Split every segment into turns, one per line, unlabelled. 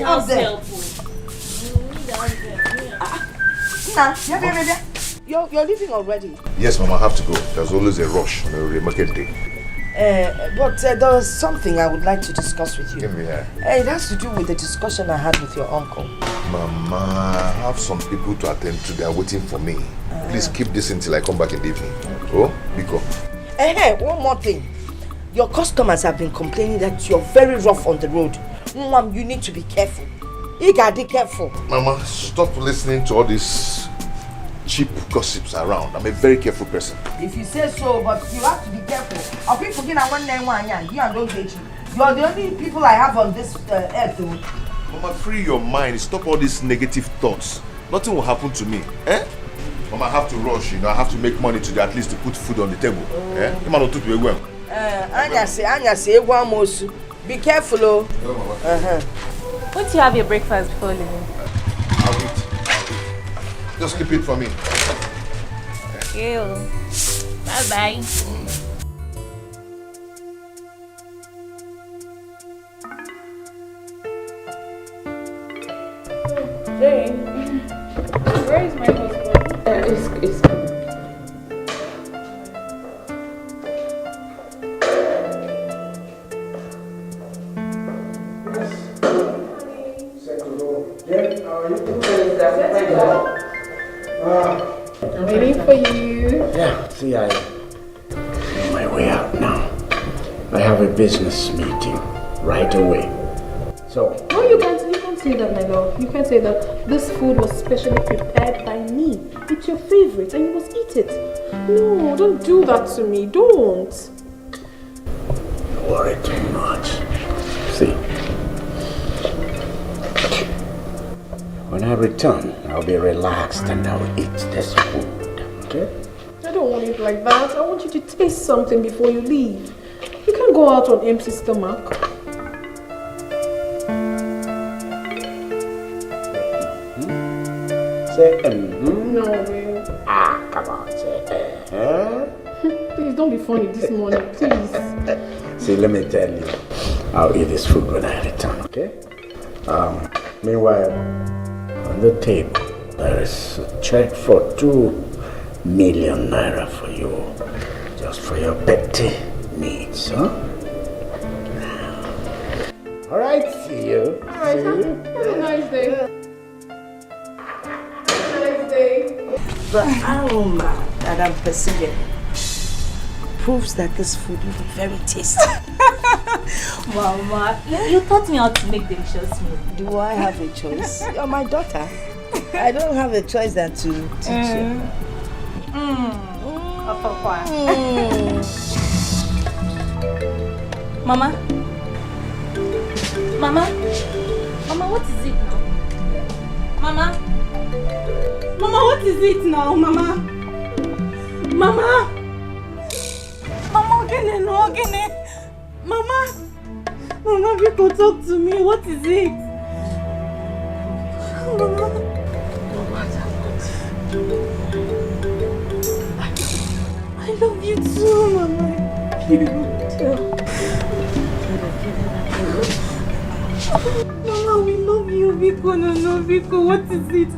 up there. You're leaving already?
Yes, Mama, I have to go. There's always a rush on a market day.
But there's something I would like to discuss with you.
Give me here.
It has to do with the discussion I had with your uncle.
Mama, I have some people to attend to. They are waiting for me. Please keep this until I come back in the evening. Okay. Oh, Biko.
One more thing. Your customers have been complaining that you're very rough on the road. Mom, you need to be careful. You gotta be careful.
Mama, stop listening to all these cheap gossips around. I'm a very careful person.
If you say so, but you have to be careful. I'll be forgetting one name one year. You and don't get you. You're the only people I have on this earth.
Mama, free your mind. Stop all these negative thoughts. Nothing will happen to me. Mama, I have to rush, I have to make money today at least to put food on the table.
Anya say, be careful, oh.
Won't you have your breakfast before leaving?
I'll eat. Just keep it for me.
Thank you. Bye-bye.
Jane, where is my husband? It's coming. I'm waiting for you.
Yeah, see, I'm on my way out now. I have a business meeting right away. So.
No, you can't say that, my love. You can't say that. This food was specially prepared by me. It's your favorite and you must eat it. No, don't do that to me. Don't.
Don't worry too much. See. When I return, I'll be relaxed and I'll eat this food, okay?
I don't want it like that. I want you to taste something before you leave. You can't go out on empty stomach.
Say
No, babe.
Come on, say
Please don't be funny this morning, please.
See, let me tell you. I'll eat this food when I return, okay? Meanwhile, on the table, there is a check for 2 million naira for you. Just for your petty needs, huh? Alright, see you.
Alright, have a nice day.
The aroma that I'm perceiving proves that this food will be very tasty.
Mama, you taught me how to make delicious meal.
Do I have a choice? You're my daughter. I don't have a choice than to teach you.
Mama, what is it now? Mama, what is it now, Mama? Mama, again. Mama, people talk to me. What is it? Mama. I love you too, Mama. Mama, we love you, Viko. No, Viko, what is it?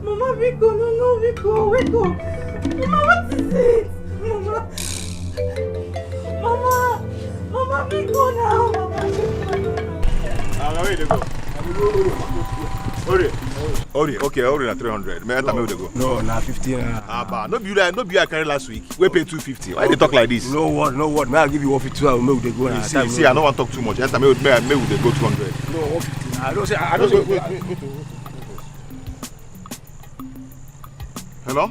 Mama, Viko, no, Viko, wake up. Mama, what is it? Mama, Viko now.
Where they go? Okay, Ori na 300. May I tell me where they go?
No, na 50.
No be I carry last week. We pay 250. Why they talk like this?
No word. May I give you 150? I will they go.
See, I don't want to talk too much. Tell me where they go 200.
No, 150. I don't say.
Wait. Hello?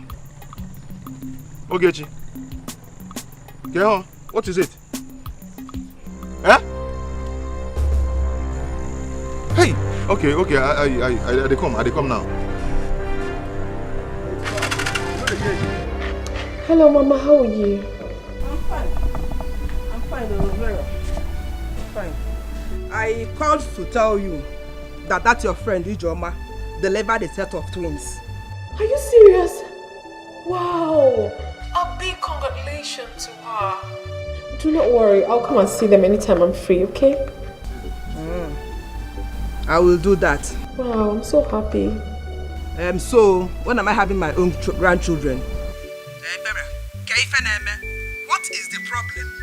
Ogechi. Get on. What is it? Hey! Okay, I come now.
Hello, Mama, how are you?
I'm fine, very fine. I called to tell you that your friend Ijoma delivered a set of twins.
Are you serious? Wow! A big congratulations to her. Do not worry, I'll come and see them anytime I'm free, okay?
I will do that.
Wow, I'm so happy.
So, when am I having my own grandchildren? What is the problem?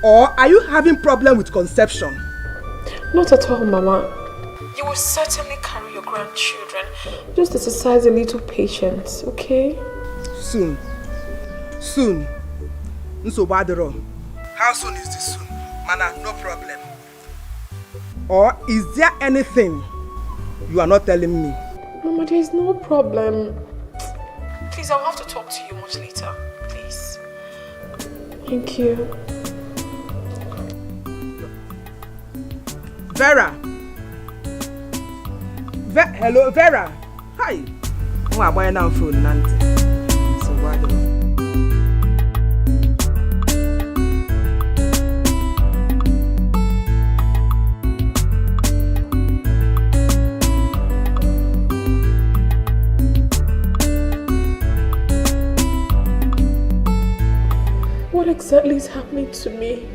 Or are you having problem with conception?
Not at all, Mama. You will certainly carry your grandchildren. Just exercise a little patience, okay?
Soon. Soon. Nsobadero. How soon is this soon? Mana, no problem. Or is there anything you are not telling me?
Mama, there is no problem. Please, I'll have to talk to you much later. Please. Thank you.
Vera. Hello, Vera. Hi. Oh, I'm buying now phone, Nancy. So why do
What exactly is happening to me?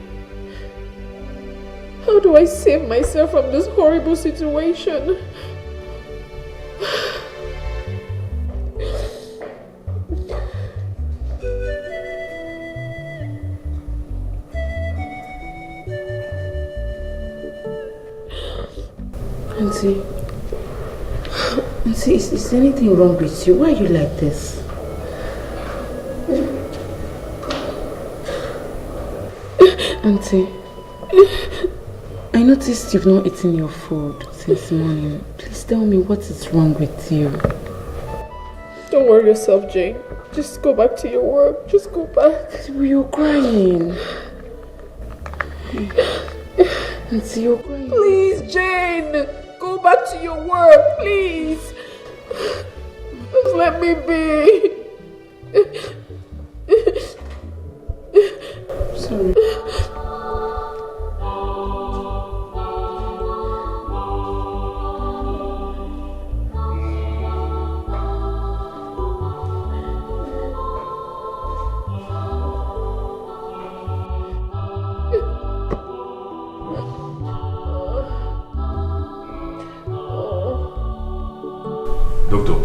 How do I save myself from this horrible situation?
Auntie, is anything wrong with you? Why are you like this? Auntie, I noticed you've not eaten your food since morning. Please tell me what is wrong with you.
Don't worry yourself, Jane. Just go back to your work. Just go back.
You're crying. Auntie, you're crying.
Please, Jane. Go back to your work, please. Just let me be.
Sorry.
Doctor,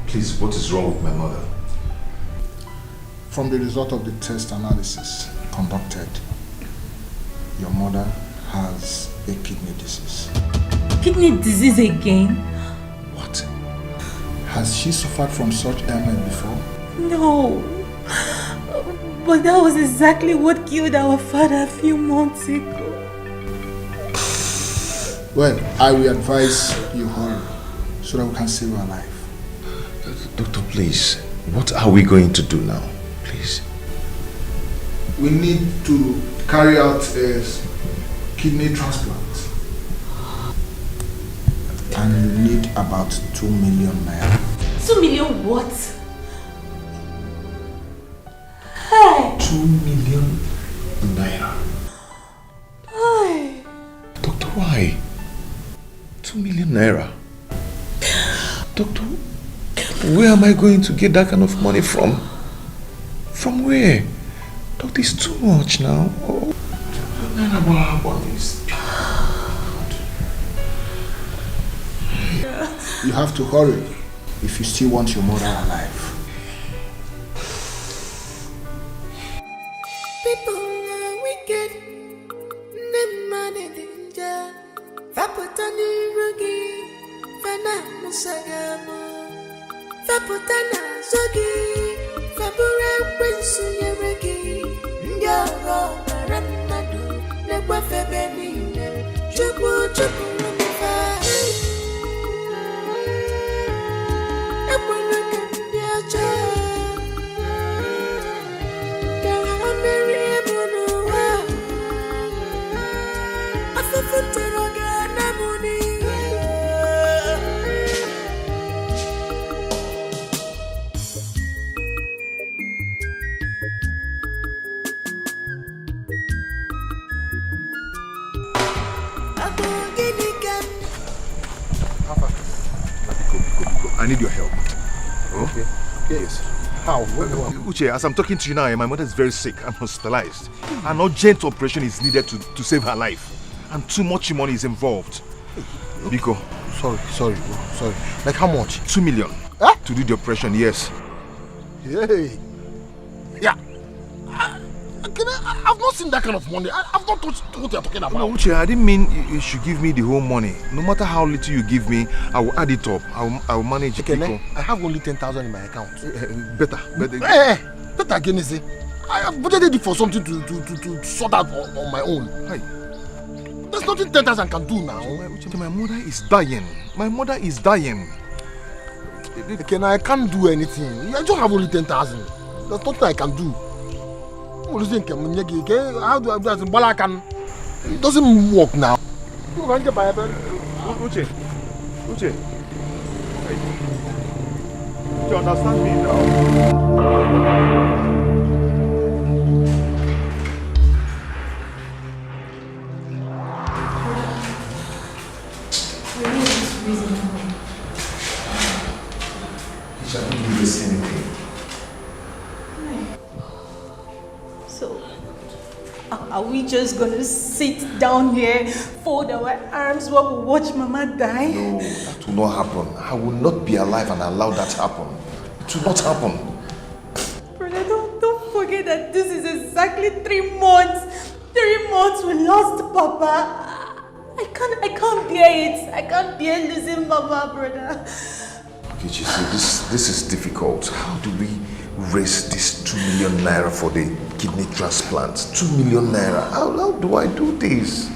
please, what is wrong with my mother?
From the result of the test analysis conducted, your mother has a kidney disease.
Kidney disease again?
What?
Has she suffered from such ailment before?
No. But that was exactly what killed our father a few months ago.
Well, I will advise you hurry so that we can save her life.
Doctor, please, what are we going to do now? Please.
We need to carry out a kidney transplant. And you need about 2 million naira.
2 million what? Hey!
2 million naira.
Hey!
Doctor, why? 2 million naira? Doctor, where am I going to get that kind of money from? From where? Doctor, it's too much now. Oh.
You have to hurry if you still want your mother alive.
People are wicked. Them man in danger. Vapotani rugi. Fana musagamo. Vapotana zogi. Vapura wensu yeregi. Ndoro maramadu. Negwa febeni. Chubu chubu rumifa. Epwana kandiacha. Dahameri emunuwa. Afufutoroga namuni.
I need your help.
Okay. Yes. How?
Uche, as I'm talking to you now, my mother is very sick and hospitalized. An urgent operation is needed to save her life. And too much money is involved. Biko.
Sorry. Like how much?
2 million.
Huh?
To do the operation, yes.
Hey. Yeah. I've not seen that kind of money. I've not touched what you're talking about.
No, Uche, I didn't mean you should give me the whole money. No matter how little you give me, I will add it up. I will manage it.
Okay, I have only 10,000 in my account.
Better.
Better again, is it? I have budgeted it for something to sort out on my own.
Hey.
There's nothing 10,000 can do now.
Uche, my mother is dying. My mother is dying.
Okay, now I can't do anything. I just have only 10,000. There's nothing I can do. How do I do that? It doesn't work now.
Uche. You understand me now?
So, are we just gonna sit down here, fold our arms while we watch Mama die?
No, that will not happen. I will not be alive and allow that to happen. It will not happen.
Brother, don't forget that this is exactly 3 months. 3 months we lost Papa. I can't bear it. I can't bear losing Mama, brother.
Okay, Chisi, this is difficult. How do we raise this 2 million naira for the kidney transplant? 2 million naira. How do I do this?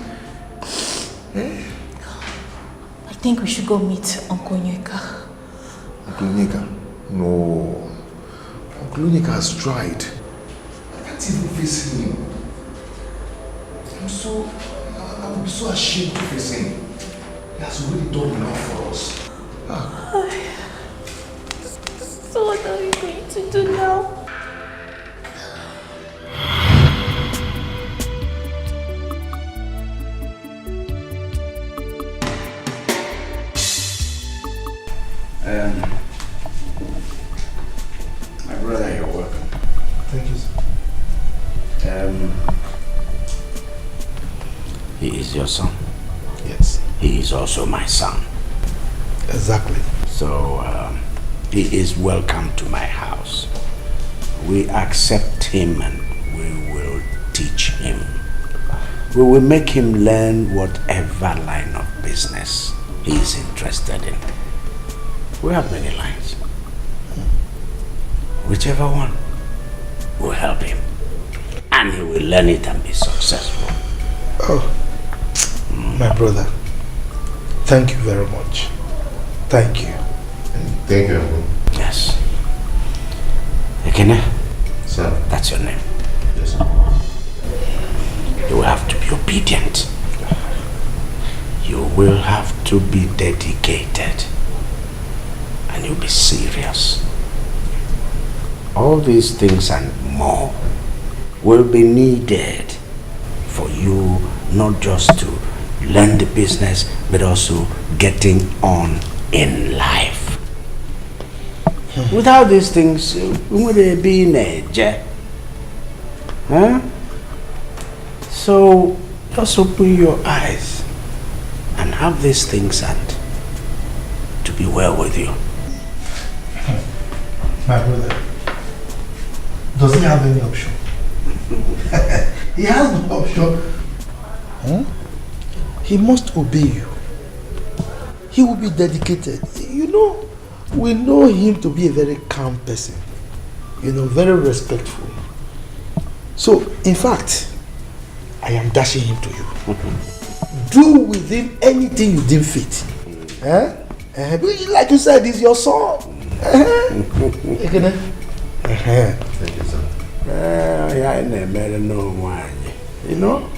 I think we should go meet Uncle Nyeka.
Uncle Nyeka? No. Uncle Nyeka has tried. I can't even face him. I would be so ashamed to face him. He has already done enough for us.
So what are we going to do now?
My brother, you're welcome.
Thank you, sir.
He is your son.
Yes.
He is also my son.
Exactly.
So, he is welcome to my house. We accept him and we will teach him. We will make him learn whatever line of business he is interested in. We have many lines. Whichever one will help him. And he will learn it and be successful.
Oh, my brother, thank you very much. Thank you.
Thank you.
Yes. Ekene?
Sir.
That's your name.
Yes, sir.
You will have to be obedient. You will have to be dedicated. And you'll be serious. All these things and more will be needed for you not just to learn the business, but also getting on in life. Without these things, we would be in a huh? So just open your eyes and have these things and to be well with you.
My brother, does he have any option? He has no option. He must obey you. He will be dedicated. You know, we know him to be a very calm person. You know, very respectful. So, in fact, I am dashing him to you. Do with him anything you deem fit. Like you said, he's your son.
Thank you, sir.
You know,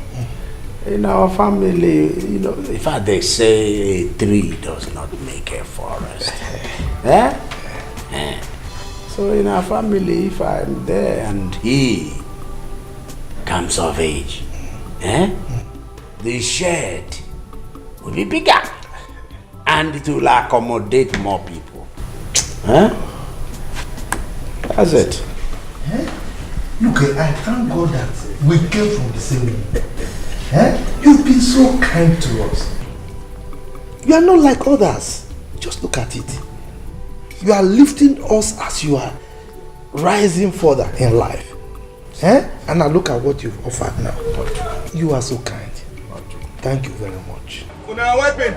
in our family, you know, in fact they say a tree does not make a forest. So in our family, if I'm there and he comes of age, the shed will be bigger and it will accommodate more people. That's it.
Look, I thank God that we came from the same womb. You've been so kind to us. You are not like others. Just look at it. You are lifting us as you are rising further in life. And now look at what you've offered now. You are so kind. Thank you very much.
Una white paint.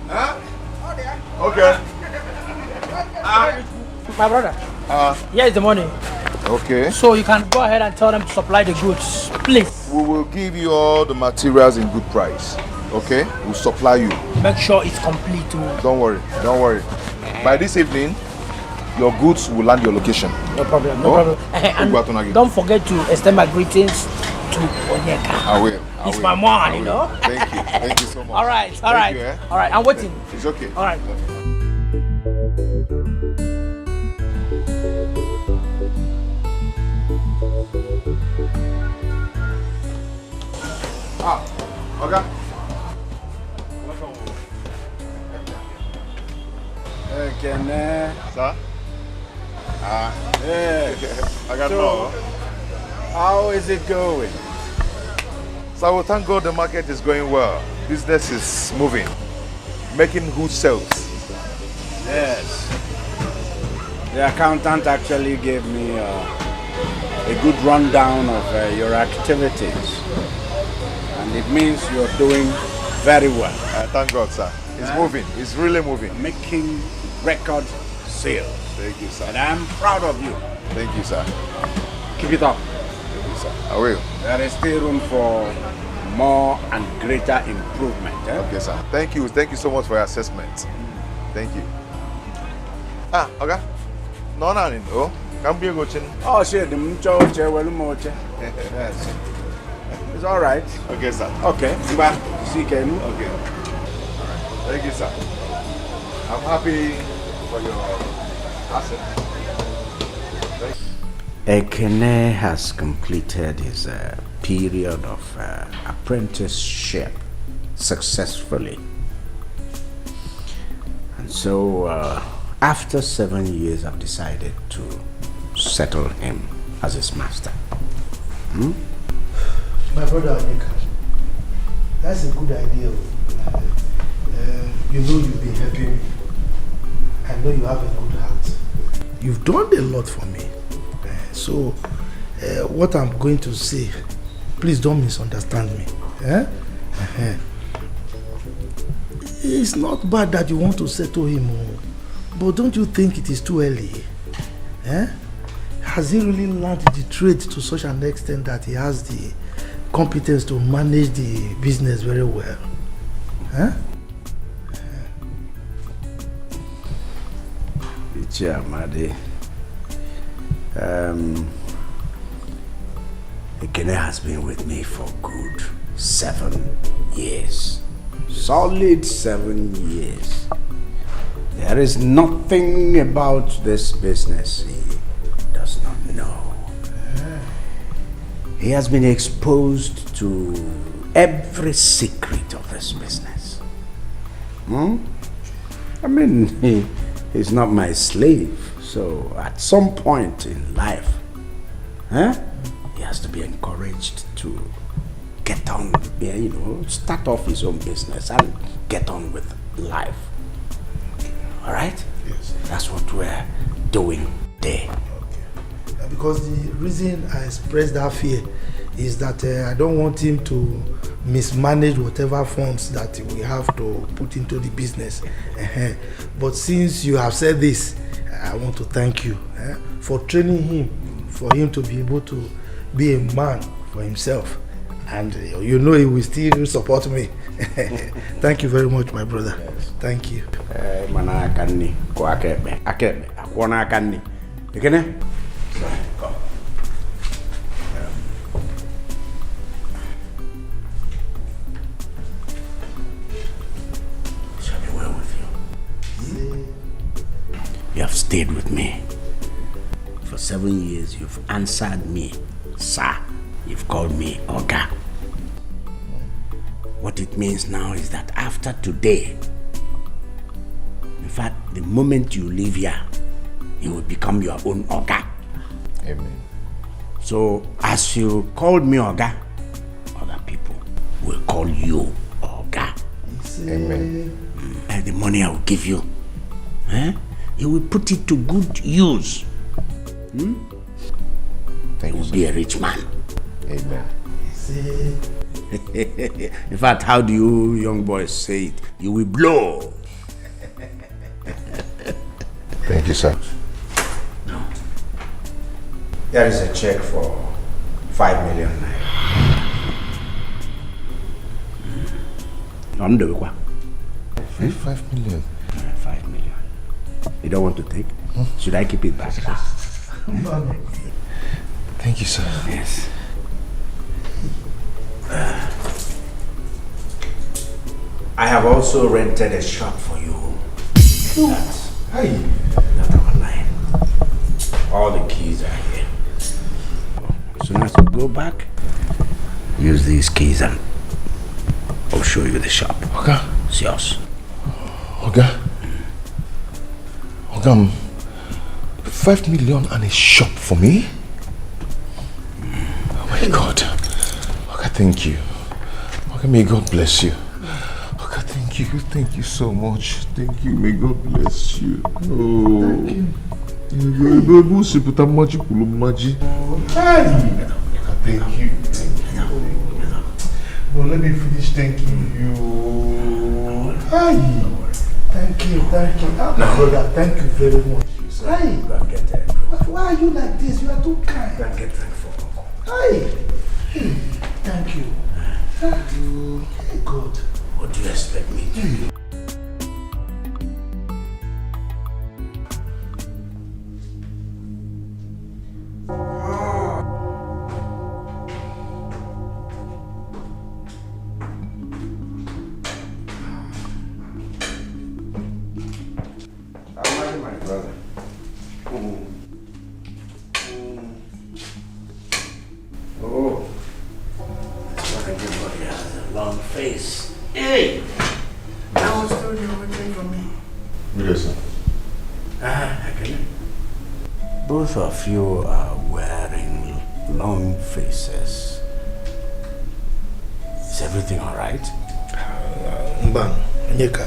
Huh? Okay.
My brother. Here is the money.
Okay.
So you can go ahead and tell them to supply the goods, please.
We will give you all the materials in good price. Okay? We'll supply you.
Make sure it's complete too.
Don't worry. Don't worry. By this evening, your goods will land your location.
No problem. No problem. And don't forget to extend my greetings to Onyeka.
I will.
It's my mom, you know.
Thank you. Thank you so much.
All right. All right.
You,
All right. I'm waiting.
It's okay.
All right.
Okay. Sir?
Hey.
I got
So,
no.
how is it going?
So well, thank God the market is going well. Business is moving. Making good sales.
Yes. The accountant actually gave me a good rundown of your activities. And it means you're doing very well.
Thank God, sir. It's moving. It's really moving.
Making record sales.
Thank you, sir.
And I'm proud of you.
Thank you, sir.
Keep it up.
Thank you, sir. I will.
There is still room for more and greater improvement.
Okay, sir. Thank you. Thank you so much for your assessment. Thank you. Okay. No, no. Come be a go chin.
Oh, shit. Yes. It's all right.
Okay, sir.
Okay. Bye. See you again.
Okay. All right. Thank you, sir. I'm happy for your asset.
Ekene has completed his period of apprenticeship successfully. And so, after 7 years, I've decided to settle him as his master.
My brother Onyeka, that's a good idea. You know you've been helping me. I know you have a good heart. You've done a lot for me. So, what I'm going to say, please don't misunderstand me. It's not bad that you want to settle him, but don't you think it is too early? Has he really learned the trade to such an extent that he has the competence to manage the business very well?
Amadi, Ekene has been with me for good 7 years. Solid 7 years. There is nothing about this business he does not know. He has been exposed to every secret of this business. I mean, he's not my slave, so at some point in life, he has to be encouraged to get on, start off his own business and get on with life. All right?
Yes.
That's what we're doing there.
Okay. Because the reason I expressed that fear is that I don't want him to mismanage whatever funds that we have to put into the business. But since you have said this, I want to thank you for training him, for him to be able to be a man for himself. And you know he will still support me. Thank you very much, my brother. Yes. Thank you.
Come. Shall be well with you. You have stayed with me. For 7 years, you've answered me, sir. You've called me Oga. What it means now is that after today, in fact, the moment you leave here, you will become your own Oga.
Amen.
So, as you called me Oga, other people will call you Oga.
Amen.
And the money I will give you, you will put it to good use.
Thank
you will be a rich man.
Amen.
In fact, how do you young boys say it? You will blow.
Thank you, sir.
There is a check for 5 million. I'm the one.
5 million.
5 million. You don't want to take? Should I keep it back?
Thank you, sir.
Yes. I have also rented a shop for you.
Hey.
Not online. All the keys are here. As soon as you go back, use these keys and I'll show you the shop.
Okay.
It's yours.
Okay. Okay. 5 million and a shop for me? Oh my God. Okay, thank you. Okay, may God bless you. Okay, thank you. Thank you so much. Thank you. May God bless you. Oh. Thank you. Thank you. Well, let me finish thanking you. Hi. Thank you. Brother, thank you very much. Hi. Why are you like this? You are too kind.
Go and get drink for Uncle.
Hi. Thank you. Thank you. Hey, God.
What do you expect me to do? Both of you are wearing long faces. Is everything all right?
Mban, Nyeka.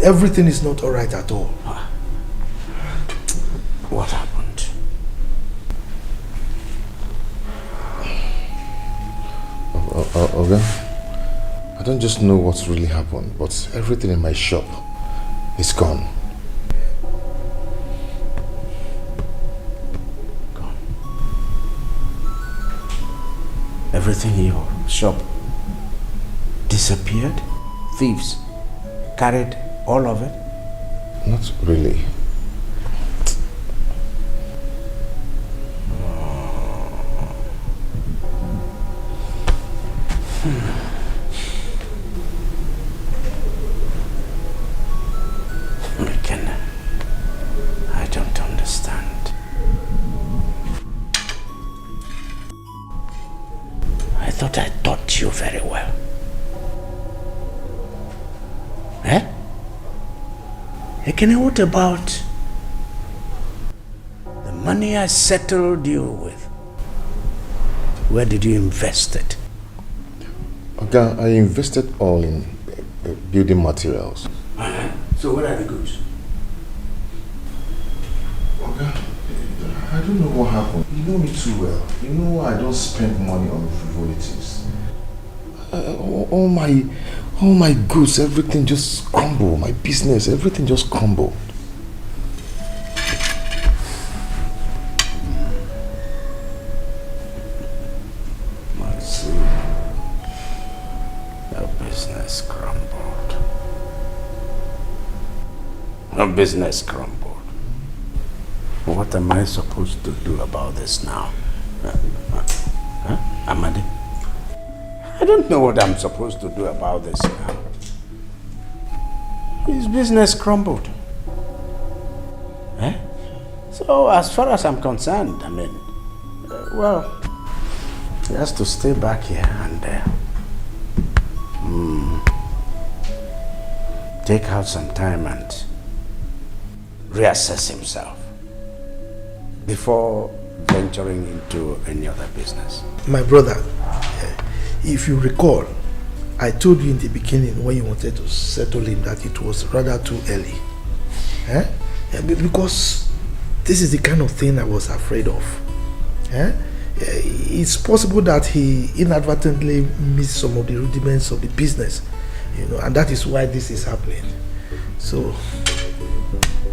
Everything is not all right at all.
What happened?
Okay. I don't just know what's really happened, but everything in my shop is gone.
Everything in your shop disappeared? Thieves carried all of it?
Not really.
McKenna, I don't understand. I thought I taught you very well. Ekene, what about the money I settled you with? Where did you invest it?
Okay, I invested all in building materials.
So what are the goods?
Okay, I don't know what happened. You know me too well. You know I don't spend money on frivolities. All my goods, everything just crumbled. My business, everything just crumbled.
I see. Your business crumbled. Your business crumbled. What am I supposed to do about this now? Amadi? I don't know what I'm supposed to do about this now. His business crumbled. So as far as I'm concerned, I mean, well, he has to stay back here and take out some time and reassess himself before venturing into any other business.
My brother, if you recall, I told you in the beginning when you wanted to settle him that it was rather too early. Eh? Because this is the kind of thing I was afraid of. Eh? It's possible that he inadvertently missed some of the rudiments of the business, you know, and that is why this is happening. So,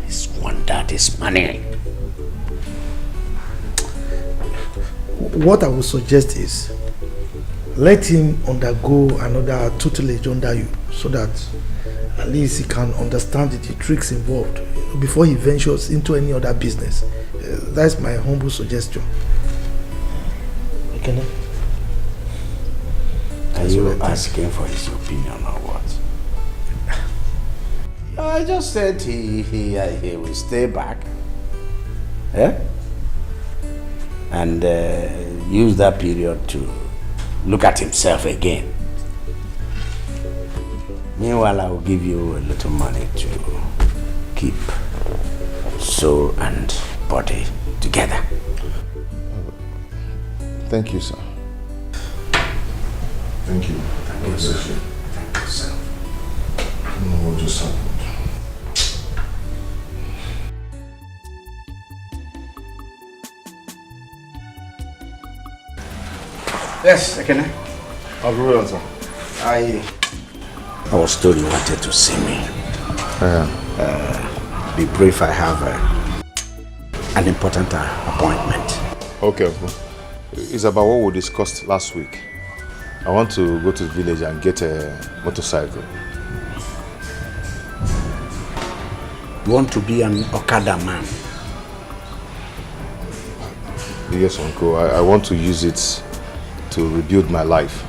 he squandered his money.
What I would suggest is, let him undergo another tutelage under you, so that at least he can understand the tricks involved before he ventures into any other business. That's my humble suggestion. Okay,
are you asking for his opinion or what? I just said he will stay back, and use that period to look at himself again. Meanwhile, I will give you a little money to keep soul and body together.
Thank you, sir. Thank you.
Thank you, sir. Thank you, sir.
I don't know what just happened.
Yes, I can.
I'll be well, sir.
I was told you wanted to see me. Be brief, I have an important appointment.
Okay, it's about what we discussed last week. I want to go to the village and get a motorcycle.
You want to be an Okada man?
Yes, Uncle. I want to use it to rebuild my life.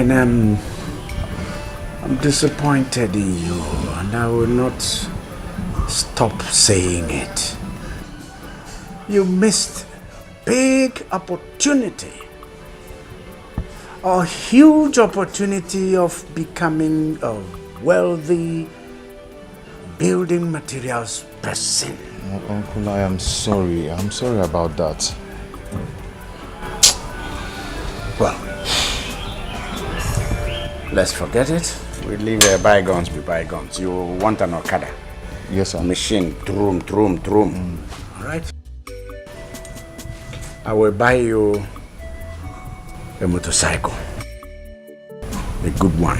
I'm disappointed in you, and I will not stop saying it. You missed big opportunity, a huge opportunity of becoming a wealthy building materials person. Oh, Uncle, I am sorry. I'm sorry about that.
Well, let's forget it. We leave bygones be bygones. You want an Okada?
Yes, sir.
Machine, drum. All right. I will buy you a motorcycle, a good one.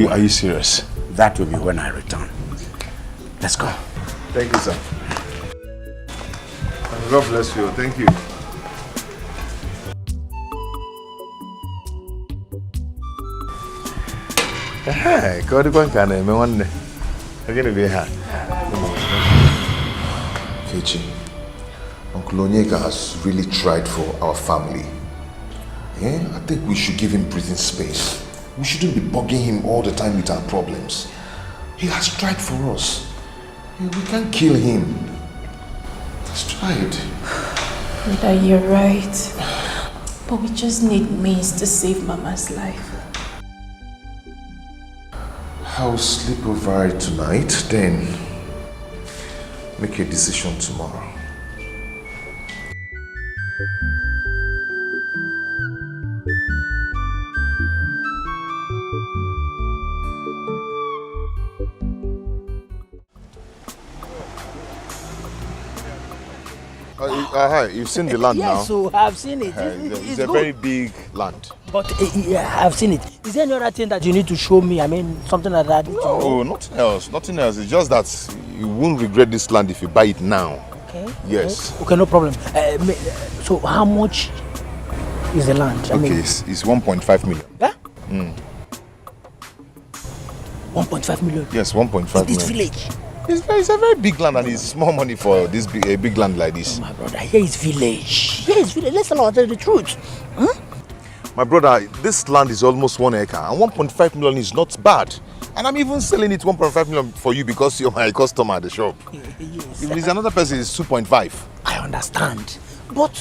Are you serious?
That will be when I return. Let's go.
Thank you, sir. God bless you. Thank you. Hey, God, one can I one. Again, we have. Kechi, Uncle Onyeka has really tried for our family. Yeah? I think we should give him breathing space. We shouldn't be bugging him all the time with our problems. He has tried for us. We can't kill him. He's tried.
Rita, you're right. But we just need means to save Mama's life.
I'll sleep over it tonight, then make a decision tomorrow. Hi, you've seen the land now?
Yes, so I've seen it.
It's a very big land.
But yeah, I've seen it. Is there any other thing that you need to show me? I mean, something like that?
No, nothing else. Nothing else. It's just that you won't regret this land if you buy it now.
Okay.
Yes.
Okay, no problem. So how much is the land?
It's 1.5 million.
Yeah?
1.5 million?
Yes, 1.5 million.
In this village?
It's a very big land and it's small money for this big land like this.
Oh, my brother, here is village. Here is village. Let's tell the truth. Huh?
My brother, this land is almost 1 acre and 1.5 million is not bad. And I'm even selling it 1.5 million for you because you're my customer at the shop.
Yes.
If it's another person, it's 2.5.
I understand. But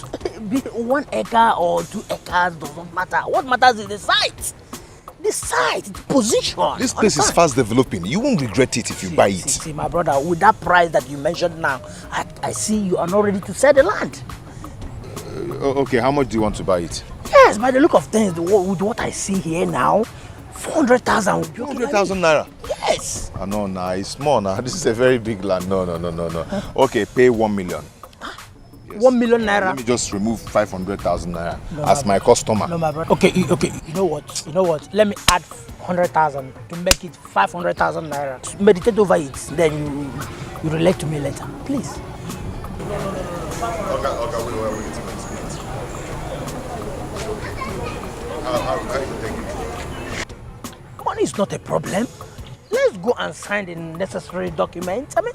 1 acre or 2 acres doesn't matter. What matters is the site.
the site, the position.
This place is fast developing. You won't regret it if you buy it.
See, my brother, with that price that you mentioned now, I see you are not ready to sell the land.
Okay, how much do you want to buy it?
Yes, by the look of things, with what I see here now, 400,000.
400,000 naira?
Yes.
No, it's small now. This is a very big land. No. Okay, pay 1 million.
Yes. 1 million naira?
Let me just remove 500,000 naira as my customer.
No, my brother. Okay, you know what? Let me add 100,000 to make it 500,000 naira. Meditate over it, then you relate to me later, please.
Okay, wait. How can you take it?
Money is not a problem. Let's go and sign the necessary documents. I mean,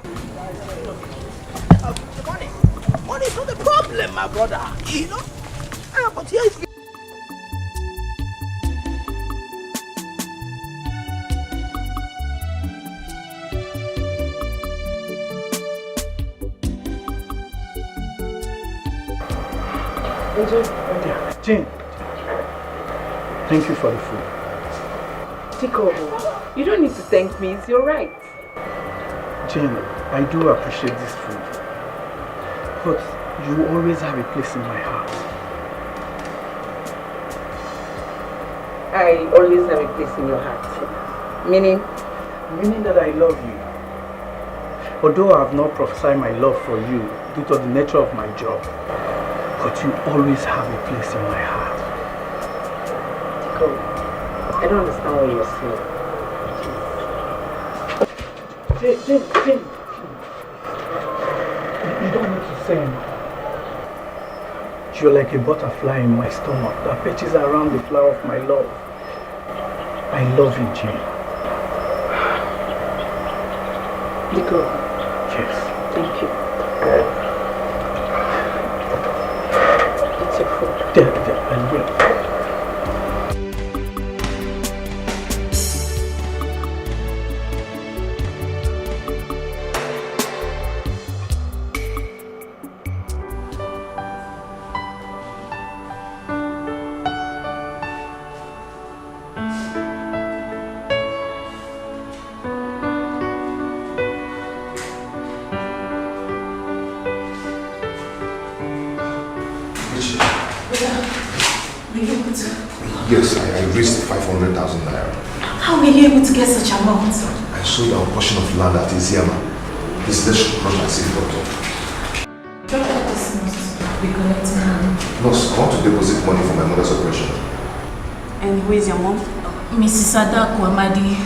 money is not a problem, my brother. You know? But here is...
Jane, thank you for the food.
Etiko, you don't need to thank me, it's your right.
Jane, I do appreciate this food, but you always have a place in my heart.
I always have a place in your heart. Meaning?
Meaning that I love you. Although I have not prophesied my love for you due to the nature of my job, but you always have a place in my heart.
Etiko, I don't understand what you're saying.
Jane. You don't need to say anything. You're like a butterfly in my stomach that perches around the flower of my love. I love you, Jane.
Etiko.
Yes.
Thank you. It's your food.
I will.
Yes, I raised 500,000 naira.
How were you able to get such amount?
I sold our portion of land at Iziama. Please, let's rush and see the doctor.
Doctor, this must be collecting money.
Nurse, I want to deposit money for my mother's operation.
And who is your mom? Mrs. Adaku Amadi.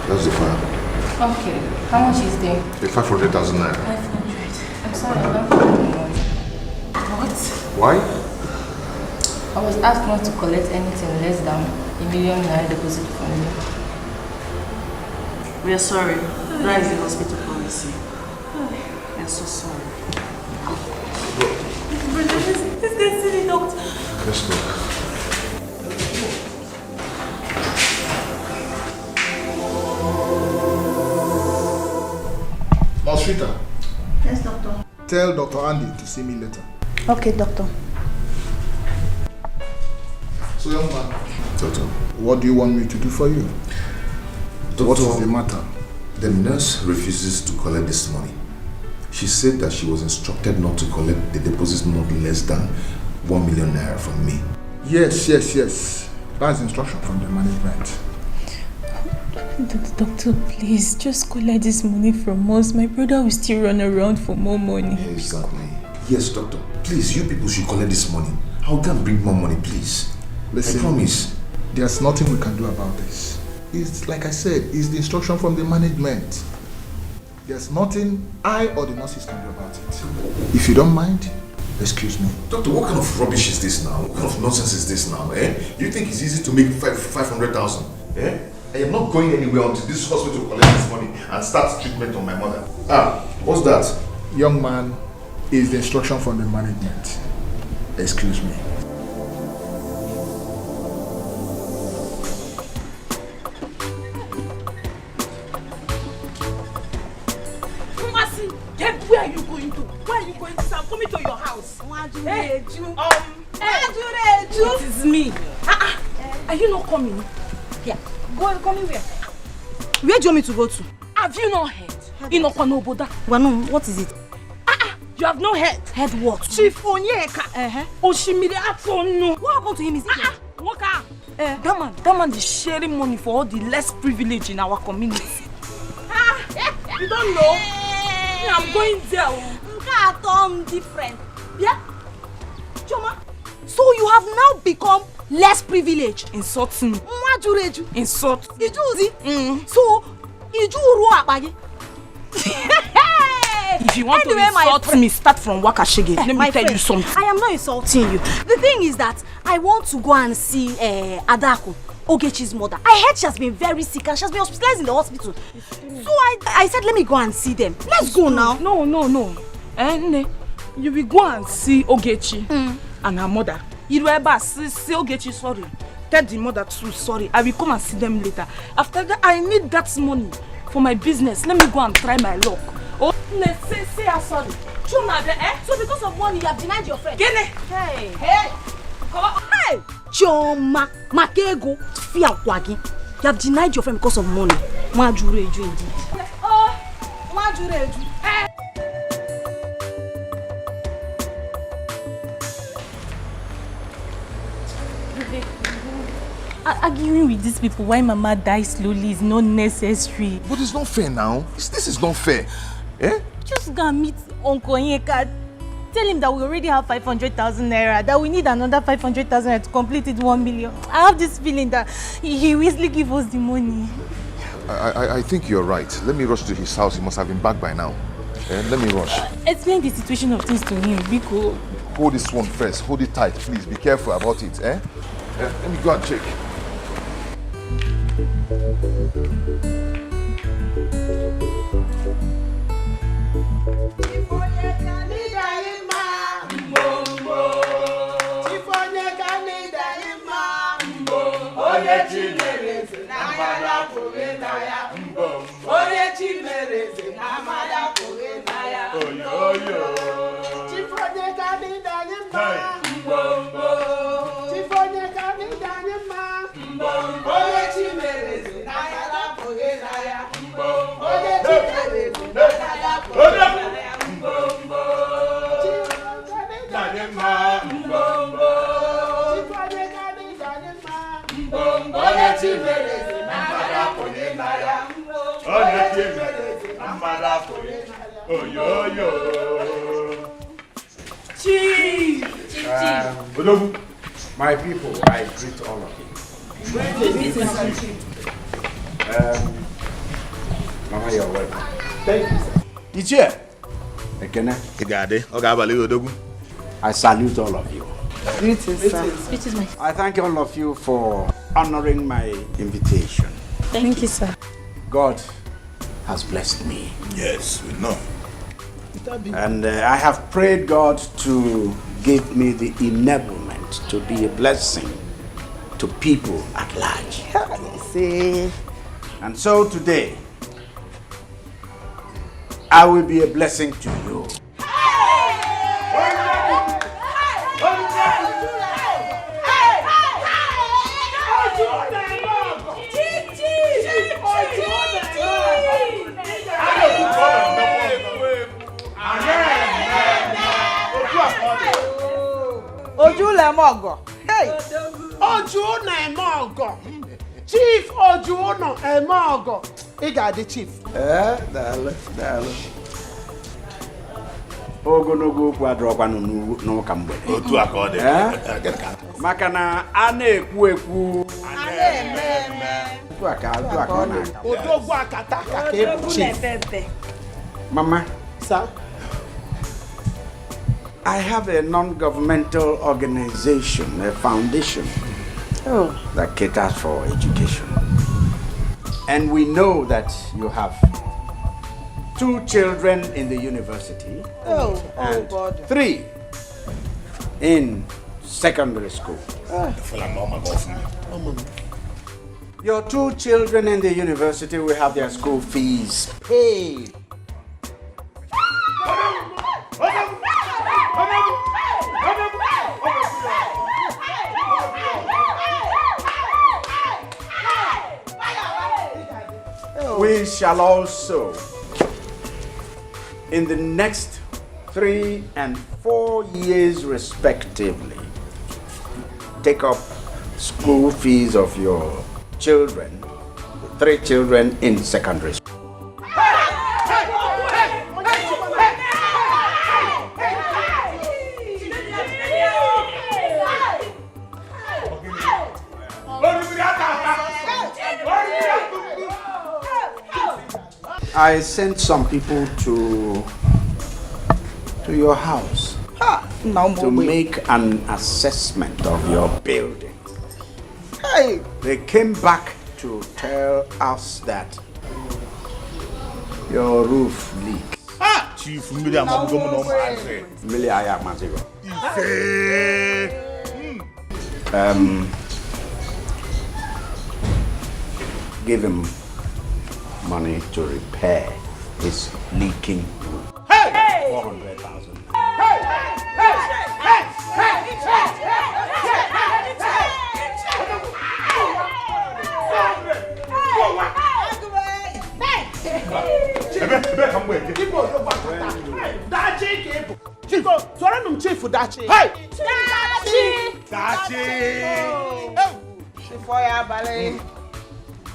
That's the file.
Okay, how much is there?
500,000 naira.
500. I'm sorry, I don't have money. What?
Why?
I was asked not to collect anything less than $1 million naira deposit from you.
We are sorry. That is the hospital policy. We are so sorry.
This silly doctor.
Let's go.
Rita.
Yes, doctor.
Tell Dr. Andy to see me later.
Okay, doctor.
So, young man. Doctor. What do you want me to do for you?
Doctor,
what is the matter?
The nurse refuses to collect this money. She said that she was instructed not to collect the deposit not less than 1 million naira from me.
Yes. That's instruction from the management.
Doctor, please, just collect this money from us. My brother will still run around for more money.
Exactly. Yes, doctor. Please, you people should collect this money. I'll go and bring more money, please.
Listen,
I promise.
There's nothing we can do about this. It's like I said, it's the instruction from the management. There's nothing I or the nurses can do about it. If you don't mind, excuse me.
Doctor, what kind of rubbish is this now? What kind of nonsense is this now, eh? You think it's easy to make 500,000, eh? I am not going anywhere until this hospital collects this money and starts treatment on my mother. What's that?
Young man, is the instruction from the management. Excuse me.
Mercy, where are you going to? Where are you going to? I'm coming to your house. Hey,
It
is me. Are you not coming?
Yeah. Coming where? Where do you want me to go to?
Have you not heard? Inokwanoboda.
Wanu, what is it?
You have no head.
Head what?
Chief Onyeka. Oshimiri Atonu.
What happened to him? Is he dead?
Waka. That man is sharing money for all the less privileged in our community. You don't know? I'm going there.
Tom different. Yeah? Choma. So you have now become less privileged.
Insulting me. Insult.
So Iju Ruabagi.
If you want to insult me, start from Wakashige. Let me tell you something.
I am not insulting you. The thing is that I want to go and see Adako, Ogechi's mother. I heard she has been very sick and she has been hospitalized in the hospital. So I said, let me go and see them. Let's go now.
No. You will go and see Ogechi and her mother. You will see Ogechi sorry. Tell the mother too sorry. I will come and see them later. After that, I need that money for my business. Let me go and try my luck. Oh, say her sorry.
So because of money, you have denied your friend?
Hey!
Come on. Hey! Choma, Makego, Fia Wagi. You have denied your friend because of money. Majureju indeed.
Oh, Majureju. Hey!
Arguing with these people why Mama dies slowly is not necessary.
But it's not fair now. This is not fair. Eh?
Just go and meet Uncle Onyeka. Tell him that we already have 500,000 naira, that we need another 500,000 naira to complete it 1 million. I have this feeling that he will easily give us the money.
I think you're right. Let me rush to his house. He must have been back by now. Let me rush.
Explain the situation of things to him, Biko.
Hold this one first. Hold it tight, please. Be careful about it. Let me go and check.
My people, I greet all of you. Mama, you're welcome. Thank you, sir.
It's here.
I salute all of you.
Greetings, sir.
I thank all of you for honoring my invitation.
Thank you, sir.
God has blessed me.
Yes, we know.
And I have prayed God to give me the enablement to be a blessing to people at large. And so today, I will be a blessing to you.
Ojulemogo. Hey! Ojunemogo. Chief Ojuno Emogo. He got the chief.
Dale. Ogonogo kwadrokwa no kambe.
Otu akode.
Makana ana-ekwu ekwu.
Odogwu akata ka chief.
Mama.
Sir?
I have a non-governmental organization, a foundation that caters for education. And we know that you have 2 children in the university and 3 in secondary school. Your 2 children in the university will have their school fees paid. We shall also, in the next 3 and 4 years respectively, take up school fees of your children, 3 children in secondary school. I sent some people to your house to make an assessment of your building.
Hey!
They came back to tell us that your roof leaks.
Chief,
give him money to repair his leaking roof. 400,000.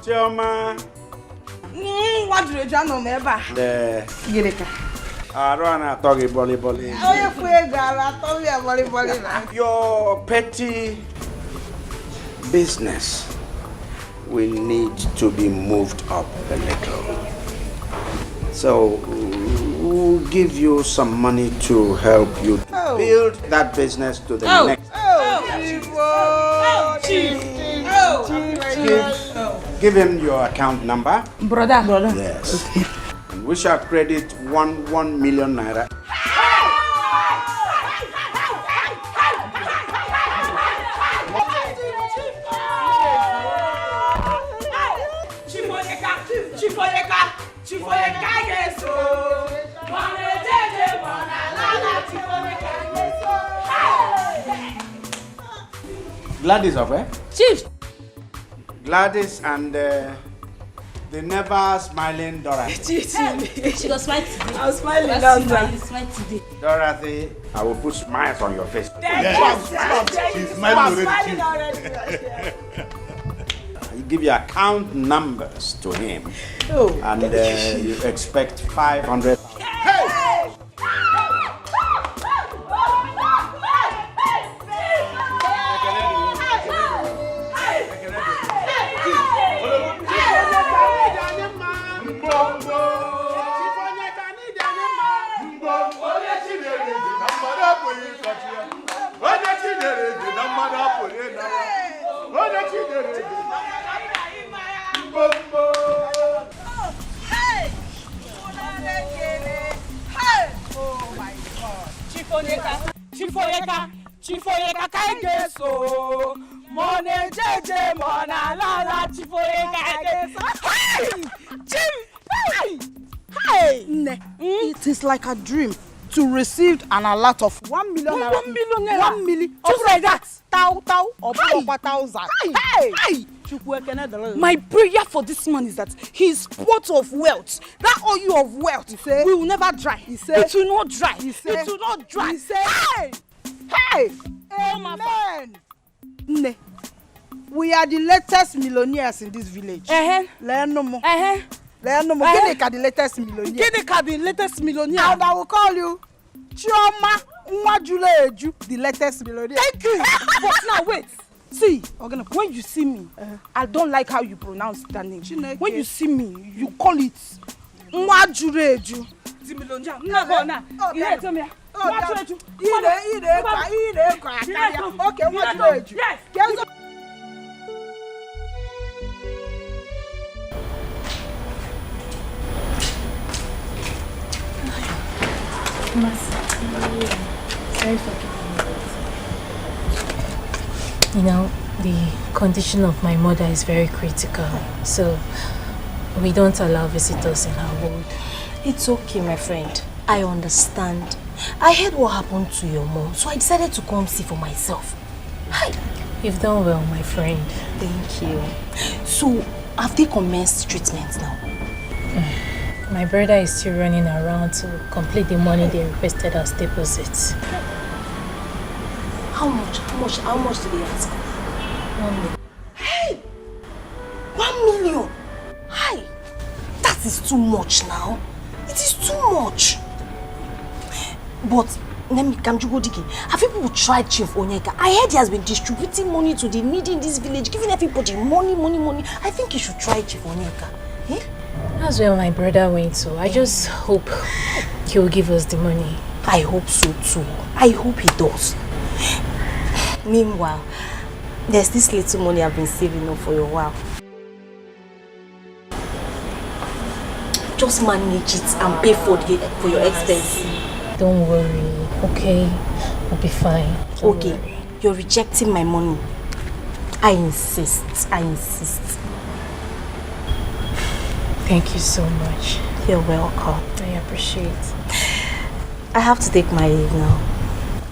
Chioma.
What do you know never?
Your petty business will need to be moved up a little. So we'll give you some money to help you build that business to the next. Give him your account number.
Brother.
Yes. And we shall credit 1 million naira. Gladys of where?
Chief.
Gladys and the never smiling Dorothy.
She was smiling today.
I was smiling
last night. Today.
Dorothy, I will put smiles on your face.
She's smiling already.
You give your account numbers to him, and you expect 500.
Chifoyeka kaigeso mone jeje mona lala chifoyeka kaigeso.
Hey! It is like a dream to receive an alert of 1 million naira.
1 million naira.
1 million.
Just like that.
Or 1,000. Hey!
My prayer for this man is that his pot of wealth, that oil of wealth, will never dry. It will not dry. It will not dry.
Hey! Amen! Ne. We are the latest millionaires in this village. Learn Ginika the latest millionaire.
Ginika the latest millionaire.
And I will call you Chioma Nwajuleju, the latest millionaire.
Thank you. But now wait. See, when you see me, I don't like how you pronounce that name. When you see me, you call it Nwajuleju. The millionaire.
Okay, Nwajuleju.
Yes.
Sorry for you know, the condition of my mother is very critical, so we don't allow visitors in our ward.
It's okay, my friend. I understand. I heard what happened to your mom, so I decided to come see for myself. Hi.
You've done well, my friend.
Thank you. So, have they commenced treatment now? My brother is still running around to complete the money they requested as deposits.
How much? How much did they ask?
1 million.
Hey! 1 million! Hi! That is too much now. It is too much. But, have people tried Chief Onyeka? I heard he has been distributing money to the needy in this village, giving everybody money. I think you should try Chief Onyeka. Eh?
That's where my brother went to. I just hope he will give us the money.
I hope so too. I hope he does. Meanwhile, there's this little money I've been saving up for a while. Just manage it and pay for your expenses.
Don't worry, okay? I'll be fine.
Okay, you're rejecting my money. I insist.
Thank you so much.
You're welcome.
I appreciate.
I have to take my leave now.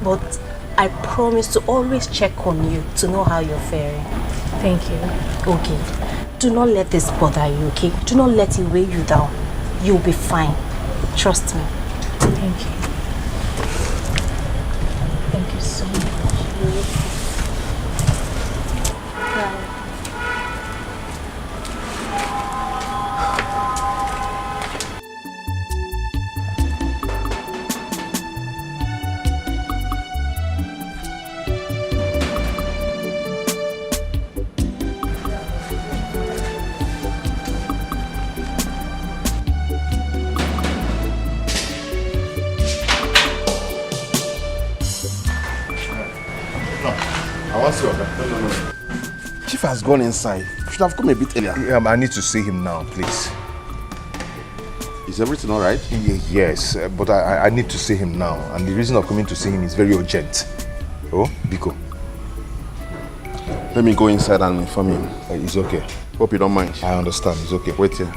But I promise to always check on you to know how you're faring.
Thank you.
Okay. Do not let this bother you, okay? Do not let it weigh you down. You'll be fine. Trust me.
Thank you. Thank you so much.
No.
Chief has gone inside. You should have come a bit earlier.
I need to see him now, please.
Is everything all right?
Yes, but I need to see him now. And the reason of coming to see him is very urgent. Oh, Biko.
Let me go inside and inform him.
It's okay.
Hope you don't mind.
I understand. It's okay.
Wait here.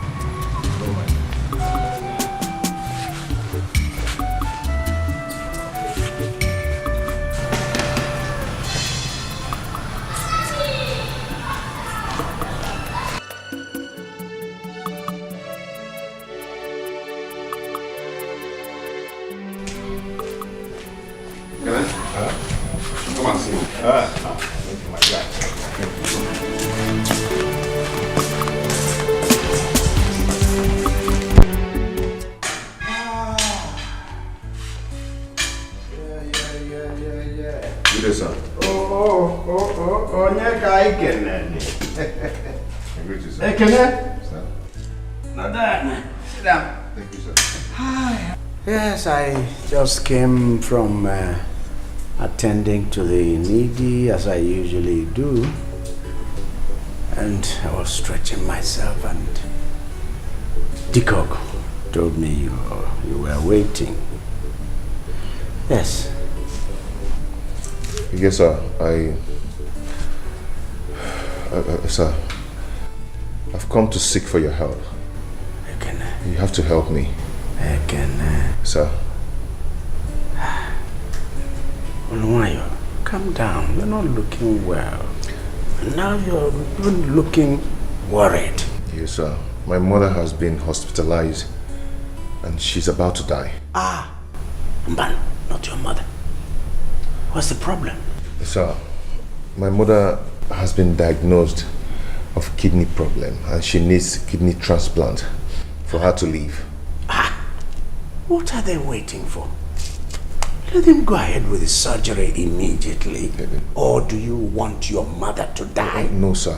Yes, I just came from attending to the needy as I usually do, and I was stretching myself, and Etiko told me you were waiting. Yes.
Yes, sir. Sir, I've come to seek for your help. You have to help me. Sir.
Oluwayo, calm down. You're not looking well. Now you're even looking worried.
Yes, sir. My mother has been hospitalized and she's about to die.
Mban, not your mother. What's the problem?
Sir, my mother has been diagnosed of kidney problem and she needs kidney transplant for her to live.
What are they waiting for? Let them go ahead with the surgery immediately. Or do you want your mother to die?
No, sir.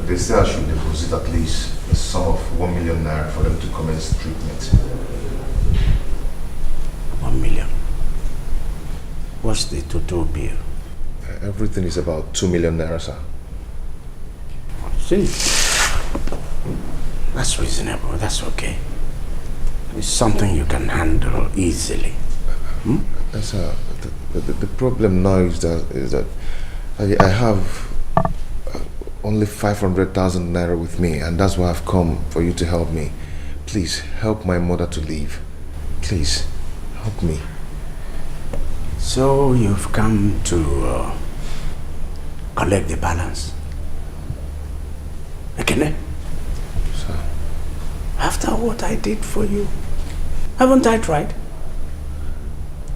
They say I should deposit at least a sum of 1 million naira for them to commence treatment.
1 million? What's the total bill?
Everything is about 2 million naira, sir.
See? That's reasonable. That's okay. It's something you can handle easily.
Sir, the problem now is that I have only 500,000 naira with me, and that's why I've come for you to help me. Please help my mother to live. Please help me.
So you've come to collect the balance. Ekene?
Sir.
After what I did for you? Haven't I tried?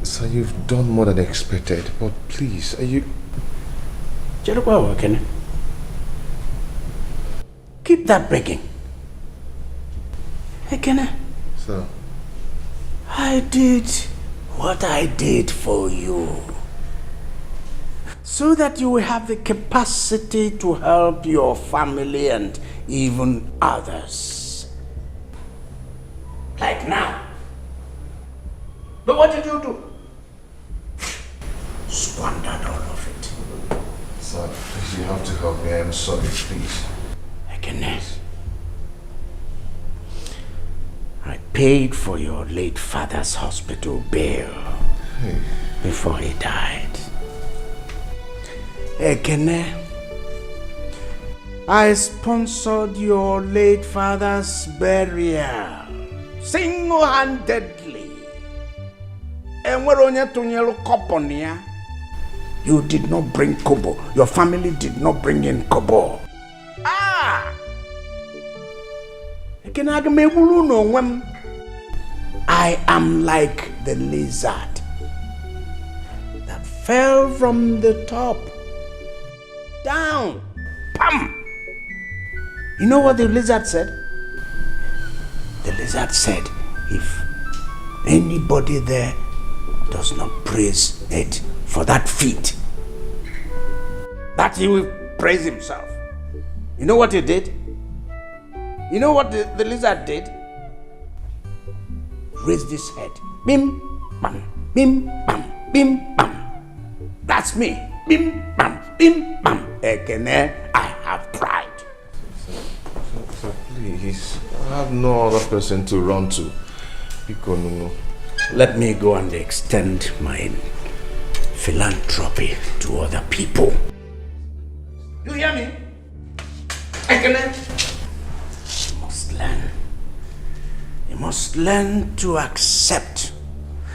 Sir, you've done more than expected, but please, are you...
Keep that begging. Ekene.
Sir.
I did what I did for you, so that you will have the capacity to help your family and even others. Like now. But what did you do? Squandered all of it.
Sir, please, you have to help me. I am sorry, please.
I paid for your late father's hospital bill before he died. Ekene, I sponsored your late father's burial single-handedly. You did not bring kobo. Your family did not bring in kobo. I am like the lizard that fell from the top down. Pam! You know what the lizard said? The lizard said, if anybody there does not praise it for that feat, that he will praise himself. You know what he did? You know what the lizard did? Raised his head. Bim, bam, bim, bam, bim, bam. That's me. Bim, bam, bim, bam. Ekene, I have pride.
Sir, please. I have no other person to run to.
Let me go and extend my philanthropy to other people. You hear me? Ekene? You must learn to accept.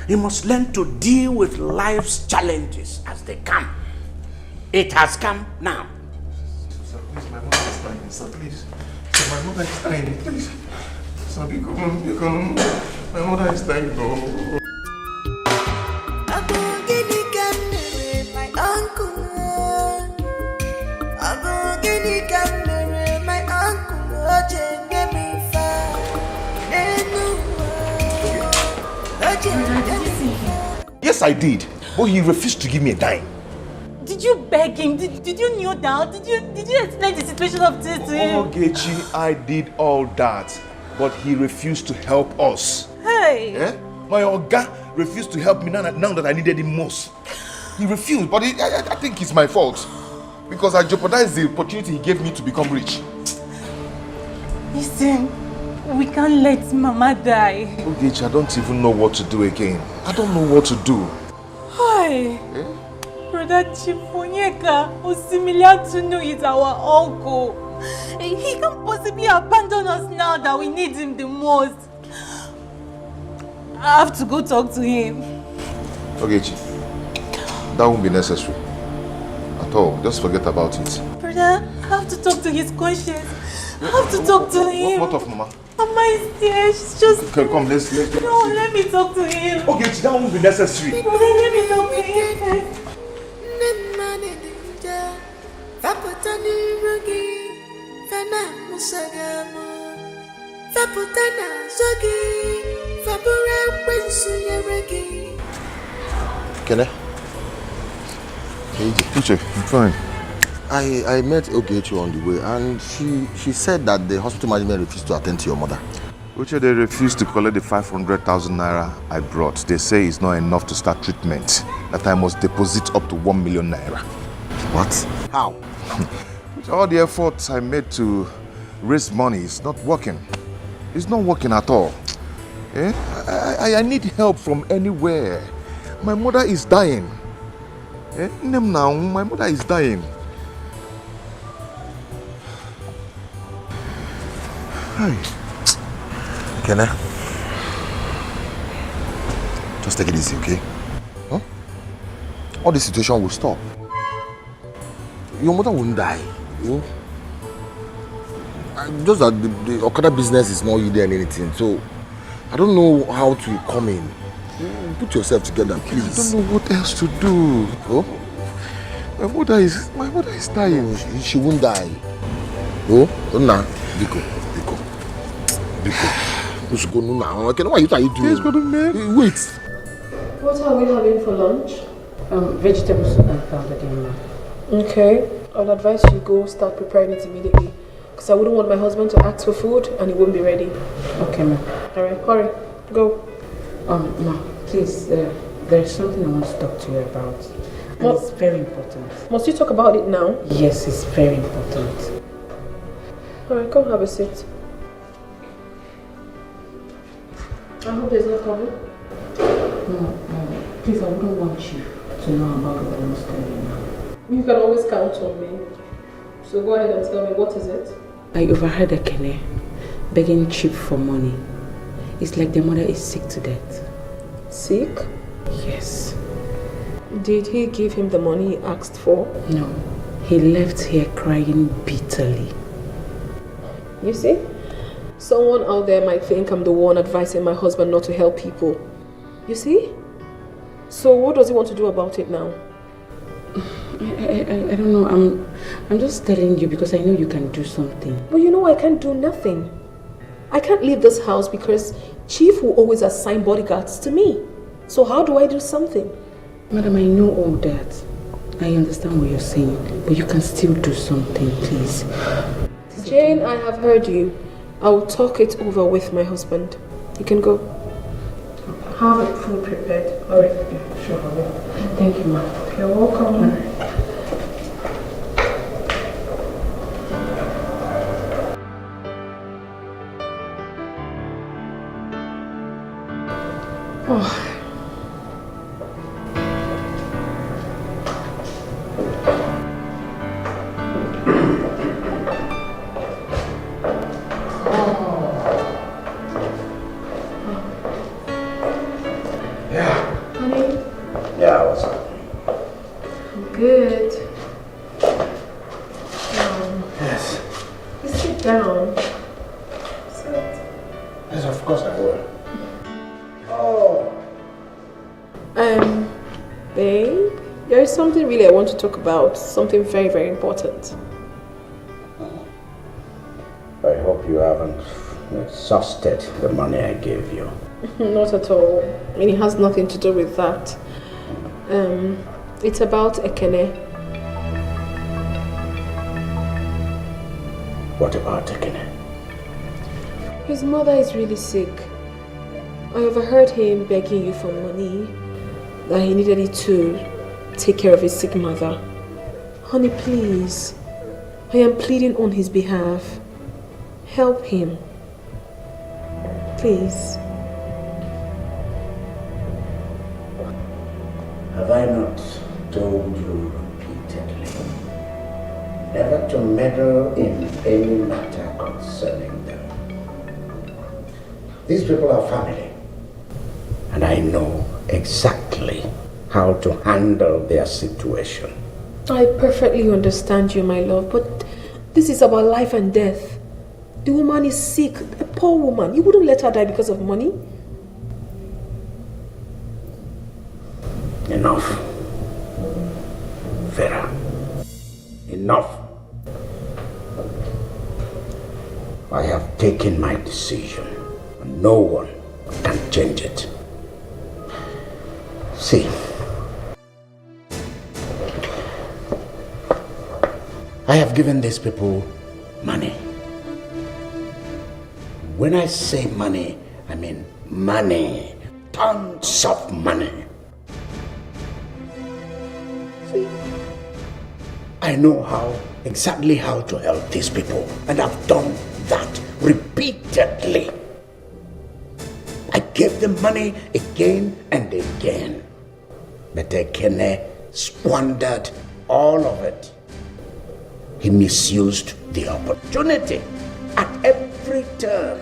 You must learn to deal with life's challenges as they come. It has come now.
Sir, please, my mother is dying. Sir, please. Sir, my mother is dying. Please. Sir, become. My mother is dying, no. Yes, I did. But he refused to give me a dime.
Did you beg him? Did you kneel down? Did you explain the situation of this to him?
Ogechi, I did all that. But he refused to help us.
Hey!
My Oga refused to help me now that I needed him most. He refused, but I think it's my fault. Because I jeopardized the opportunity he gave me to become rich.
Listen, we can't let Mama die.
Ogechi, I don't even know what to do again. I don't know what to do.
Hi. Brother Chifonyeka, Osimiliatuno is our uncle. He can't possibly abandon us now that we need him the most. I have to go talk to him.
Ogechi, that won't be necessary. At all. Just forget about it.
Brother, I have to talk to his conscience. I have to talk to him.
What of Mama?
Mama is there. She's just...
Okay, come, let's
No, let me talk to him.
Okay, that won't be necessary.
Brother, let me talk to him.
Can I?
Teacher, I'm fine.
I met Ogechi on the way and she said that the hospital management refused to attend to your mother.
Uche, they refused to collect the 500,000 naira I brought. They say it's not enough to start treatment. That I must deposit up to 1 million naira.
What? How?
All the efforts I made to raise money is not working. It's not working at all. I need help from anywhere. My mother is dying. Now, my mother is dying. Hi.
Can I? Just take it easy, okay? Huh? All this situation will stop. Your mother won't die. just that the Okada business is more than anything. So I don't know how to come in. Put yourself together, please.
I don't know what else to do.
Oh?
My mother is dying.
She won't die. Oh? Nah. Biko. What are you doing?
Yes, but
wait.
What are we having for lunch?
Vegetable soup and pounded yam.
Okay. I would advise you go start preparing it immediately. Because I wouldn't want my husband to ask for food and it won't be ready.
Okay, ma'am.
Alright, hurry. Go.
Ma, please, there's something I want to talk to you about. And it's very important.
Must you talk about it now?
Yes, it's very important.
Alright, come have a seat. I hope there's no problem.
No, please, I wouldn't want you to know about what I'm telling now.
You can always count on me. So go ahead and tell me, what is it?
I overheard Ekene begging Chip for money. It's like the mother is sick to death.
Sick?
Yes.
Did he give him the money he asked for?
No. He left here crying bitterly.
You see? Someone out there might think I'm the one advising my husband not to help people. You see? So what does he want to do about it now?
I don't know. I'm just telling you because I know you can do something.
But you know I can't do nothing. I can't leave this house because Chief will always assign bodyguards to me. So how do I do something?
Madam, I know all that. I understand what you're saying, but you can still do something, please.
Jane, I have heard you. I will talk it over with my husband. You can go. Have it food prepared. Alright.
Yeah, sure, I will. Thank you, ma'am.
You're welcome. Oh.
Yeah, what's up?
Good.
Yes.
Sit down. Sit.
Yes, of course I will. Oh.
Babe, there is something really I want to talk about. Something very, very important.
I hope you haven't exhausted the money I gave you.
Not at all. I mean, it has nothing to do with that. It's about Ekene.
What about Ekene?
His mother is really sick. I overheard him begging you for money, that he needed it to take care of his sick mother. Honey, please. I am pleading on his behalf. Help him. Please.
Have I not told you repeatedly never to meddle in any matter concerning them? These people are family, and I know exactly how to handle their situation.
I perfectly understand you, my love, but this is about life and death. The woman is sick, a poor woman. You wouldn't let her die because of money?
Enough. Vera. Enough. I have taken my decision, and no one can change it. See, I have given these people money. When I say money, I mean money. Tons of money. See, I know exactly how to help these people, and I've done that repeatedly. I gave them money again and again, but Ekene squandered all of it. He misused the opportunity at every turn.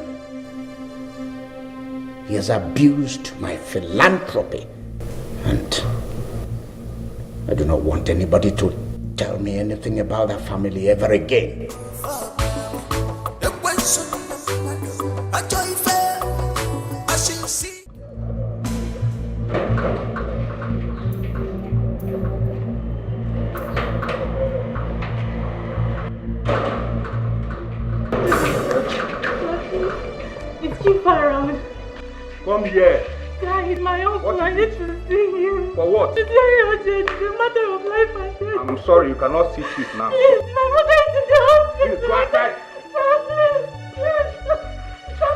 He has abused my philanthropy, and I do not want anybody to tell me anything about that family ever again.
Come here.
Guys, my uncle, I need to see you.
For what?
It's very urgent. It's a matter of life and death.
I'm sorry, you cannot sit with now.
Please, my mother is in the hospital.
Please, go outside.
Please.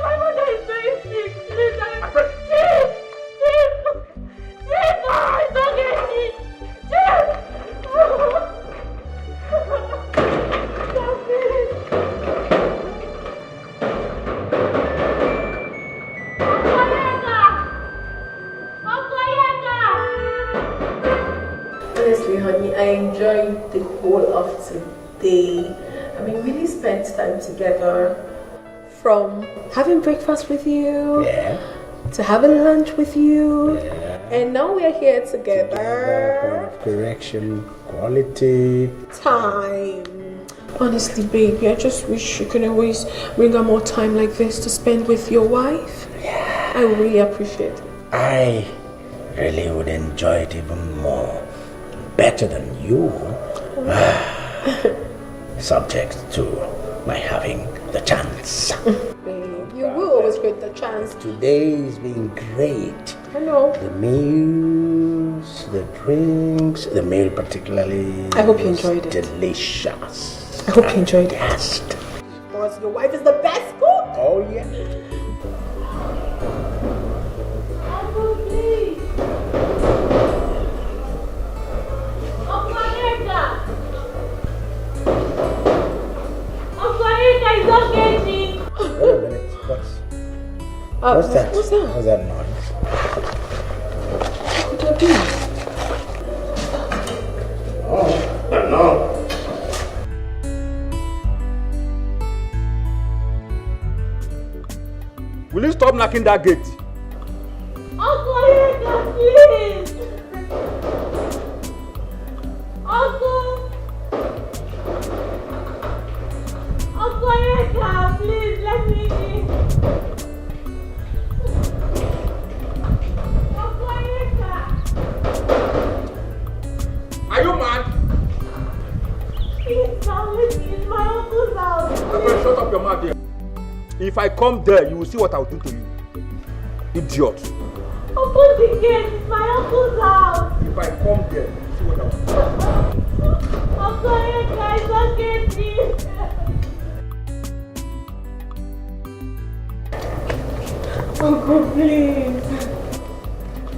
My mother is very sick. Please, Chief, no, it's okay, Chief.
Honestly, honey, I enjoyed the whole of today. I mean, really spent time together. From having breakfast with you, to having lunch with you, and now we are here together.
Point of correction, quality
time. Honestly, baby, I just wish you could always bring out more time like this to spend with your wife.
Yeah.
I really appreciate it.
I really would enjoy it even more. Better than you. Subject to my having the chance.
Babe, you will always get the chance.
Today's been great.
I know.
The meals, the drinks, the meal particularly.
I hope you enjoyed it.
Delicious.
I hope you enjoyed it.
Yes.
Because your wife is the best cook.
Oh yeah.
Uncle, please. It's okay, Chief.
Wait a minute. What's that?
What's that?
What's that noise?
What could that be?
Oh, I don't know.
Will you stop knocking that gate?
Uncle, please. Uncle. Uncle, please let me in.
Are you mad?
Please, it's my uncle's house.
I'm going to shut up your mouth there. If I come there, you will see what I will do to you. Idiot.
Open the gate, it's my uncle's house.
If I come there, you will see what I will do.
Uncle, guys, don't get me. Uncle, please.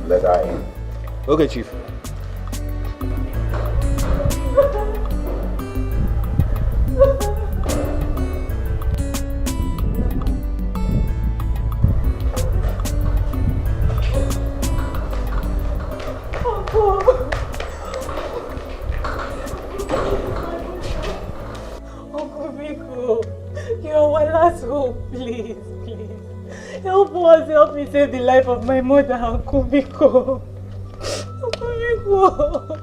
Let her in.
Okay, Chief.
Uncle Biko, you're our last hope, please, please. Help us, help me save the life of my mother, Uncle Biko. Uncle Biko,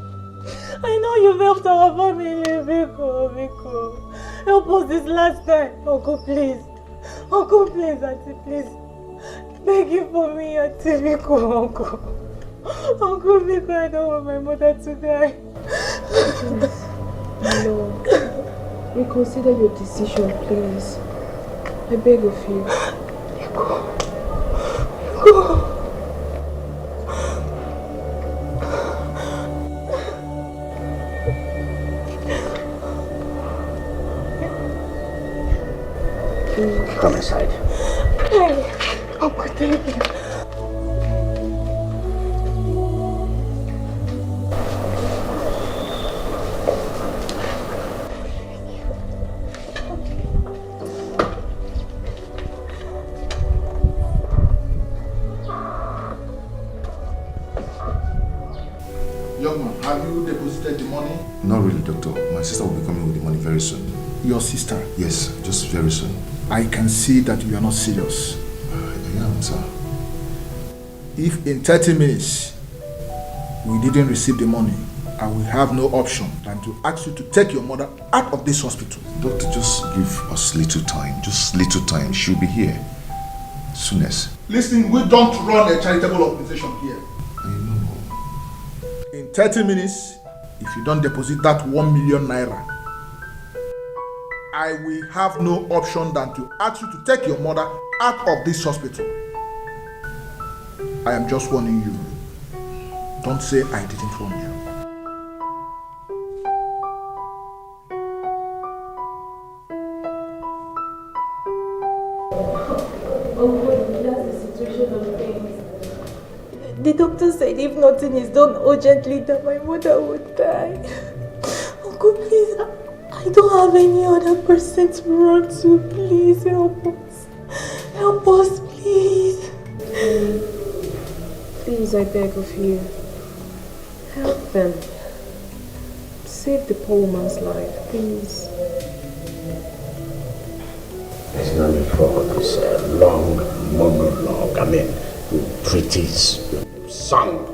I know you've helped our family, Biko. Help us this last time, Uncle, please. Uncle, please, Auntie, please. Beg you for me, Auntie Biko, Uncle. Uncle Biko, I don't want my mother to die.
No. Reconsider your decision, please. I beg of you.
Go.
Come inside.
Hey, Uncle, thank you.
Young man, have you deposited the money?
Not really, doctor. My sister will be coming with the money very soon.
Your sister?
Yes, just very soon.
I can see that you are not serious.
I am, sir.
If in 30 minutes we didn't receive the money, I will have no option than to ask you to take your mother out of this hospital.
Doctor, just give us little time. Just little time. She'll be here. Soonest.
Listen, we don't run a charitable organization here.
I know.
In 30 minutes, if you don't deposit that 1 million naira, I will have no option than to ask you to take your mother out of this hospital. I am just warning you. Don't say I didn't warn you.
The doctor said if nothing is done urgently, that my mother would die. Uncle, please, I don't have any other person to run to. Please help us. Help us, please.
Please, I beg of you. Help them. Save the poor woman's life, please.
There's no need for this long monologue. I mean, treatise, song.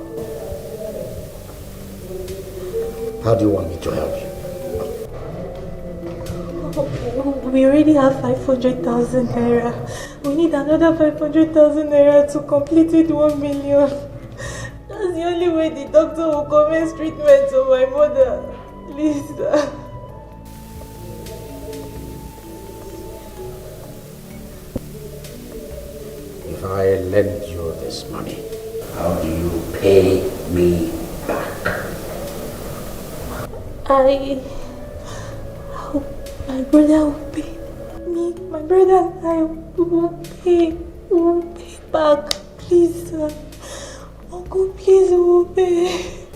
How do you want me to help you?
We already have 500,000 naira. We need another 500,000 naira to complete it 1 million. That's the only way the doctor will commence treatment of my mother. Please, sir.
If I lend you this money, how do you pay me back?
My brother will pay me. My brother and I will pay back. Please, sir. Uncle, please, will pay.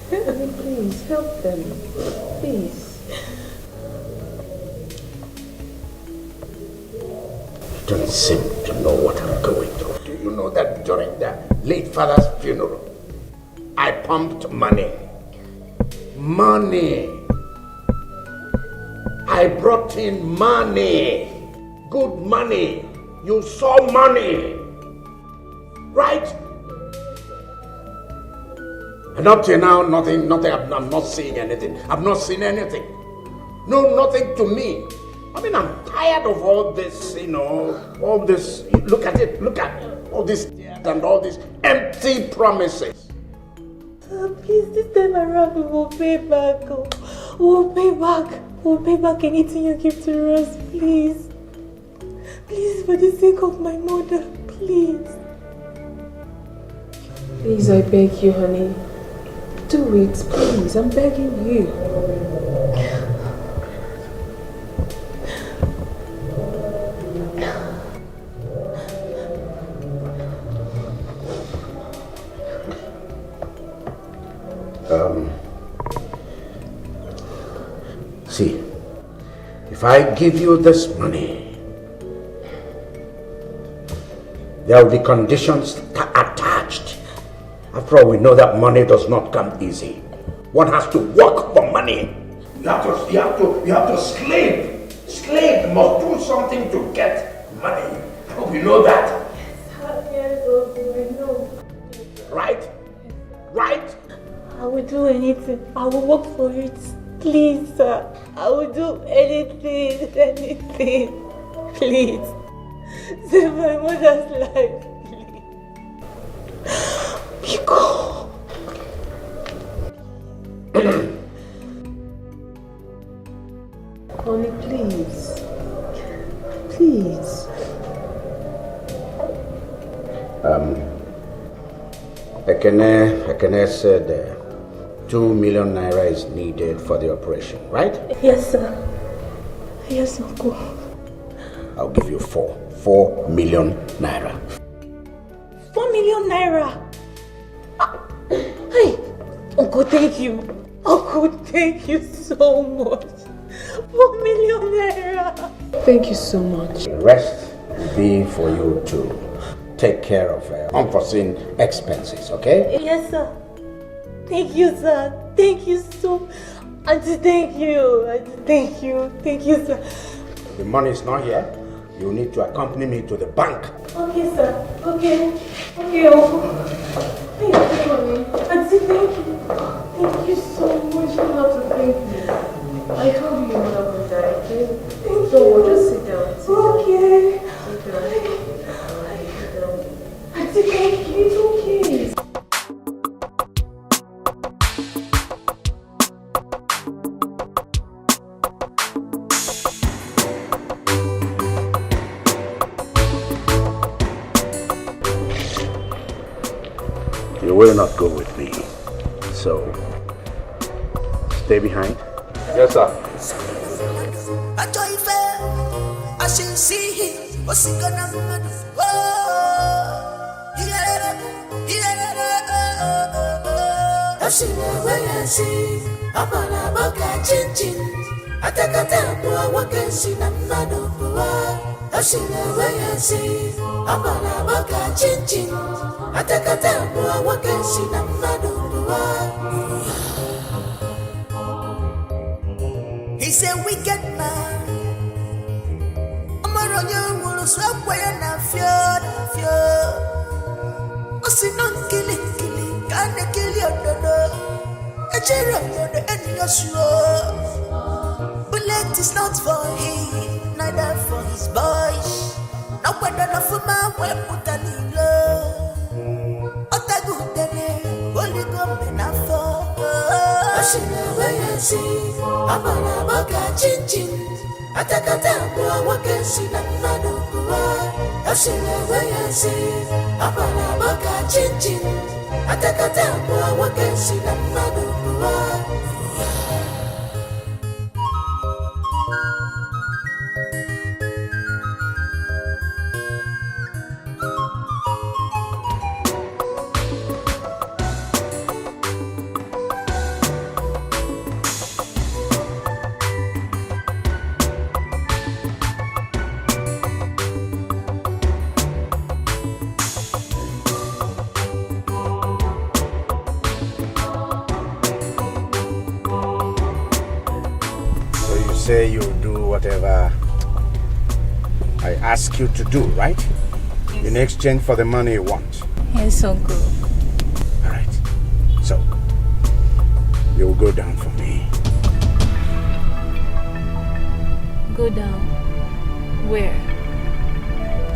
Please, help them. Please.
You don't seem to know what I'm going through. Do you know that during the late father's funeral, I pumped money? Money. I brought in money. Good money. You saw money. Right? And up till now, nothing, I'm not seeing anything. I've not seen anything. No, nothing to me. I mean, I'm tired of all this, all this. Look at it, look at all this and all these empty promises.
Please, this time around we will pay back. We'll pay back. We'll pay back anything you give to us, please. Please, for the sake of my mother, please.
Please, I beg you, honey. Do it, please. I'm begging you.
See, if I give you this money, there will be conditions attached. After all, we know that money does not come easy. One has to work for money. You have to slave. Slave must do something to get money. I hope you know that.
Yes, I know.
Right? Right?
I will do anything. I will work for it. Please, sir. I will do anything. Please. Save my mother's life. Please. Pico.
Honey, please. Please.
Ekene said 2 million naira is needed for the operation, right?
Yes, sir. Yes, Uncle.
I'll give you 4 million naira.
4 million naira? Hey, Uncle, thank you. Uncle, thank you so much. 4 million naira.
Thank you so much.
The rest will be for you to take care of unforeseen expenses, okay?
Yes, sir. Thank you, sir. Thank you so. Auntie, thank you. Auntie, thank you. Thank you, sir.
The money is not here. You need to accompany me to the bank.
Okay, sir. Okay. Okay, Uncle. Thank you, honey. Auntie, thank you. Thank you so much.
You don't have to thank me. I told you your mother would die, okay? So just sit down.
Okay.
Sit down.
Auntie, thank you. It's okay.
You will not go with me. So, stay behind.
Yes, sir.
I should see him. What's he gonna do? I should see. I'm gonna walk a chin. I take a tempo, I walk and see the man of the world. I should see. I'm gonna walk a chin. I take a tempo, I walk and see the man of the world. He's a wicked man. I'm a young woman, swap way and I fear. I see no killing, can't kill your daughter. A cherub, the end of sure. Bullet is not for him, neither for his boys. No weapon of a man will put an in love. Otago, holy government, I fall. I should never see. I'm gonna walk a chin. I take a tempo, I walk and see the man of the world. I should never see. I'm gonna walk a chin. I take a tempo, I walk and see the man of the world.
Say you'll do whatever I ask you to do, right? Yes. In exchange for the money you want.
Yes, Uncle.
All right. So, you'll go down for me.
Go down? Where?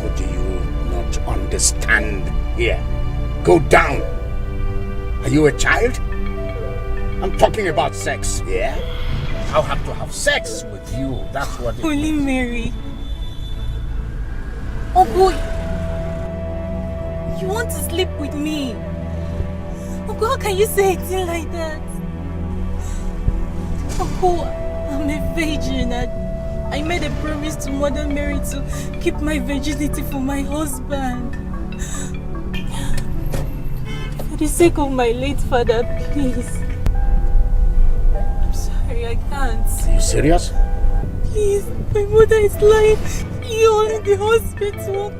What do you not understand here? Go down. Are you a child? I'm talking about sex, yeah? I'll have to have sex with you. That's what it
Holy
is.
Mary. Oh boy. You want to sleep with me? Uncle, how can you say a thing like that? Uncle, I'm a virgin. I made a promise to Mother Mary to keep my virginity for my husband. For the sake of my late father, please. I can't.
Are you serious?
Please, my mother is lying. You're in the hospital.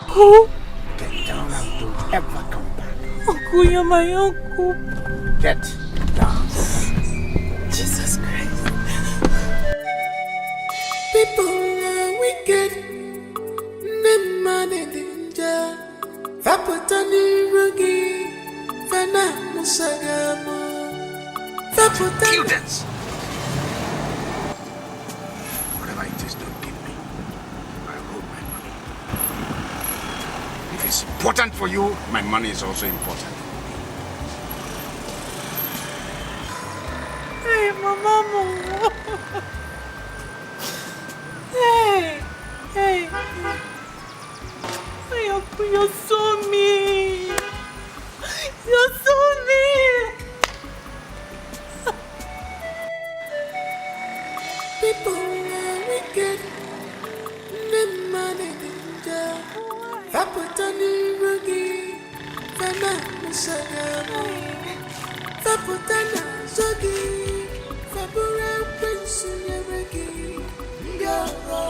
Oh.
Get down and don't ever come back.
Uncle, you're my uncle.
Get down.
Jesus Christ.
People are wicked. Them man in danger. Vapotani rugi. Vana musagamo. Vapotani.
Kill this. Whatever it is, don't give me. I hold my money. If it's important for you, my money is also important.
Hey, Mama. Hey. Hey, Uncle, you're so mean. You're so mean.
People are wicked. Them man in danger. Vapotani rugi. Vana musagamo. Vapotana zogi. Vapura prince yeregi. Yaro.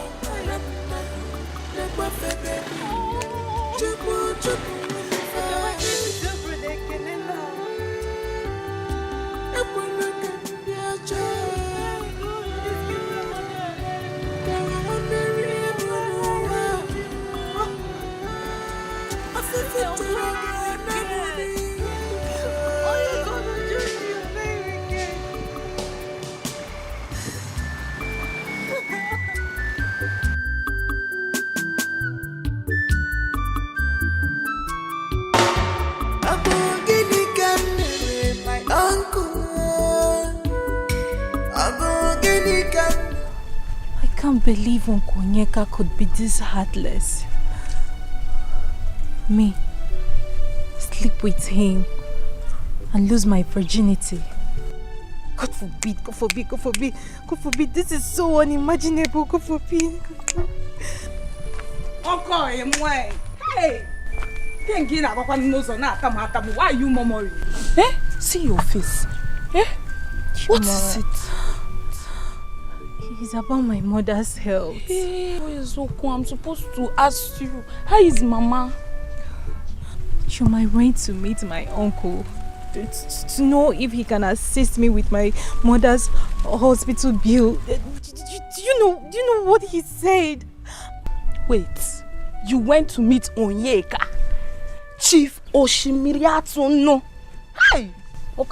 can't believe Uncle Onyeka could be this heartless. Me, sleep with him and lose my virginity. God forbid, God forbid, God forbid, God forbid. This is so unimaginable, God forbid.
Uncle, hey! Why are you murmuring?
See your face. What is it? It's about my mother's health.
Yes, I'm supposed to ask you. How is Mama?
Chuma, I went to meet my uncle to know if he can assist me with my mother's hospital bill. Do you know what he said?
Wait, you went to meet Onyeka? Chief Oshimiriatu no. Hey! Do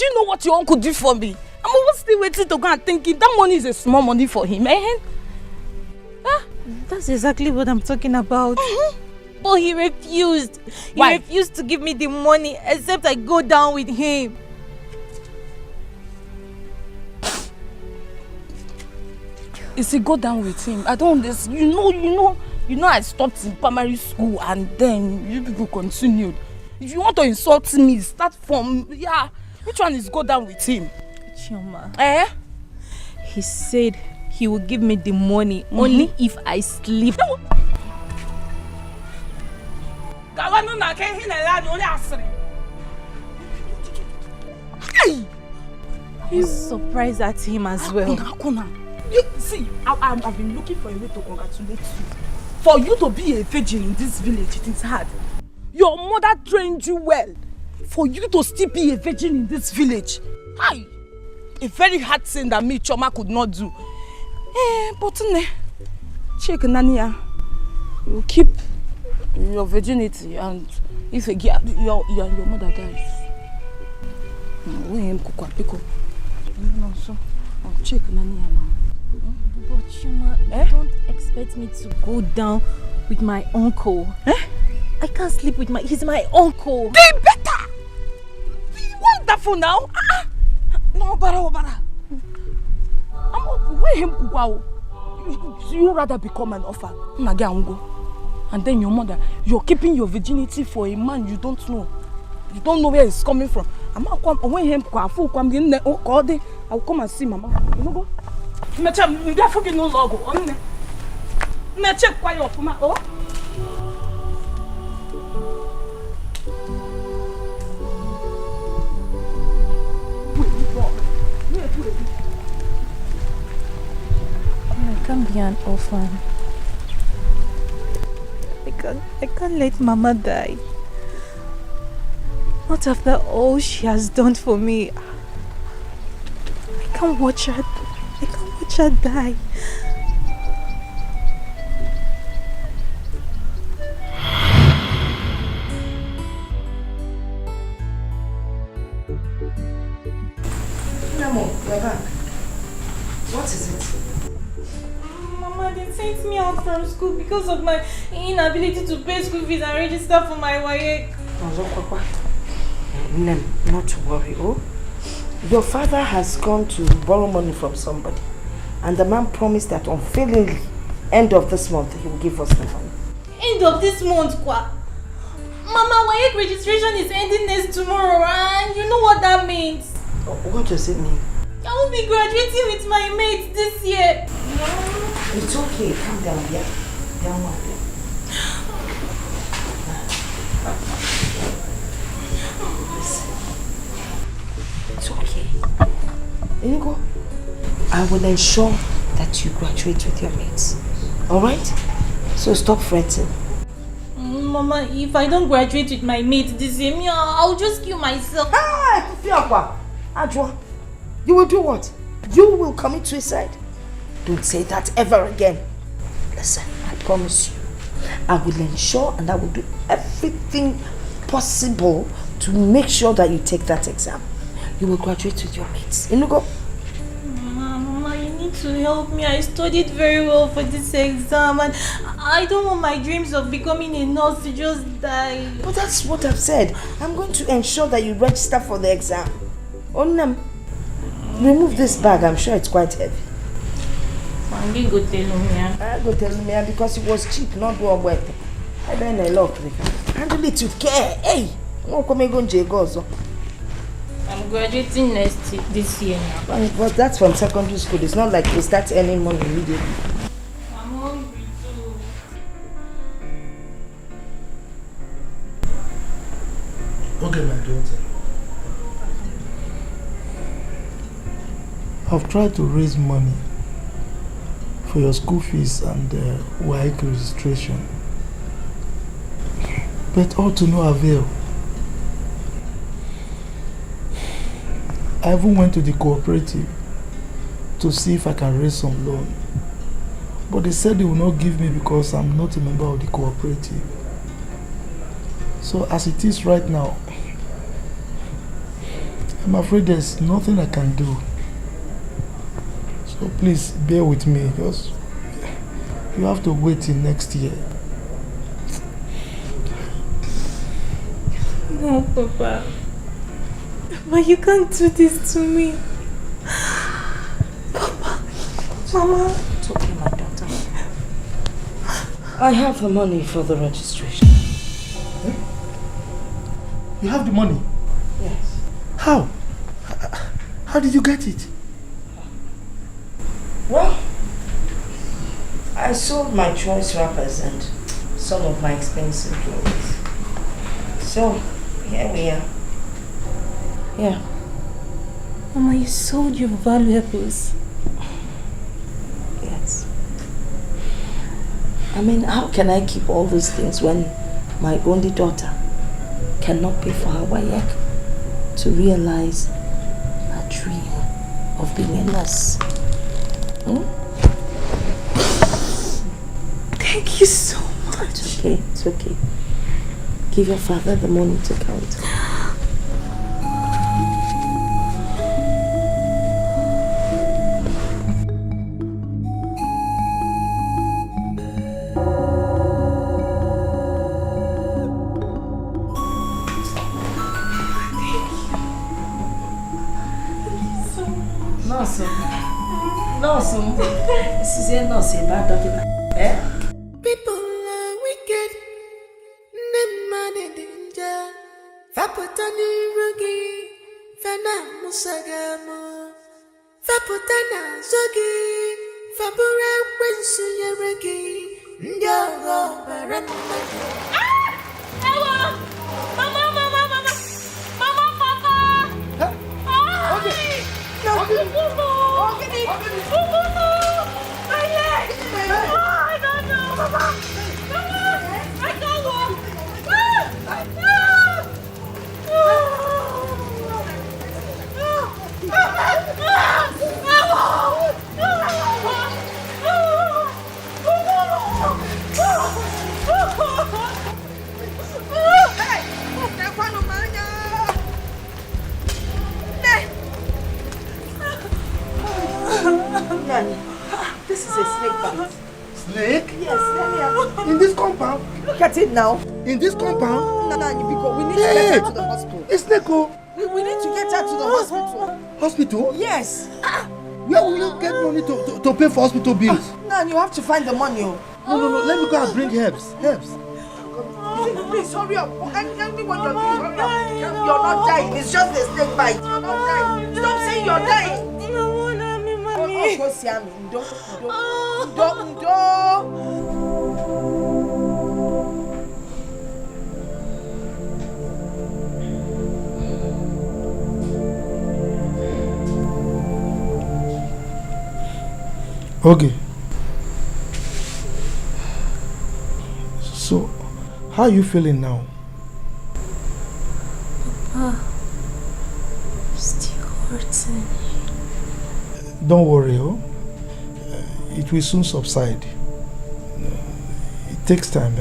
you know what your uncle did for me? I'm almost still waiting to go and thinking that money is a small money for him,
That's exactly what I'm talking about. But he refused. He refused to give me the money except I go down with him.
Is he go down with him? I don't understand. You know I stopped in primary school and then you people continued. If you want to insult me, start from, which one is go down with him?
Chioma. He said he will give me the money only if I sleep. I was surprised at him as well.
See, I've been looking for a way to congratulate you. For you to be a virgin in this village, it is hard. Your mother trained you well. For you to still be a virgin in this village, a very hard thing that me, Choma, could not do. But check Nania. You keep your virginity, and if your mother dies, check Nania now.
But Chuma, you don't expect me to go down with my uncle. I can't sleep with he's my uncle.
Be better! Wonderful now! No, Bara. You rather become an orphan. And then your mother, you're keeping your virginity for a man you don't know. You don't know where it's coming from. I will come and see Mama. You know go? Me check no logo. Me check quiet for my
I can't be an orphan. I can't let Mama die. Not after all she has done for me. I can't watch her die.
Namo, you're back. What is it?
Mama, they sent me out from school because of my inability to pay school fees and register for my WAEC.
Nem, not to worry, Your father has gone to borrow money from somebody. And the man promised that unfailingly, end of this month, he will give us the money.
End of this month, Kwa? Mama, WAEC registration is ending next tomorrow, and you know what that means.
What does it mean?
I will be graduating with my mates this year.
It's okay, calm down, Down one. Listen. It's okay. Intrigue, I will ensure that you graduate with your mates. Alright? So stop fretting.
Mama, if I don't graduate with my mates this year, I'll just kill myself.
Ajwa, you will do what? You will commit suicide? Don't say that ever again. Listen, I promise you, I will ensure and I will do everything possible to make sure that you take that exam. You will graduate with your mates. Intrigue?
Mama, you need to help me. I studied very well for this exam and I don't want my dreams of becoming a nurse to just die.
But that's what I've said. I'm going to ensure that you register for the exam. Remove this bag. I'm sure it's quite heavy.
Mangi go tell me.
I go tell me because it was cheap, not what worth. I been a lot. Handle it with care. Hey, no come go gozo.
I'm graduating this year now.
But that's from secondary school. It's not like we start earning money immediately.
I'm hungry too.
Okay, my daughter. I've tried to raise money for your school fees and WAEC registration, but all to no avail. I even went to the cooperative to see if I can raise some loan, but they said they will not give me because I'm not a member of the cooperative. So as it is right now, I'm afraid there's nothing I can do. So please bear with me, because you have to wait till next year.
No, Papa. But you can't do this to me. Papa. Mama.
It's okay, my daughter. I have the money for the registration.
You have the money?
Yes.
How? How did you get it?
Well, I sold my choice wrappers and some of my expensive clothes. So, here we are. Yeah.
Mama, you sold your valuables.
Yes. I mean, how can I keep all these things when my only daughter cannot pay for her WAEC to realize her dream of being a nurse?
Thank you so much.
It's okay, it's okay. Give your father the money to count. This is a nurse, bad doctor.
People are wicked. Them man in danger. Faputani rugi. Fana musagamo. Faputana zogi. Fabura wensu yeregi. Ndogo baramaki.
Ewa! Mama, Papa!
Okay.
My leg! I don't know, Mama! I can't walk!
Nani, this is a snake bite.
Snake?
Yes, Nani.
In this compound?
Look at it now.
In this compound?
Nani, because we need to get her to the hospital.
It's snake.
We need to get her to the hospital.
Hospital?
Yes.
Where will you get money to pay for hospital bills?
Nani, you have to find the money.
No. Let me go and bring herbs.
Please hurry up. Tell me what you're doing. Hurry up. You're not dying. It's just a snake bite. You're not dying. Stop saying you're dying.
Okay. So, how are you feeling now?
Papa, still hurting.
Don't worry, it will soon subside. It takes time,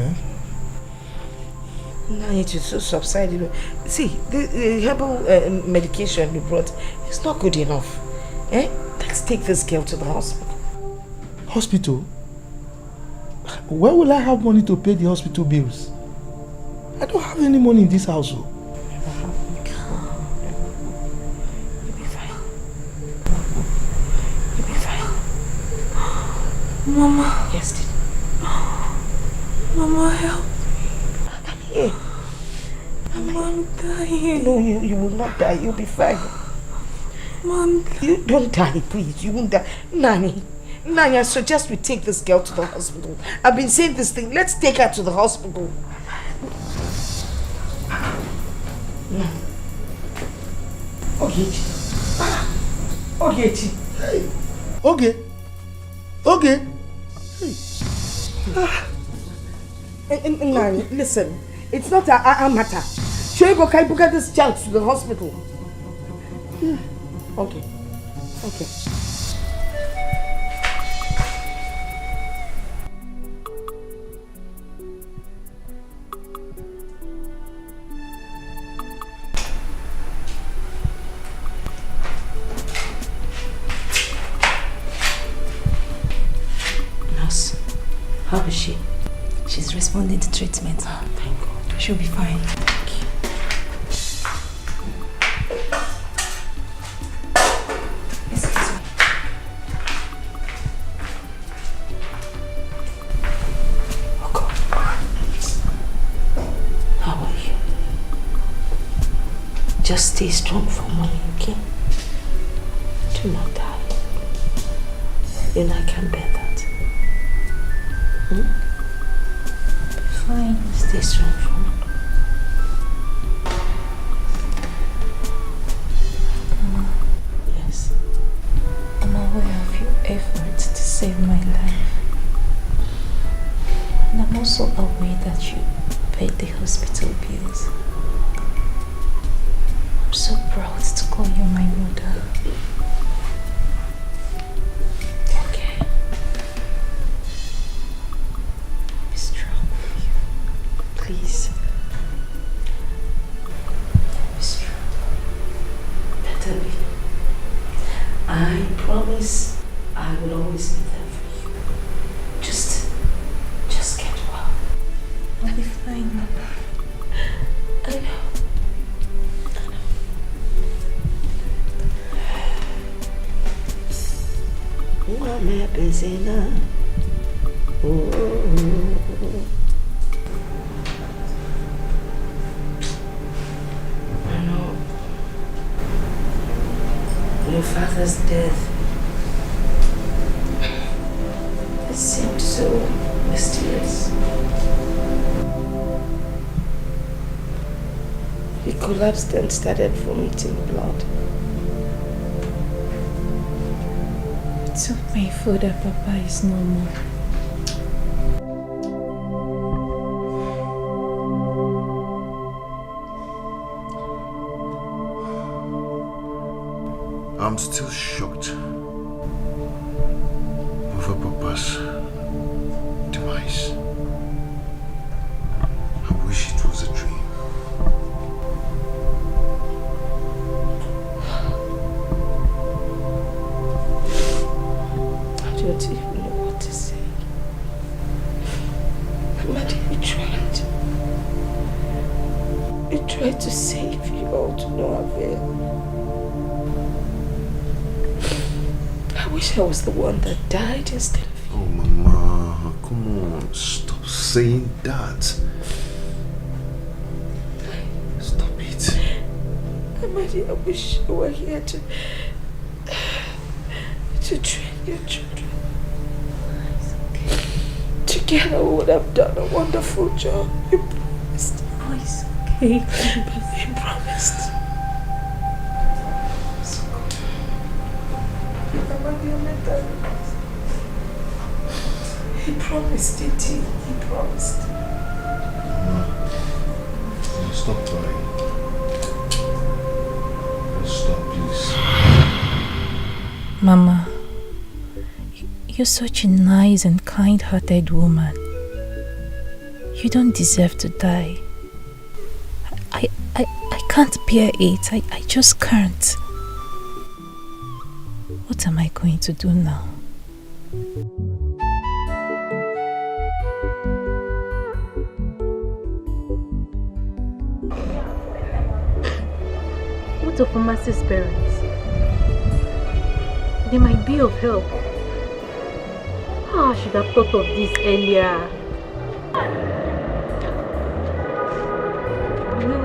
No, it will soon subside. See, the herbal medication you brought is not good enough. Let's take this girl to the hospital.
Hospital? Where will I have money to pay the hospital bills? I don't have any money in this house.
Mama.
Yes, dear.
Mama, help.
Come here.
Mama, I'm dying.
No, you will not die. You'll be fine.
Mom,
you don't die, please. You won't die. Nani, I suggest we take this girl to the hospital. I've been saying this thing. Let's take her to the hospital. Ogechi. Ogechi.
Hey. Okay.
Hey. Nani, listen. It's not a matter. Should you go get this child to the hospital? Okay.
Nurse,
how is she?
She's responding to treatment.
Oh, thank God.
She'll be fine.
Just stay strong for mommy, okay? Do not die. You know I can bear that.
Fine.
Stay strong for me.
Mama.
Yes.
I'm aware of your efforts to save my life. And I'm also aware that you paid the hospital bills. I'm so proud to call you my mother.
Okay.
Be strong.
Please. Be strong. Better be. I promise I will always be there for you. Just get well.
I'll be fine, Mama.
I know. Mama Benzina. I know. Your father's death. It seemed so mysterious. He collapsed and started vomiting blood.
So painful that Papa is no more.
I'm still shocked over Papa's demise. I wish it was a dream.
I don't even know what to say. But we tried. We tried to save you all to no avail. I wish I was the one that died instead of you.
Oh, Mama, come on. Stop saying that. Stop it.
Amadi, I wish you were here to train your children. Together we would have done a wonderful job. You promised.
Oh, it's okay.
You promised. He promised, didn't he? He promised.
Mama, stop crying. Stop, please.
Mama, you're such a nice and kind-hearted woman. You don't deserve to die. I can't bear it. I just can't. What am I going to do now?
What of Mercy's parents? They might be of help. I should have thought of this earlier. No.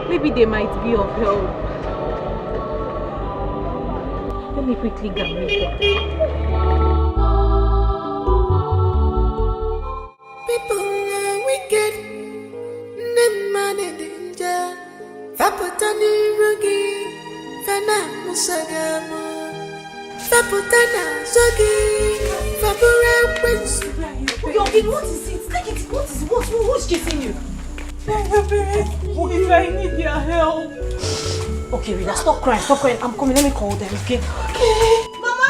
Maybe they might be of help. Let me quickly get them.
People are wicked, them man in danger. Faputani rugi, fana musagamo. Faputana zogi, fapura prince.
Yogi, what is it? Take it. What is it? Who's chasing you? Please, I need their help. Okay, Rita, stop crying. I'm coming. Let me call them, okay? Okay. Mama!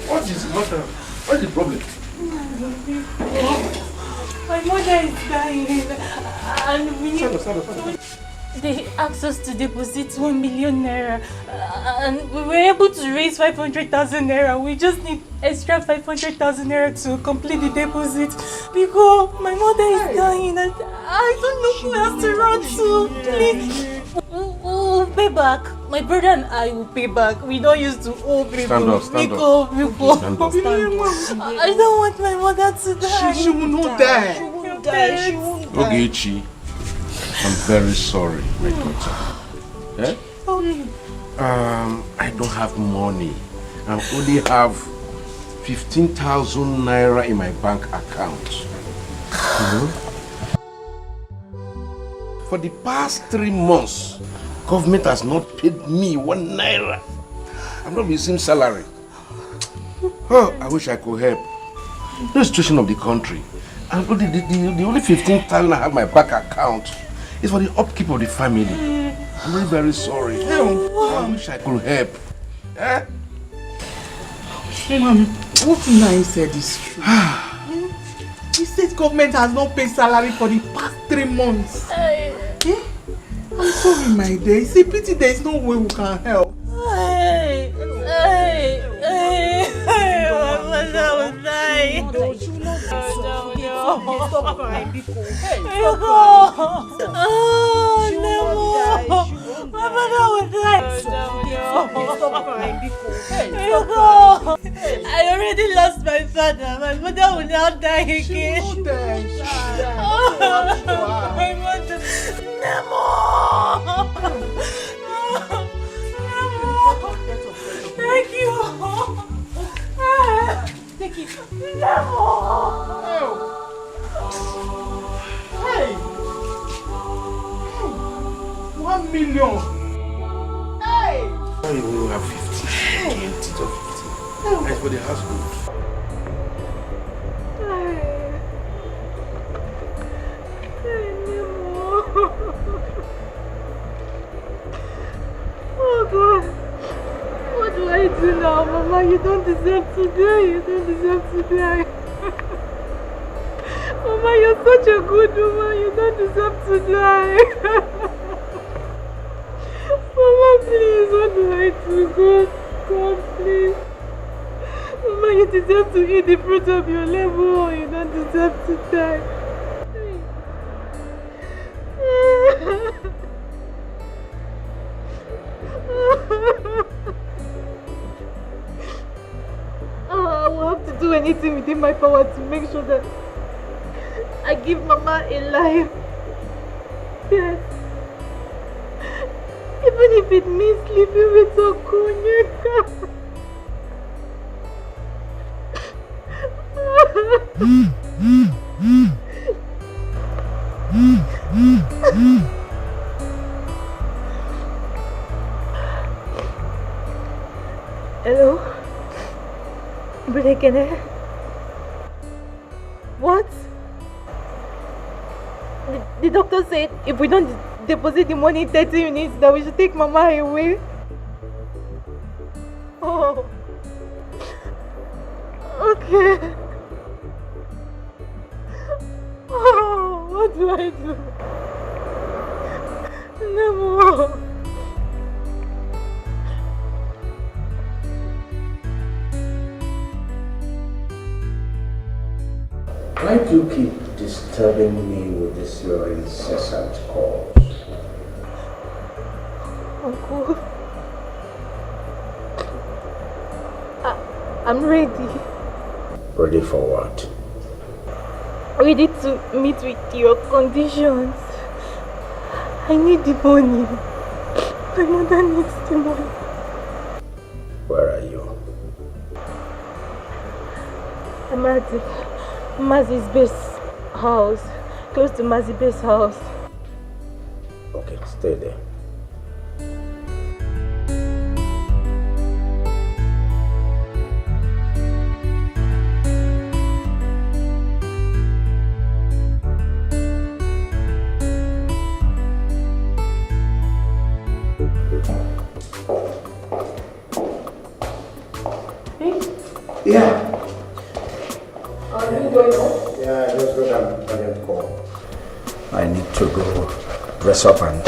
What is the matter? What is the problem?
My mother is dying and we need...
Stand up.
They asked us to deposit 1 million naira and we were able to raise 500,000 naira. We just need extra 500,000 naira to complete the deposit because my mother is dying and I don't know who else to run to. Please. We'll pay back. My brother and I will pay back. We don't used to owe people.
Stand up.
Stand up. I don't want my mother to die.
She will not die. She won't die.
Ogechi, I'm very sorry, my daughter. I don't have money. I only have 15,000 naira in my bank account. For the past 3 months, government has not paid me 1 naira. I'm not receiving salary. Oh, I wish I could help. The situation of the country. And the only 15,000 I have in my bank account is for the upkeep of the family. I'm really very sorry. I wish I could help.
Mom, what Nai said is true. The state government has not paid salary for the past 3 months. I'm sorry, my dear. It's a pity there is no way we can help.
My mother will die.
Stop crying, Biko.
My mother will die.
Stop crying, Biko.
I already lost my father. My mother will now die again. My mother. Nemo! Thank you. Take it. Nemo!
Hey! 1 million! Hey!
We will have 50.
Hey!
50 to 50. That's for the household.
Oh God, what do I do now, Mama? You don't deserve to die. You don't deserve to die. Mama, you're such a good woman. You don't deserve to die. Mama, please, what do I do? God, please. Mama, you deserve to eat the fruit of your labor. You don't deserve to die. I will have to do anything within my power to make sure that I give Mama a life. Yes. Even if it means sleeping with Okunyeka. Hello? Brekene? What? The doctor said if we don't deposit the money in 30 minutes that we should take Mama away. Oh. Okay. Oh, what do I do? No more.
Why do you keep disturbing me with this your incessant calls?
Uncle, I'm ready.
Ready for what?
Ready to meet with your conditions. I need the money. My mother needs the money.
Where are you?
I'm at Mazi's base house. Close to Mazi's base house.
Okay, stay there. Yeah.
Are you going home?
Yeah, just go down and call. I need to go dress up and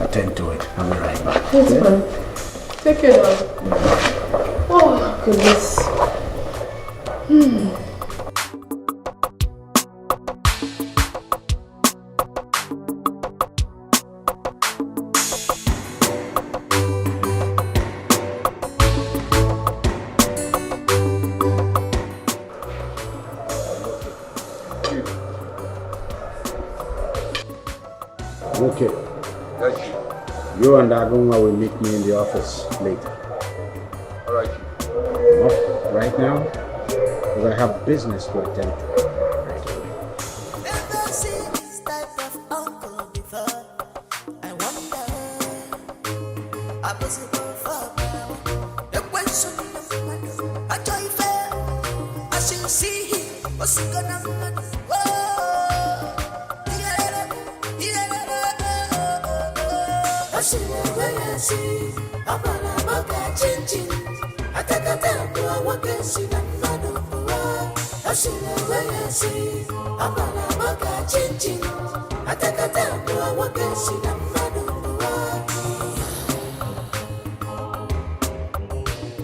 attend to it. I'll be right back.
It's fine. Take care now. Oh, goodness.
Okay. You and Agunwa will meet me in the office later.
Alright.
Not right now, because I have business to attend to.
Never seen this type of uncle before. I wonder, I was for the question of I joy fair. I should see him, what's gonna happen?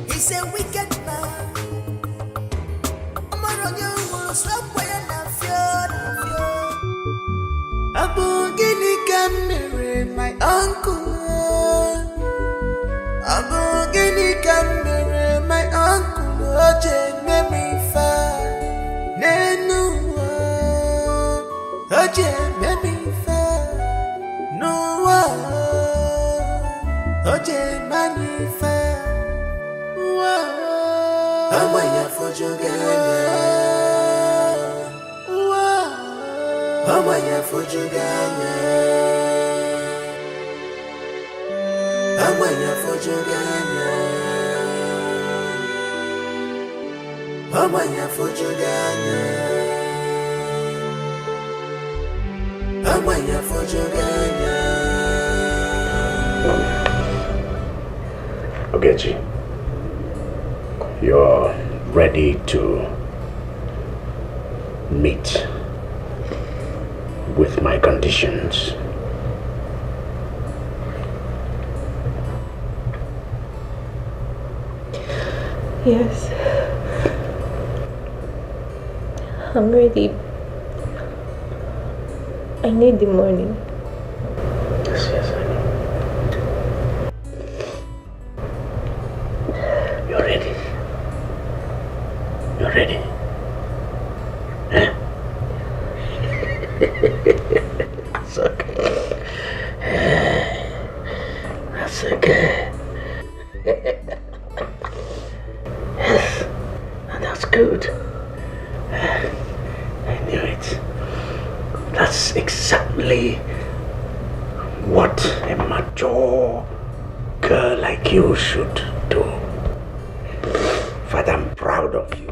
He's a wicked man. I'm on you, stop when I feel. Abu Gini Camere, my uncle. Abu Gini Camere, my uncle. Oje me fa. Nenu. Oje me fa. No. Oje mani fa. Amaya fojuganya. Amaya fojuganya. Amaya fojuganya. Amaya fojuganya. Amaya fojuganya.
Ogechi, you're ready to meet with my conditions.
Yes. I'm ready. I need the money.
Yes, I know. You're ready. You're ready. Huh? That's okay. That's okay. Yes, and that's good. I knew it. That's exactly what a mature girl like you should do. Father, I'm proud of you.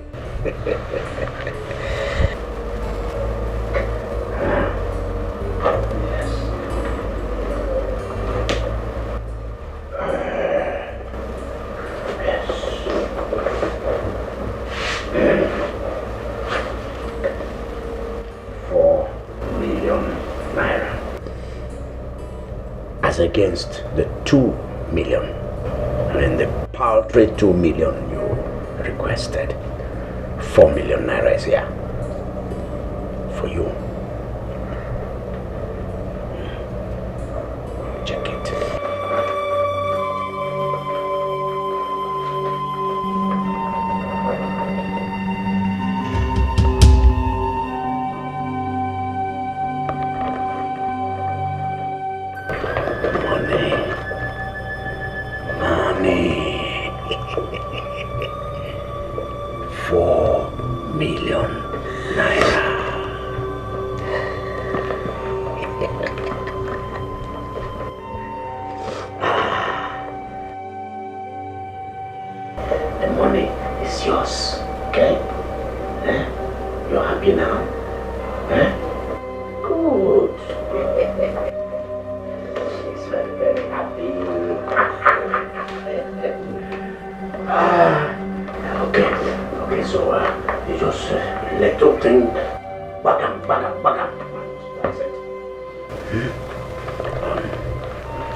Against the 2 million. I mean, the paltry 2 million you requested. 4 million naira is here. for you. Check it. Money. 4 million naira. The money is yours, okay? You're happy now? Good. She's very, very happy. Okay, so you just little thing, bagam. That's it.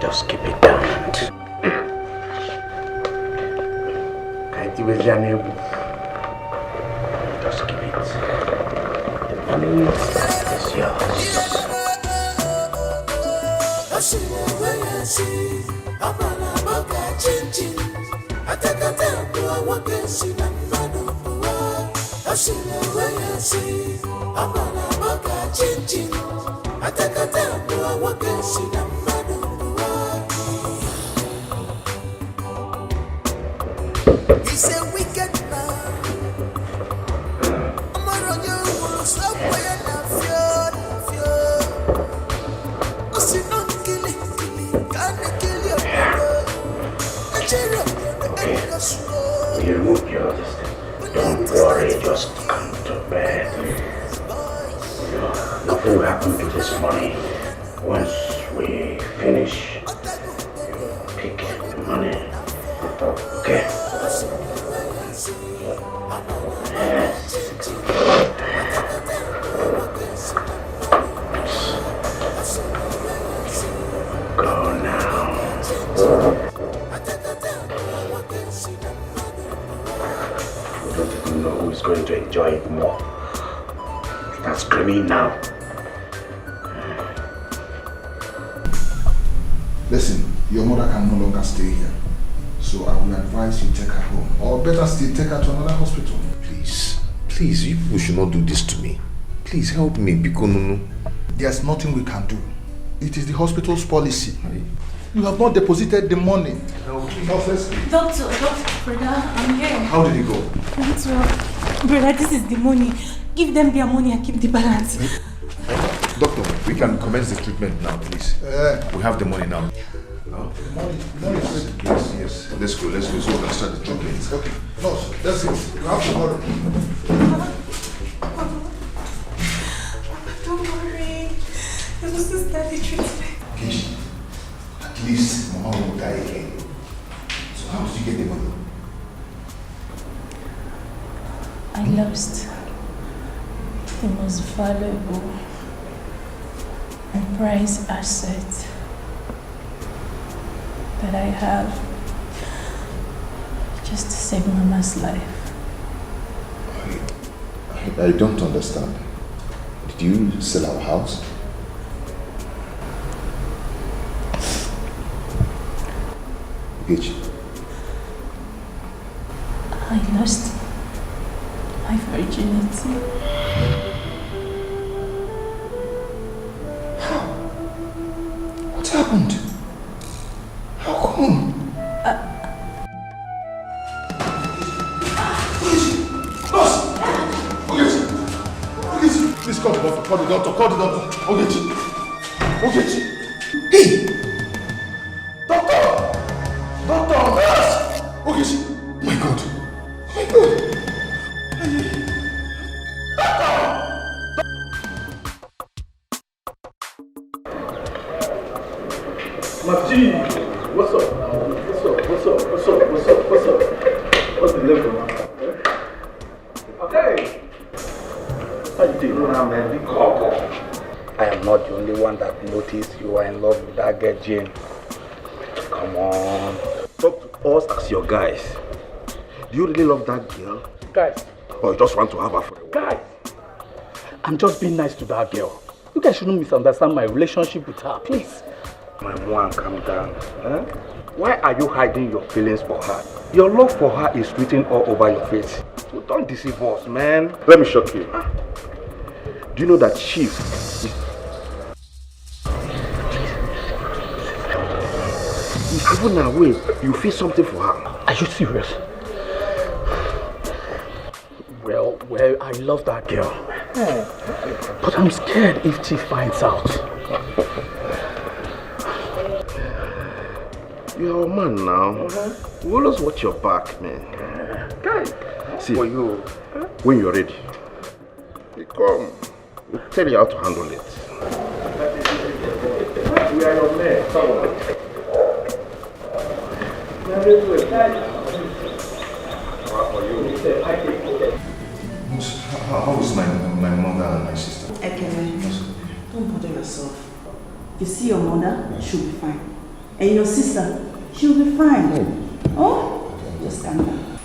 Just keep it down. Can't you with your neighbor? Just keep it. The money is yours.
He's a wicked man. I'm a run you, stop where I'm fear. I see no killing, can't kill your brother.
You remove your distance. Don't worry, just come to bed. Nothing will happen to this money. Once we finish, you pick the money. Okay? Yes. Go now. We don't even know who is going to enjoy it more. Start screaming now.
Listen, your mother can no longer stay here. So I will advise you take her home. Or better still, take her to another hospital.
Please, you people should not do this to me. Please help me, Bikonunu.
There's nothing we can do. It is the hospital's policy. You have not deposited the money.
Doctor, brother, I'm here.
How did it go?
That's well. Brother, this is the money. Give them their money and keep the balance.
Doctor, we can commence the treatment now, please. We have the money now.
Money is ready.
Yes. Let's go. So we can start the treatment.
Okay. No, that's it. You have tomorrow.
Don't worry. This was just start the treatment.
Kishi, at least Mama will die again. So how did you get the money?
I lost the most valuable and prized asset that I have just to save Mama's life.
I don't understand. Did you sell our house? Ugechi.
I lost my virginity.
What happened? How come?
Please call the doctor. Ogechi.
Hey! Doctor! Nurse! Ogechi! My God!
Marty, what's up? What's the level? Okay. How you doing? Man, big couple. I am not the only one that noticed you are in love with that girl, Jane. Come on. Talk to us as your guys. Do you really love that girl? Guys. Or you just want to have her for a while? Guys. I'm just being nice to that girl. You guys shouldn't misunderstand my relationship with her, please. My mom, calm down. Huh? Why are you hiding your feelings for her? Your love for her is written all over your face. So don't deceive us, man. Let me shock you. Do you know that she is even away, you feel something for her? Are you serious? Well, I love that girl. But I'm scared if she finds out. You're a man now. You always watch your back, man. Guys, see, for you, when you're ready, you come. We'll tell you how to handle it. We are your men. Come on.
How is my mother and my sister?
Ekene, don't bother yourself. You see your mother, she'll be fine. And your sister, she'll be fine. Oh? Just calm down.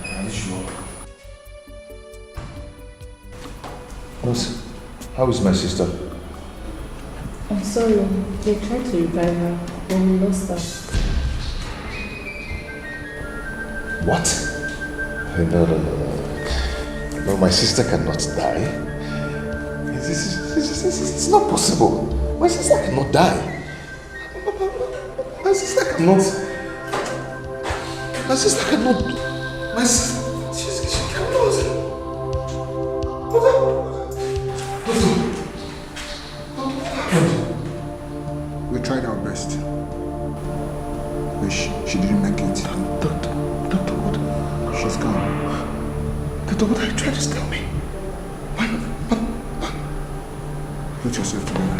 Are you sure? How is my sister?
I'm sorry, they tried to revive her, but we lost her.
What? No. No, my sister cannot die. It's not possible. My sister cannot die. My sister cannot. My sister cannot. My sister. She cannot.
We tried our best. But she didn't make it.
Doctor, what?
She's gone.
Doctor, what are you trying to tell me?
Put yourself together.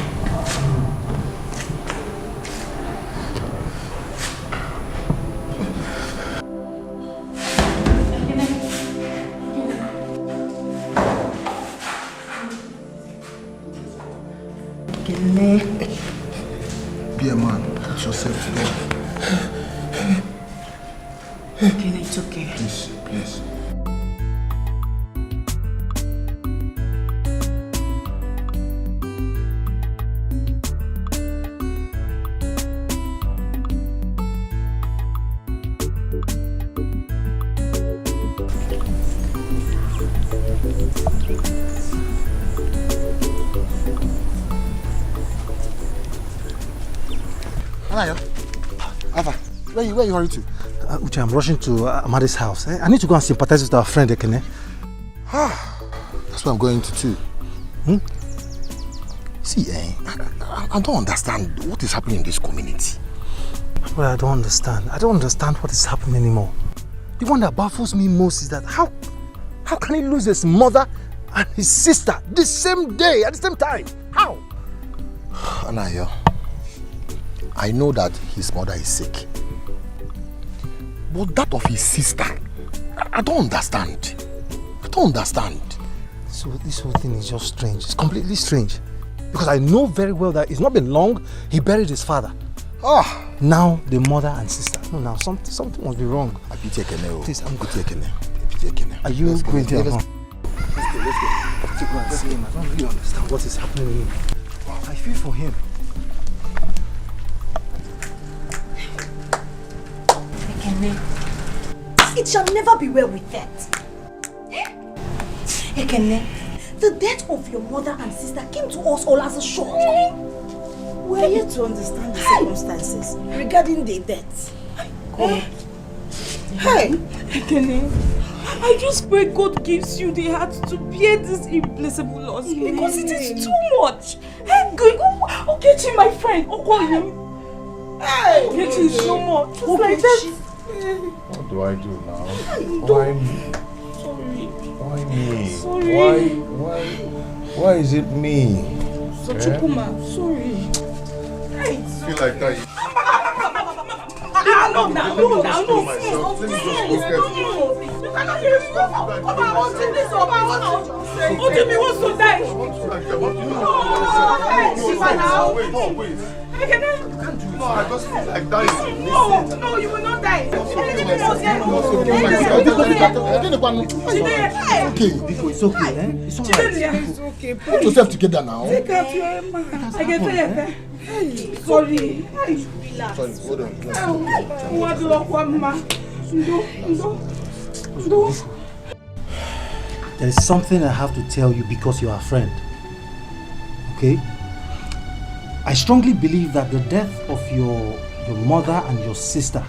Be a man. Put yourself together.
Okay, it's okay.
Please.
Anayo, Ava, where you hurry to?
Uche, I'm rushing to Amadi's house. I need to go and sympathize with our friend Ekene.
That's what I'm going to too. See, I don't understand what is happening in this community.
Well, I don't understand. I don't understand what is happening anymore. The one that baffles me most is that how can he lose his mother and his sister the same day, at the same time? How?
Anayo, I know that his mother is sick. But that of his sister, I don't understand.
So this whole thing is just strange. It's completely strange. Because I know very well that it's not been long, he buried his father. Now the mother and sister. No, now something must be wrong. Please, I'm going to Are you going to? Let's go. Let's go and see him. I don't really understand what is happening to him. I feel for him.
Ekene, it shall never be well with that. Ekene, the death of your mother and sister came to us all as a shock.
We are yet to understand the circumstances regarding the death.
God. Hey, Ekene, I just pray God gives you the heart to bear this irreplaceable loss because it is too much. Hey, Ogechi, my friend, Ogechi is no more. Just like that.
What do I do now? Why me?
Sorry.
Why me?
Sorry.
Why is it me?
Chukuma, sorry.
Feel like that.
No, now. You cannot hear me. Oba, I want this. Oba, me wants to die.
No, I just feel like dying.
No, you will not die.
Okay, Biko, it's okay, eh? It's alright.
It's okay.
Put yourself together now.
Take out your man. I can tell you. Sorry. Relax.
Sorry, hold on.
There is something I have to tell you because you are a friend. Okay? I strongly believe that the death of your mother and your sister,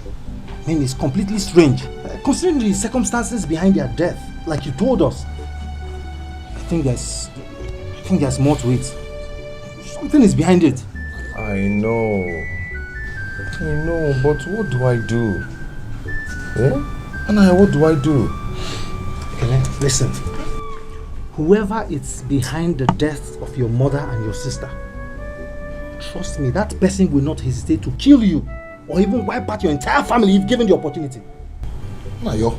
I mean, is completely strange. Considering the circumstances behind their death, like you told us, I think there's more to it. Something is behind it.
I know, but what do I do? Eh? Anaya, what do I do?
Okay, listen. Whoever is behind the death of your mother and your sister, trust me, that person will not hesitate to kill you or even wipe out your entire family if given the opportunity.
Nayo,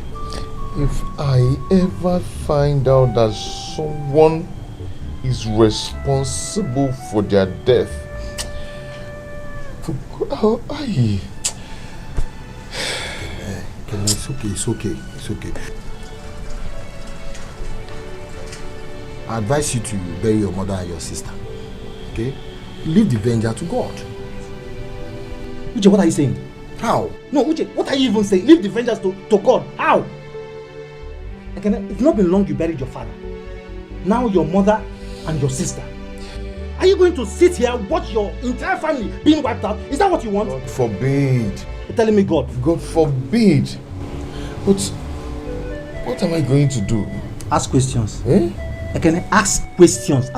if I ever find out that someone is responsible for their death,
It's okay. I advise you to bury your mother and your sister. Okay? Leave the vengeance to God. Uche, what are you saying? How? No, Uche, what are you even saying? Leave the vengeance to God. How? It's not been long you buried your father. Now your mother and your sister. Are you going to sit here and watch your entire family being wiped out? Is that what you want?
God forbid.
You're telling me God?
God forbid. But what am I going to do?
Ask questions. Ask questions.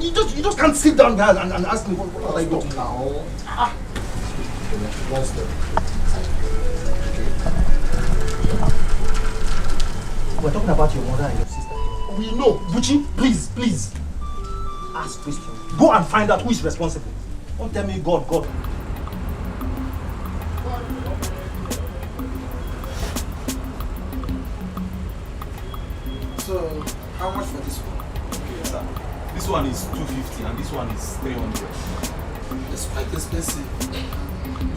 You just can't sit down there and ask me what I do now. We're talking about your mother and your sister. We know. Buchi, please. Ask questions. Go and find out who is responsible. Don't tell me God.
So, how much for this one?
Okay, sir. This one is 250 and this one is 300.
It's quite expensive. Do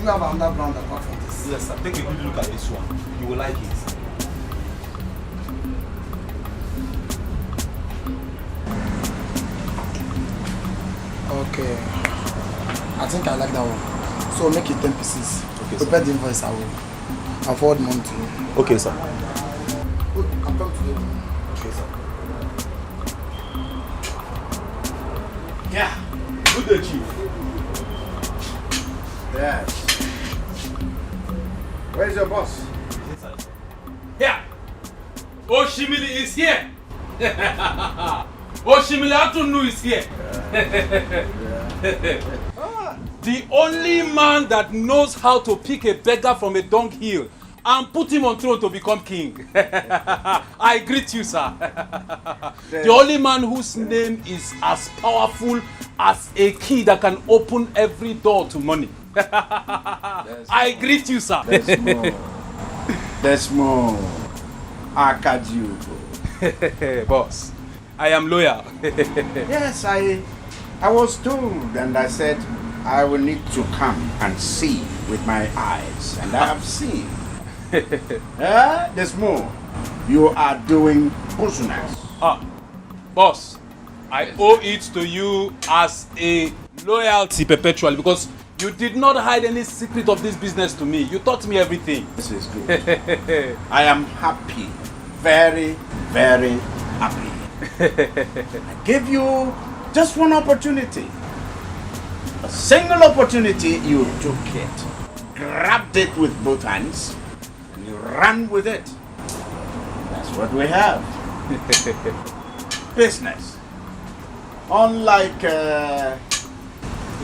you have another brand apart from this?
Yes, sir. Take a good look at this one. You will like it.
Okay. I think I like that one. So make it 10 pieces.
Okay,
prepare the invoice. I'll forward money to you.
Okay, sir.
I'll come to you.
Okay, sir. Yeah. Good day, Chief.
Yes. Where's your boss?
Here. Oshimili is here. Oshimili Atunu is here. The only man that knows how to pick a beggar from a dunghill and put him on throne to become king. I greet you, sir. The only man whose name is as powerful as a key that can open every door to money. I greet you, sir.
There's more. Akaju.
Boss, I am loyal.
Yes, I was told, and I said I will need to come and see with my eyes, and I have seen. There's more. You are doing business.
Boss, I owe it to you as a loyalty perpetually because you did not hide any secret of this business to me. You taught me everything.
This is good. I am happy. Very, very happy. I gave you just one opportunity. A single opportunity, you took it. Grabbed it with both hands. And you ran with it. That's what we have. Business. Unlike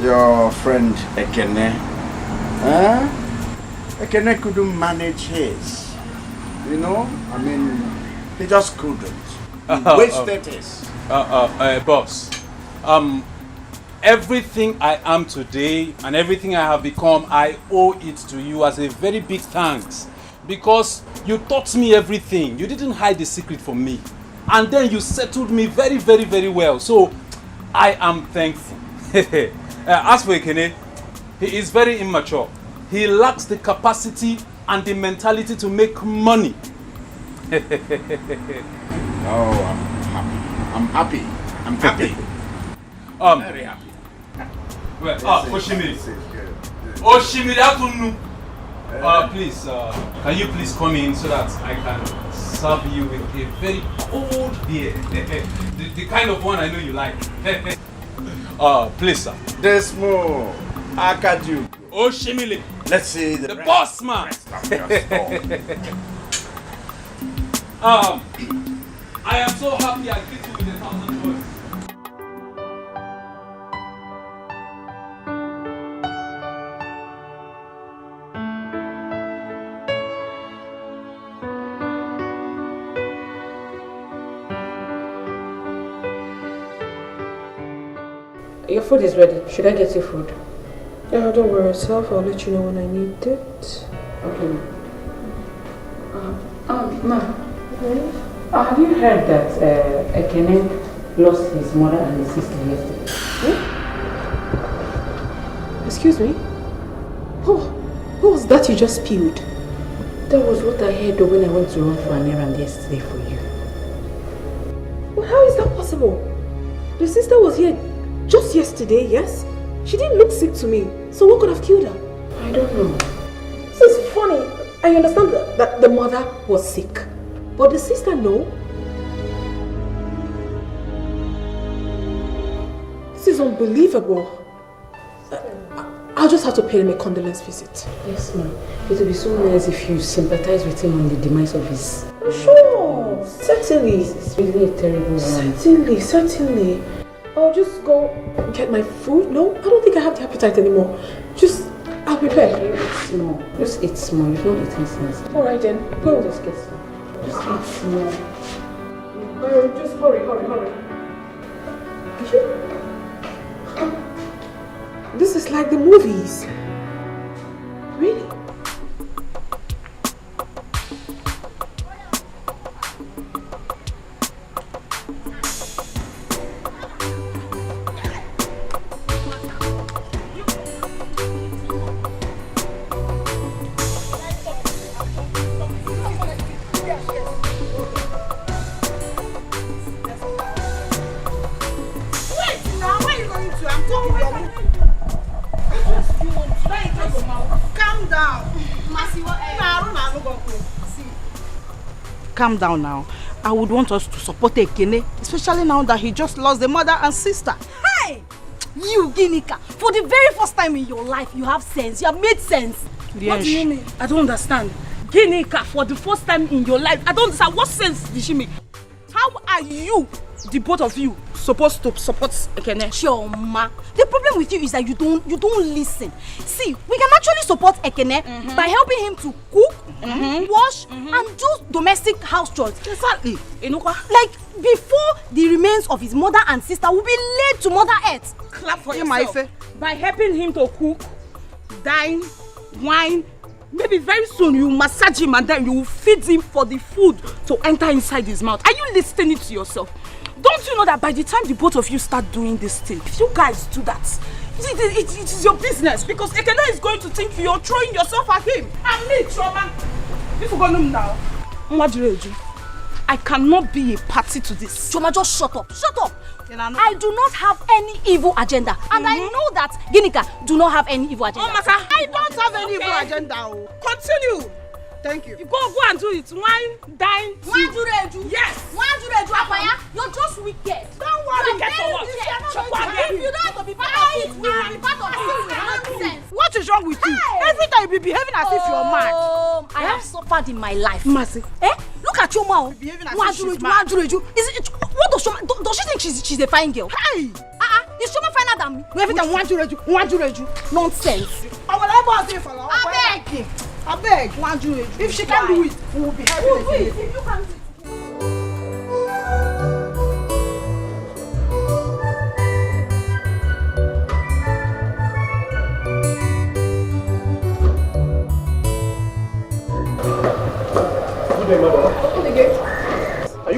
your friend Ekene. Ekene couldn't manage his. You know? I mean, he just couldn't. He wasted his.
Boss. everything I am today and everything I have become, I owe it to you as a very big thanks. Because you taught me everything. You didn't hide the secret from me. And then you settled me very, very, very well. So I am thankful. As for Ekene, he is very immature. He lacks the capacity and the mentality to make money.
Oh, I'm happy. I'm happy. Very happy.
Well, Oshimiri. Oshimiri, please, can you please come in so that I can serve you with a very cold beer? the kind of one I know you like. Please, sir.
There's more. Akaju.
Oshimiri.
Let's see
the boss man. I am so happy I greet you with 1,000 words.
Your food is ready. Should I get your food? Don't worry yourself. I'll let you know when I need it. Okay. Ma. Have you heard that Ekene lost his mother and his sister yesterday? Excuse me? What was that you just spilled? That was what I heard when I went to run for an errand yesterday for you. Well, how is that possible? The sister was here just yesterday, yes? She didn't look sick to me. So what could have killed her? I don't know. This is funny. I understand that the mother was sick. But the sister, no. This is unbelievable. I'll just have to pay him a condolence visit. Yes, ma'am. It would be so nice if you sympathize with him on the demise of his... Sure, certainly. It's really a terrible one. Certainly. I'll just go get my food. No, I don't think I have the appetite anymore. I'll prepare. Eat small. Just eat small. You've not eaten since. Alright then. Go. Just get some. Just eat small. Just hurry. This is like the movies. Really?
Calm down now. I would want us to support Ekene, especially now that he just lost the mother and sister.
Hey! You, Ginika, for the very first time in your life, you have sense. You have made sense. What do you mean?
I don't understand. Ginika, for the first time in your life, I don't understand. What sense did she make? How are you, the both of you, supposed to support Ekene?
Sure, ma. The problem with you is that you don't listen. See, we can actually support Ekene by helping him to cook, wash, and do domestic house chores.
Exactly.
Like before the remains of his mother and sister will be laid to Mother Earth.
Clap for yourself. By helping him to cook, dine, wine, maybe very soon you massage him and then you will feed him for the food to enter inside his mouth. Are you listening to yourself? Don't you know that by the time the both of you start doing this thing, if you guys do that, it is your business, because Ekene is going to think you're throwing yourself at him. And me, Choma. If you go now, I cannot be a party to this.
Choma, just shut up. Shut up. I do not have any evil agenda. And I know that Ginika do not have any evil agenda.
Oh, Masa, I don't have any evil agenda. Continue. Thank you. Go and do it. Wine, dine, yes.
You're just wicked.
Don't worry. Get for what?
If you don't have to be part of it, we will be part of it. Nonsense.
What is wrong with you? Every time you be behaving as if you're mad.
I have suffered in my life.
Mercy.
Look at your mouth.
Behaving as if she's mad.
What does Shoma? Does she think she's a fine girl?
Hey.
Is Shoma finer than me?
Every time want you.
Nonsense.
I beg. If she can do it, we will be happy.
If you can do it.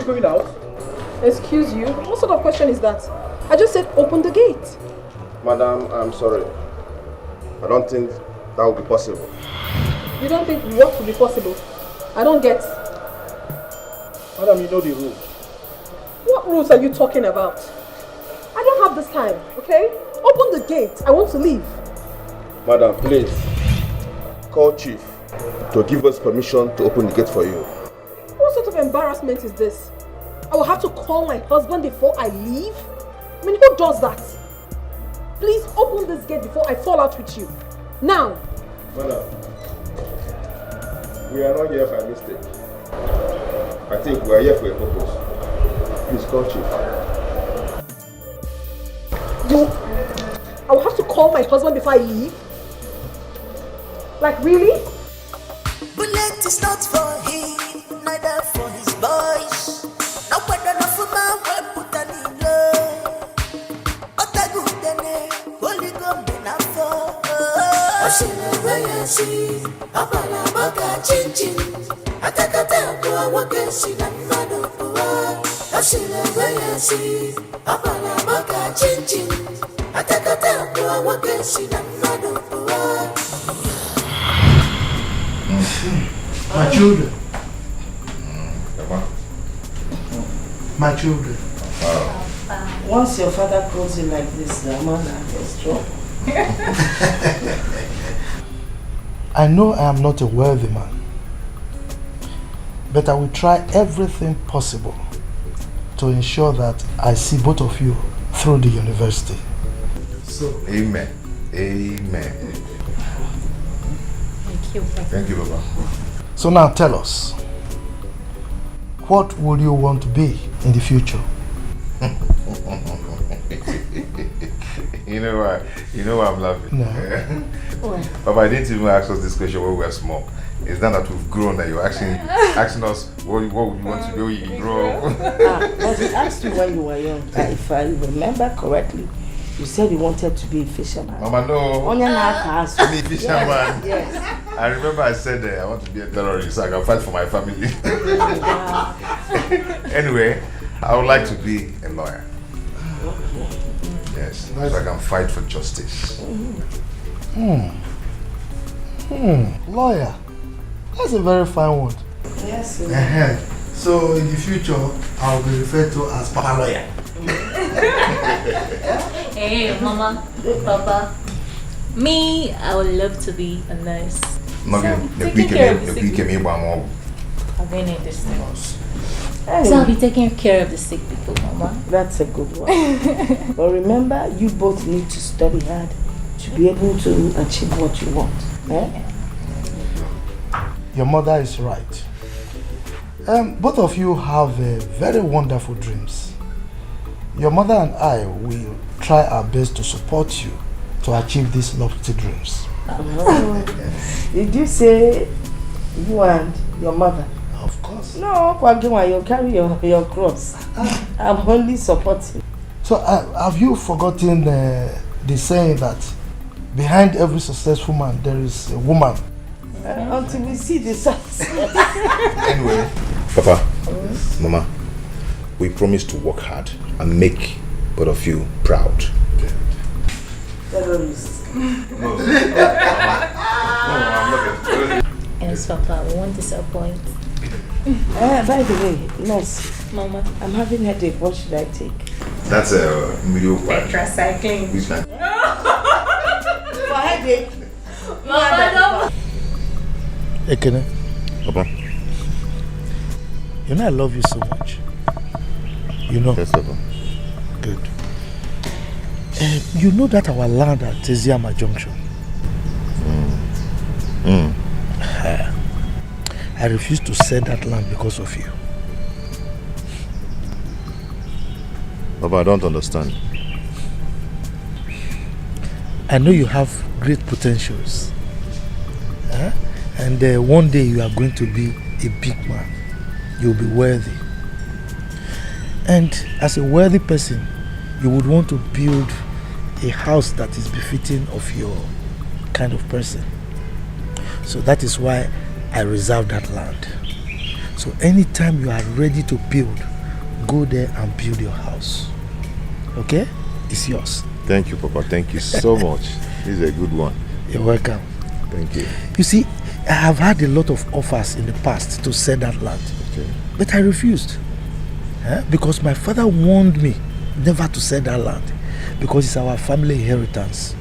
going out? Excuse you? What sort of question is that? I just said open the gate.
Madam, I'm sorry. I don't think that will be possible.
You don't think what will be possible? I don't get.
Madam, you know the rules.
What rules are you talking about? I don't have this time, okay? Open the gate. I want to leave.
Madam, please. Call Chief to give us permission to open the gate for you.
What sort of embarrassment is this? I will have to call my husband before I leave? I mean, who does that? Please open this gate before I fall out with you. Now!
Madam, we are not here by mistake. I think we are here for a purpose. Please call Chief.
I will have to call my husband before I leave? Like, really?
Bullet is not for him, neither for his boys. No weapon of a man will put an in love. But I good then, holy gum enough for. I see the way I see. Abala Baka Chin Chin. Atakata, do I walk and see that man of the world. I see the way I see. Abala Baka Chin Chin. Atakata, do I walk and see that man of the world.
My children. My children.
Once your father calls you like this, the man is trouble.
I know I am not a wealthy man, but I will try everything possible to ensure that I see both of you through the university. So,
Amen. Amen.
Thank you, Papa.
Thank you, Baba.
So now tell us, what would you want to be in the future?
You know why I'm laughing?
No.
Papa, I didn't even ask us this question when we were small. It's not that we've grown that you're asking us what would you want to be when you grow up.
But we asked you when you were young. If I remember correctly, you said you wanted to be a fisherman.
Mama, no.
I'm a
fisherman.
Yes.
I remember I said I want to be a terrorist so I can fight for my family. Anyway, I would like to be a lawyer. Yes, so I can fight for justice.
Lawyer. That's a very fine one.
Yes.
So in the future, I'll be referred to as Papa Lawyer.
Hey, Mama, Papa. Me, I would love to be a nurse.
Taking care of the sick people.
I've been in this house. So I'll be taking care of the sick people, Mama.
That's a good one. But remember, you both need to study hard to be able to achieve what you want.
Your mother is right. Both of you have very wonderful dreams. Your mother and I will try our best to support you to achieve these lofty dreams.
Did you say you and your mother?
Of course.
No, Kwagima, you carry your cross. I'm only supporting.
So have you forgotten the saying that behind every successful man there is a woman?
Until we see the success.
Anyway, Papa, Mama, we promise to work hard and make both of you proud.
Terrorists.
Yes, Papa, we won't disappoint.
By the way, nurse,
Mama,
I'm having a headache. What should I take?
That's a mediocre.
Tetracycline.
Which kind?
For headache.
Mama,
Ekene,
Papa.
you know I love you so much. You know?
Yes, Papa.
Good. You know that our land at Teziama Junction? I refuse to sell that land because of you.
Papa, I don't understand.
I know you have great potentials. And one day you are going to be a big man. You'll be worthy. And as a worthy person, you would want to build a house that is befitting of your kind of person. So that is why I reserve that land. So anytime you are ready to build, go there and build your house. Okay? It's yours.
Thank you, Papa. Thank you so much. This is a good one.
You're welcome.
Thank you.
You see, I have had a lot of offers in the past to sell that land.
Okay.
But I refused. Because my father warned me never to sell that land. Because it's our family inheritance.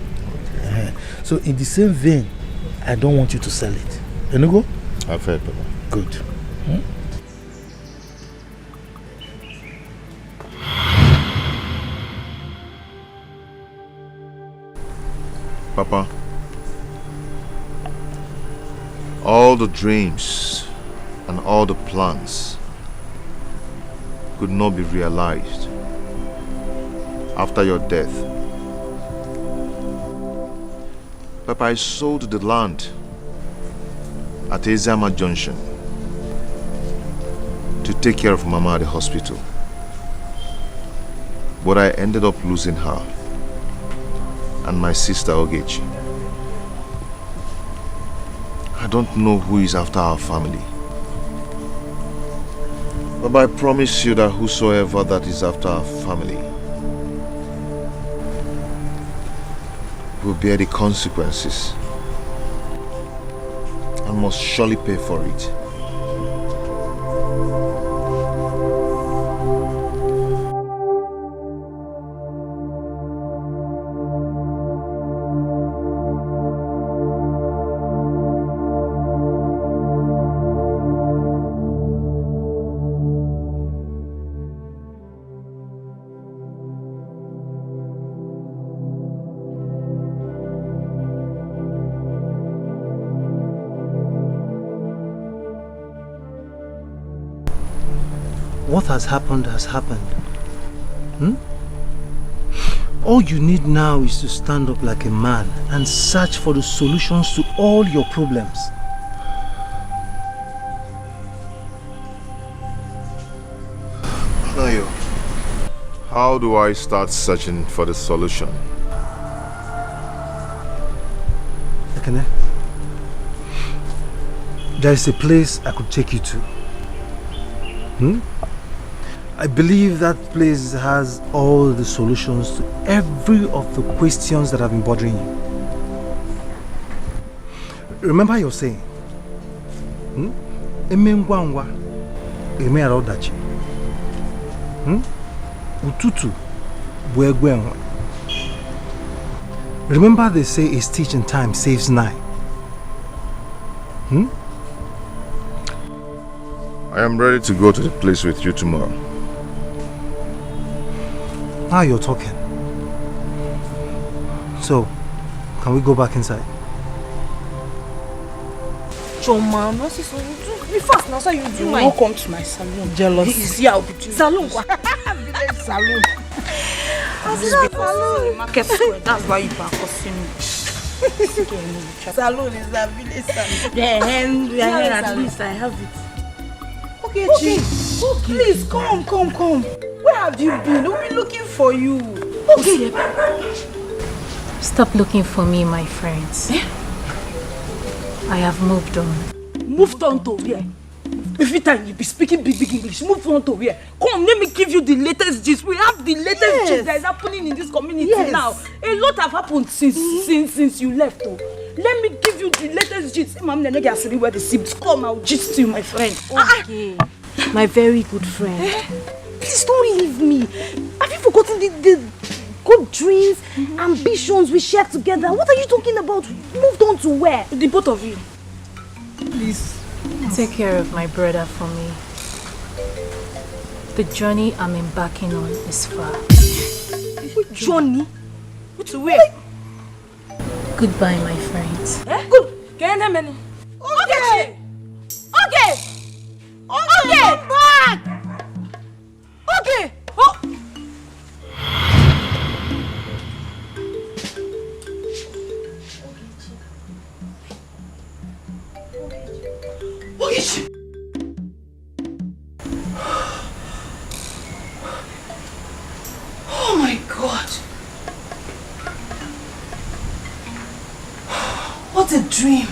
Okay. So in the same vein, I don't want you to sell it. You know go?
I've heard, Papa.
Good.
Papa, all the dreams and all the plans could not be realized after your death. Papa, I sold the land at Ezama Junction to take care of Mama at the hospital. But I ended up losing her and my sister Ogechi. I don't know who is after our family. But I promise you that whosoever that is after our family will bear the consequences and must surely pay for it.
What has happened has happened. All you need now is to stand up like a man and search for the solutions to all your problems.
Nayo, how do I start searching for the solution?
Ekene, there is a place I could take you to. I believe that place has all the solutions to every of the questions that have been bothering you. Remember your saying, Ututu buegwenwa. Remember they say a stitch in time saves 9.
I am ready to go to the place with you tomorrow.
Now you're talking. So, can we go back inside?
Choma, no, so be fast now, so you do my. Don't come to my salon. Jealous. Is here, I'll be doing salon. Salon. Salon. Market square. That's why you are costing me. Salon is a village salon. Yeah, at least I have it. Okay, please come. Where have you been? We'll be looking for you. Okay.
Stop looking for me, my friends. I have moved on.
Moved on to where? Every time you be speaking big English, move on to where? Come, let me give you the latest gist. We have the latest gist that is happening in this community now. A lot have happened since you left. Oh. Let me give you the latest gist. Mom, the nigga said where the sips come. I'll gist you, my friend.
Okay, my very good friend. Please don't leave me. Have you forgotten the good dreams, ambitions we shared together? What are you talking about? Moved on to where?
The both of you. Please.
Take care of my brother for me. The journey I'm embarking on is far.
What journey?
To where?
Goodbye, my friends.
Good. Okay.
Back.
Okay. Oh.
Oh my God. What a dream.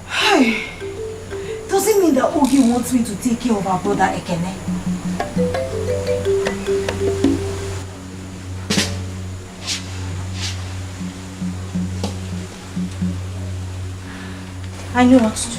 Hey. Does it mean that Ogi wants me to take care of our brother Ekene. I know what to do.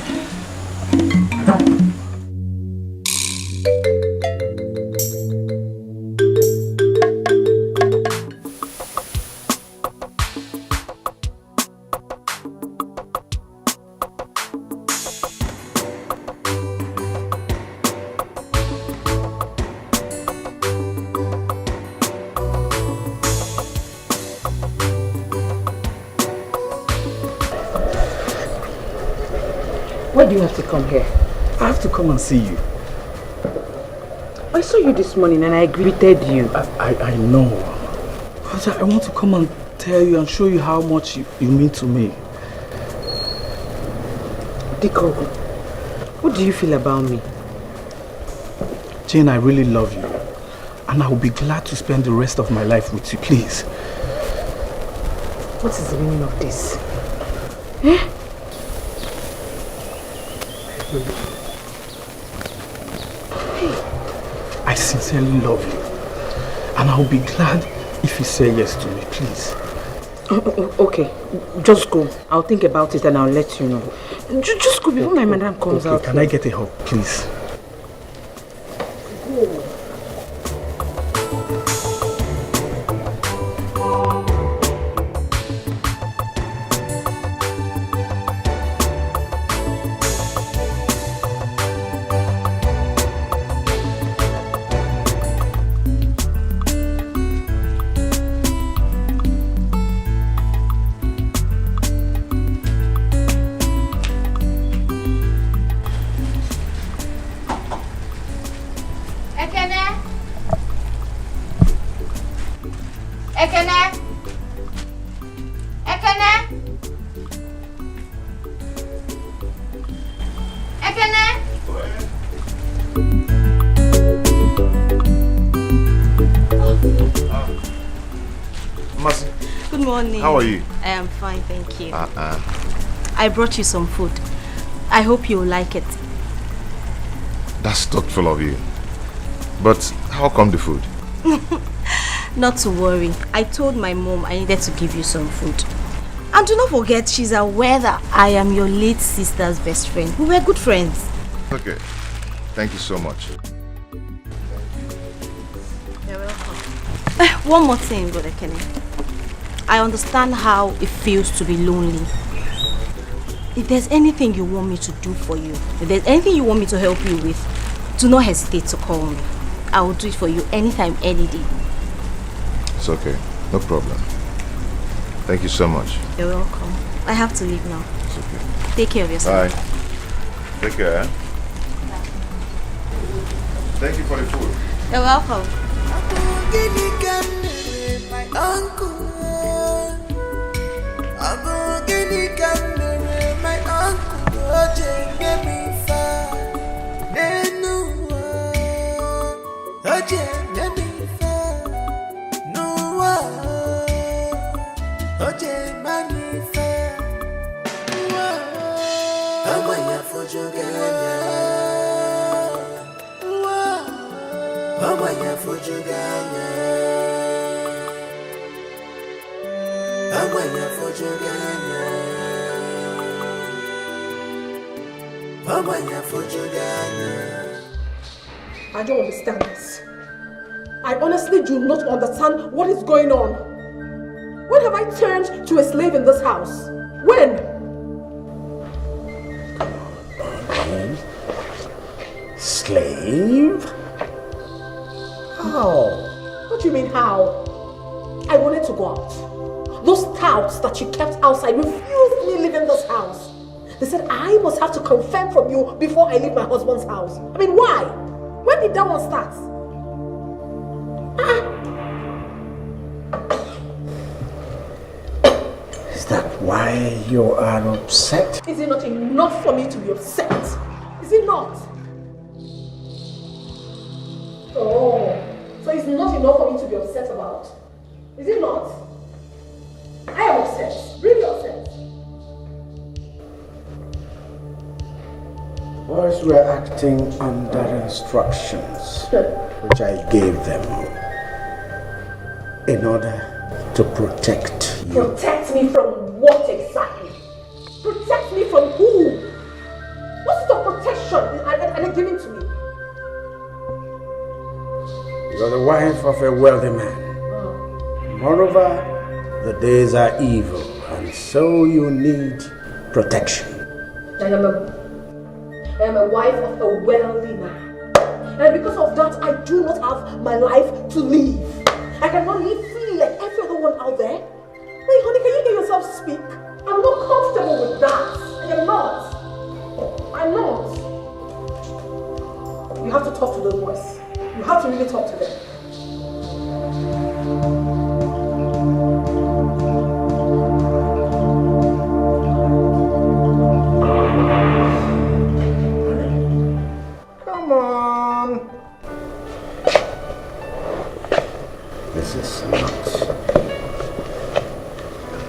Why do you have to come here?
I have to come and see you.
I saw you this morning and I greeted you.
I know. But I want to come and tell you and show you how much you mean to me.
Etiko, what do you feel about me?
Jane, I really love you. And I will be glad to spend the rest of my life with you, please.
What is the meaning of this? Eh?
I sincerely love you. And I will be glad if you say yes to me, please.
Okay, just go. I'll think about it and I'll let you know. Just go before my madam comes out.
Can I get a hug, please?
How are you?
I am fine, thank you. I brought you some food. I hope you will like it.
That's thoughtful of you. But how come the food?
Not to worry. I told my mom I needed to give you some food. And do not forget, she's aware that I am your late sister's best friend. We were good friends.
Okay. Thank you so much.
You're welcome. One more thing, Brother Kenny. I understand how it feels to be lonely. If there's anything you want me to do for you, if there's anything you want me to help you with, do not hesitate to call me. I will do it for you anytime, any day.
It's okay. No problem. Thank you so much.
You're welcome. I have to leave now.
It's okay.
Take care of yourself.
Bye. Take care. Thank you for the food.
You're welcome.
My uncle, my uncle, get me far. Get me far. No, money fair. I'm going for Jugana. I'm going for Jugana.
I don't understand this. I honestly do not understand what is going on. When have I turned to a slave in this house? When?
Slave? How?
What do you mean how? I wanted to go out. Those touts that you kept outside refused me leaving this house. They said I must have to confirm from you before I leave my husband's house. I mean, why? When did that one start?
Is that why you are upset?
Is it not enough for me to be upset? Is it not? Oh, so it's not enough for me to be upset about? Is it not? I am upset, really upset.
boys were acting under instructions which I gave them in order to protect you.
Protect me from what exactly? Protect me from who? What's the protection are they giving to me?
You're the wife of a wealthy man. Moreover, the days are evil, and so you need protection.
I am a wife of a wealthy man. And because of that, I do not have my life to live. I cannot live freely like every other one out there. Wait, honey, can you hear yourself speak? I'm not comfortable with that. I am not. I'm not. You have to talk to those boys. You have to really talk to them.
Come on. This is not a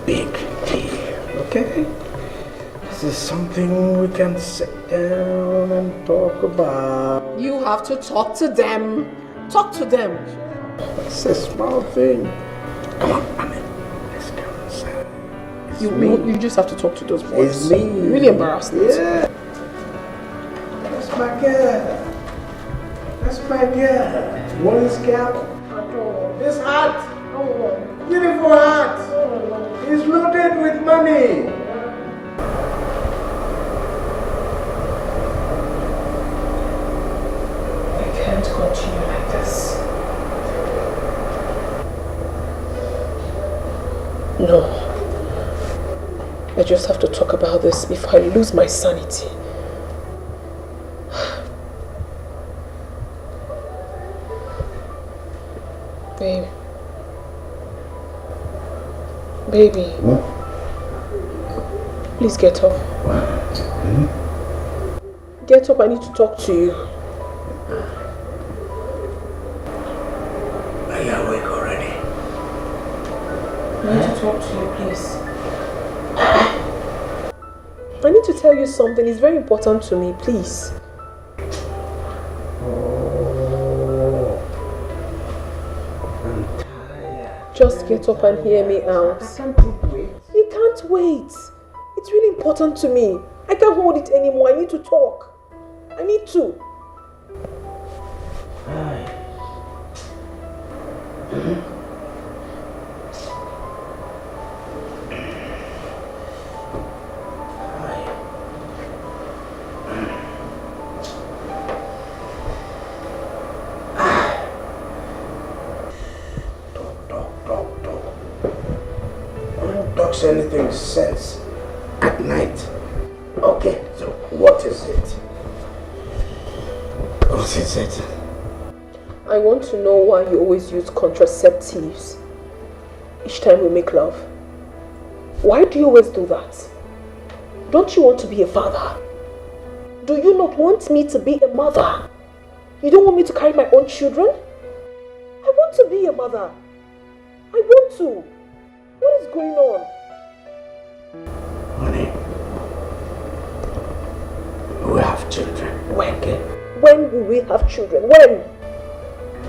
big deal, okay? This is something we can sit down and talk about.
You have to talk to them. Talk to them.
It's a small thing. Come on, let's go inside.
You just have to talk to those boys.
It's me.
You're really embarrassed.
Yeah. That's my girl. That's my girl. One scalp. This hat. Beautiful hat. It's loaded with money.
I can't continue like this. No. I just have to talk about this before I lose my sanity. Babe. Baby. Please get up. Get up, I need to talk to you.
Are you awake already?
I need to talk to you, please. I need to tell you something. It's very important to me, please. Just get up and hear me out.
I can't wait.
You can't wait. It's really important to me. I can't hold it anymore. I need to talk. I need to.
Anything sense at night. Okay, so what is it? What is it?
I want to know why you always use contraceptives each time we make love. Why do you always do that? Don't you want to be a father? Do you not want me to be a mother? You don't want me to carry my own children? I want to be a mother. I want to. What is going on?
Honey, we have children.
When will we have children? When?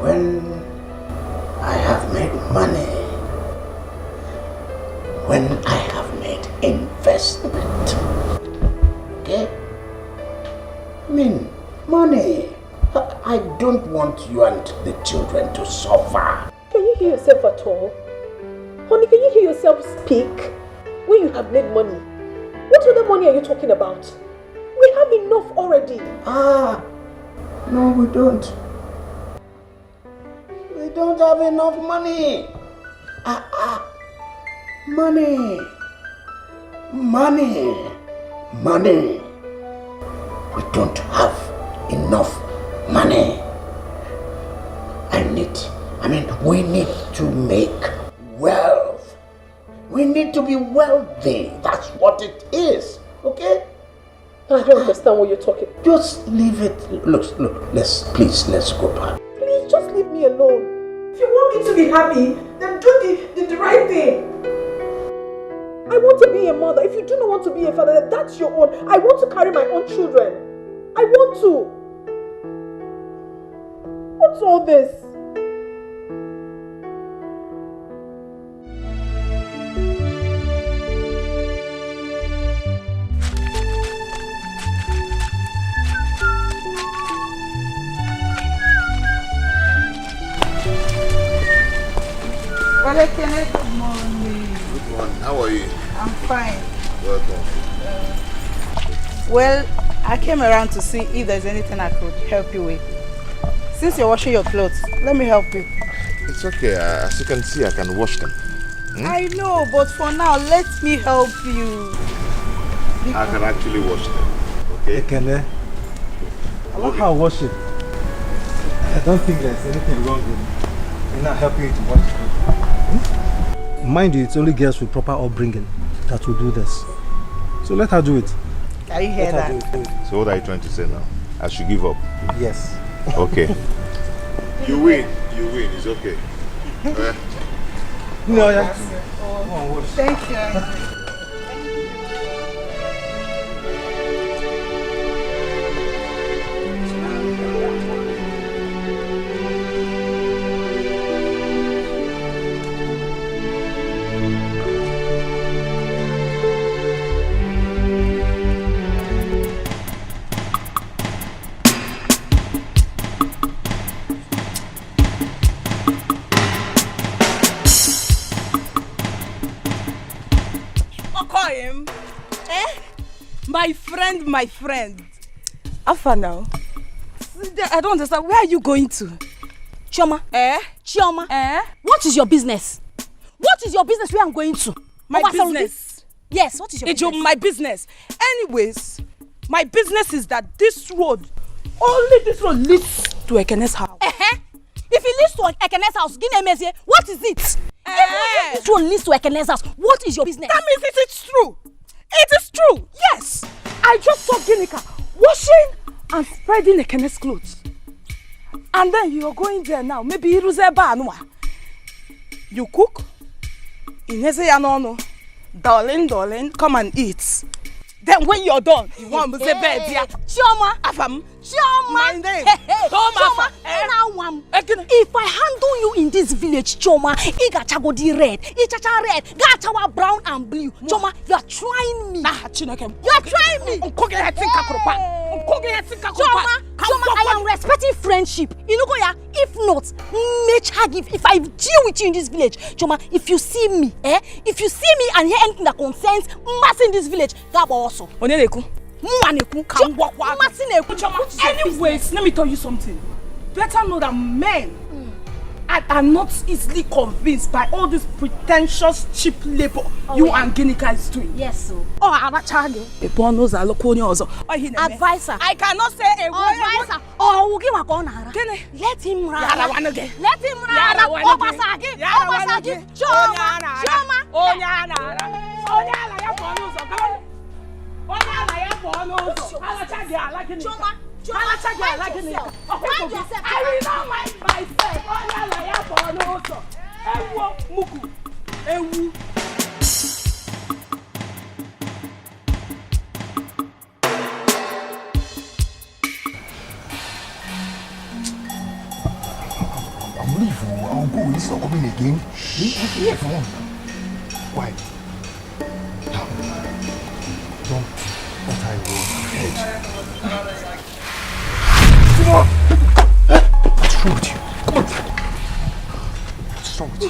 When I have made money. When I have made investment. Okay? I mean, money. I don't want you and the children to suffer.
Can you hear yourself at all? Honey, can you hear yourself speak? When you have made money, what other money are you talking about? We have enough already.
No, we don't. We don't have enough money. Money. We don't have enough money. We need to make wealth. We need to be wealthy. That's what it is. Okay?
I don't understand what you're talking.
Just leave it. Look, let's go back.
Please, just leave me alone. If you want me to be happy, then do the right thing. I want to be a mother. If you do not want to be a father, then that's your own. I want to carry my own children.
I want to. What's all this?
Well, good morning.
Good morning. How are you?
I'm fine.
Welcome.
Well, I came around to see if there's anything I could help you with. Since you're washing your clothes, let me help you.
It's okay. As you can see, I can wash them.
I know, but for now, let me help you.
I can actually wash them. Okay?
Ekene, I love how I wash it. I don't think there's anything wrong with me not helping you to wash it. Mind you, it's only girls with proper upbringing that will do this. So let her do it.
Can you hear that?
So what are you trying to say now? I should give up?
Yes.
Okay. You win. You win. It's okay.
No, yeah.
Thank you.
My friend. Alpha now. I don't understand. Where are you going to?
Chioma. Chioma. What is your business? What is your business where I'm going to?
My business?
Yes, what is your business?
My business. Anyways, my business is that this road, only this road leads to Ekene's house.
If it leads to Ekene's house, what is it? If this road leads to Ekene's house, what is your business?
That means it's true. It is true. Yes. I just saw Ginika washing and spreading Ekene's clothes. And then you're going there now. Maybe you cook. Darling, come and eat. Then when you're done, you want to say bed here.
Chioma. Chioma.
My name.
Chioma. If I handle you in this village, Chioma, Igachagodi red, Ichacha red, Gachawa brown and blue. Chioma, you are trying me. You are trying me. Chioma, I am respecting friendship. If not, if I deal with you in this village, Chioma, if you see me and hear anything that concerns mass in this village, Gabo also.
Anyways, let me tell you something. Better know that men are not easily convinced by all this pretentious cheap labor and Ginika is doing.
Yes, sir.
Advisor. I cannot say a word.
Advisor. Let him run. Let him run.
I'm leaving. I'll go. This is not coming again. Here, come on. Why? Don't I roll ahead? Come on! What's wrong with you? Come on! What's wrong with you?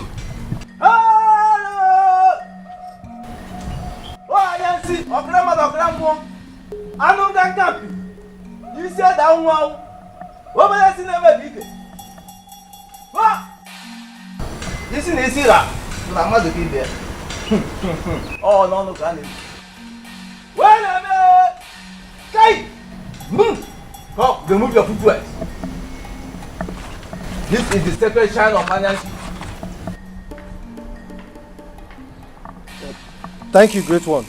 Oh, no, can it? Well, Kai! Come, remove your footwear. This is the sacred shrine of financial.
Thank you, great one.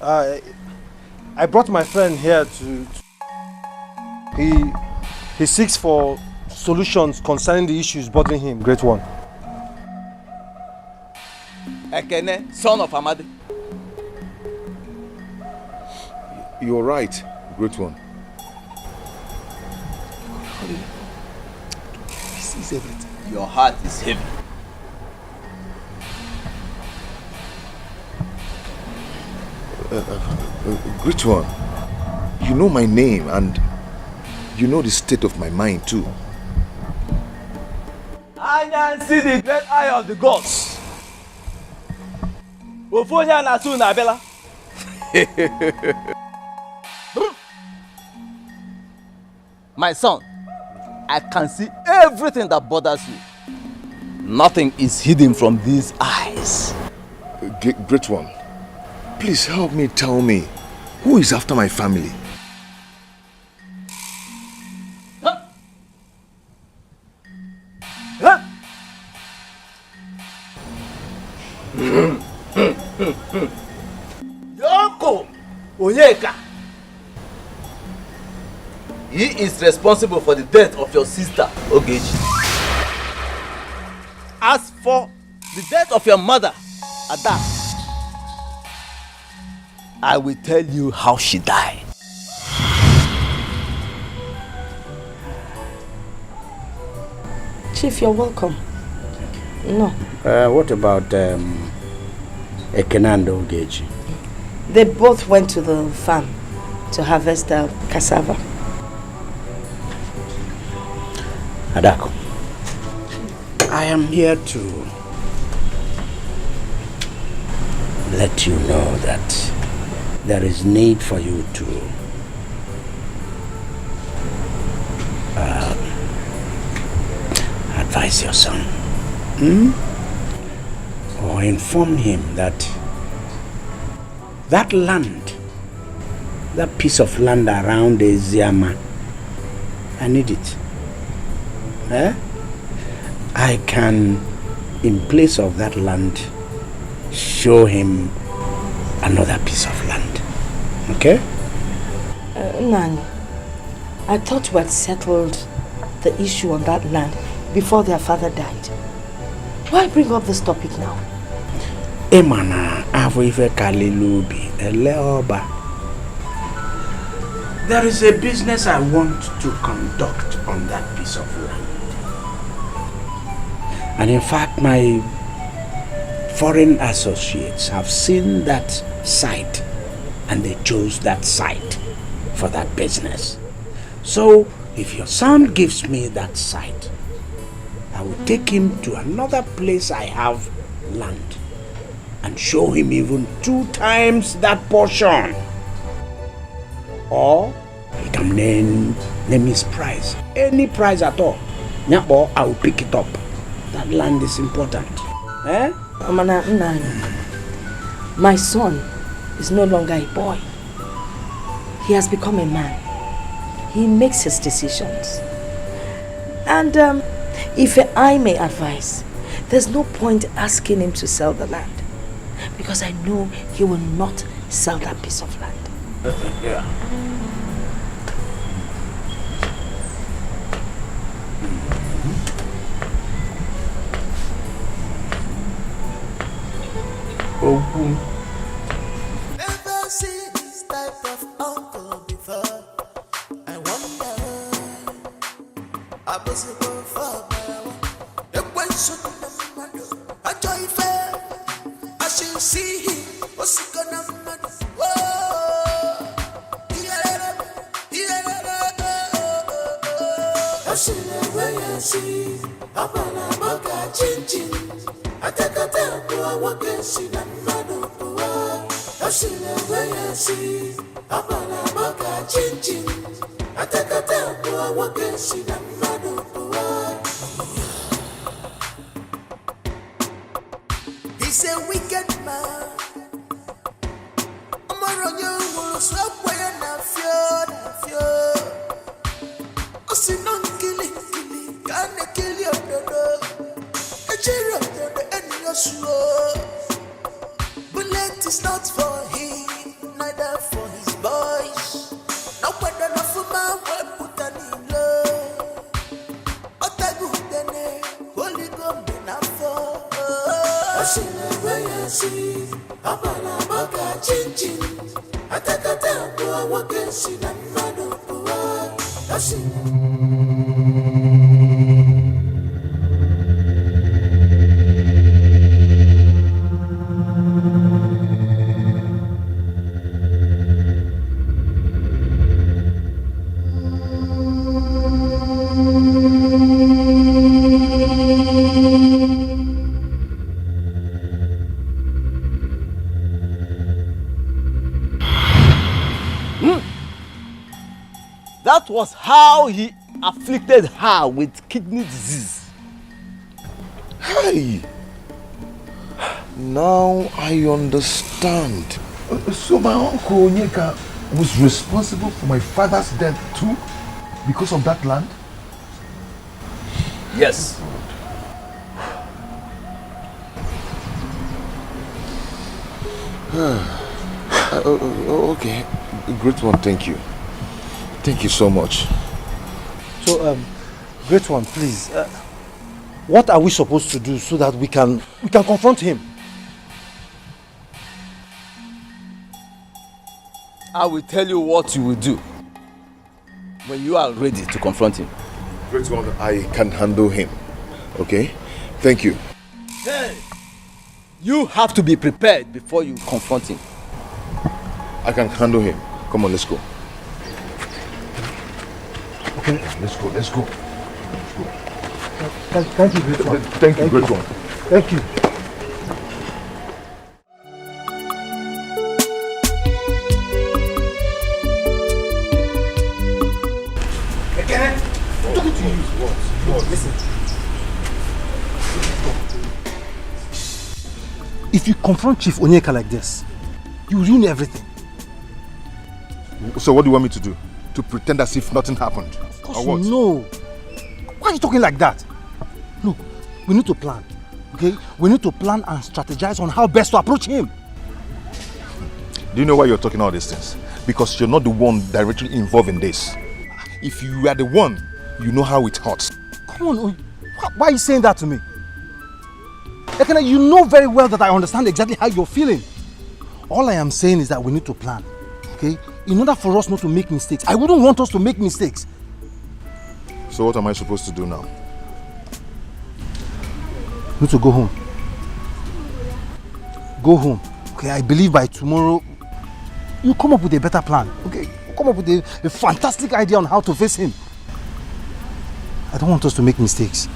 I brought my friend here to he seeks for solutions concerning the issues bothering him, great one.
Ekene, son of Amadi.
You're right, great one.
Hurry. This is everything.
Your heart is heavy.
Great one. You know my name and you know the state of my mind too.
I can see the great eye of the gods. Ofonya na su na bela. My son, I can see everything that bothers you. Nothing is hidden from these eyes.
Great one, please help me, tell me, who is after my family?
Yoko Onyeka. He is responsible for the death of your sister, Ogechi. As for the death of your mother, Ada, I will tell you how she died.
Chief, you're welcome. No.
What about Ekenando Ogechi?
They both went to the farm to harvest cassava.
Adako, I am here to let you know that there is need for you to advise your son, or inform him that that land, that piece of land around the Ziama, I need it. I can, in place of that land, show him another piece of land. Okay?
Nani, I thought we had settled the issue on that land before their father died. Why bring up this topic now?
Emana avive kalilubi eleoba. There is a business I want to conduct on that piece of land. And in fact, my foreign associates have seen that site and they chose that site for that business. So, if your son gives me that site, I will take him to another place I have land and show him even 2 times that portion. Or he can name his price, any price at all. Or I will pick it up. That land is important.
My son is no longer a boy. He has become a man. He makes his decisions. And if I may advise, there's no point asking him to sell the land, because I know he will not sell that piece of land.
Yeah.
Never seen this type of uncle before. I wonder, I was going for the question of the I joy fair. I should see him. What's he gonna do? I see the way I see. I'm gonna make a change. I take a time to a walk and see the man of the world. I see the way I see. I'm gonna make a change. I take a time to a walk and see the man of the world. He's a wicked man. I'm around you, will swap way and I fear. I see no killing, can't kill your daughter. Bullet is not for him, neither for his boys. No wonder no for my wife put an in love. But I go then, holy gum enough for. I see the way I see. I'm gonna make a change. I take a time to walk and see the man of the world. I see.
was how he afflicted her with kidney disease.
Hey! Now I understand. So my uncle Onyeka was responsible for my father's death too? Because of that land?
Yes.
Okay, great one, thank you. Thank you so much.
So, great one, please. What are we supposed to do so that we can confront him?
I will tell you what you will do when you are ready to confront him.
Great one, I can handle him. Okay? Thank you.
Hey! You have to be prepared before you confront him.
I can handle him. Come on, let's go.
Okay.
Let's go, let's go.
Thank you, great one.
Thank you, great one.
Thank you.
I'm talking to you. What? Listen.
If you confront Chief Onyeka like this, you ruin everything.
So what do you want me to do? To pretend as if nothing happened?
Of course, no. Why are you talking like that? Look, we need to plan, okay? We need to plan and strategize on how best to approach him.
Do you know why you're talking all these things? Because you're not the one directly involved in this. If you are the one, you know how it hurts.
Come on, why are you saying that to me? Ekene, you know very well that I understand exactly how you're feeling. All I am saying is that we need to plan, okay? In order for us not to make mistakes. I wouldn't want us to make mistakes.
So what am I supposed to do now?
You need to go home. Go home. Okay, I believe by tomorrow you come up with a better plan. Okay, you come up with a fantastic idea on how to face him. I don't want us to make mistakes.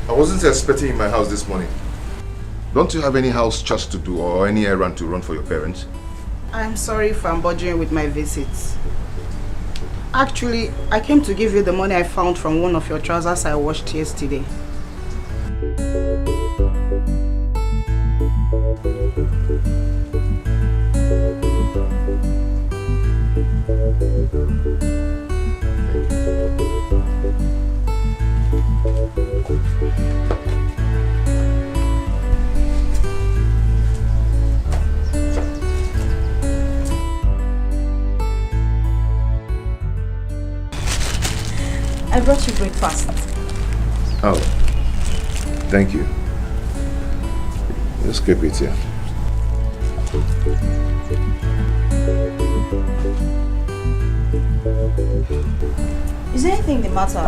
I wasn't expecting you in my house this morning. Don't you have any house chores to do or any errand to run for your parents?
I'm sorry if I'm bothering with my visits. Actually, I came to give you the money I found from one of your trousers I washed yesterday.
I brought you breakfast.
Oh, thank you. Just keep it here.
Is there anything the matter?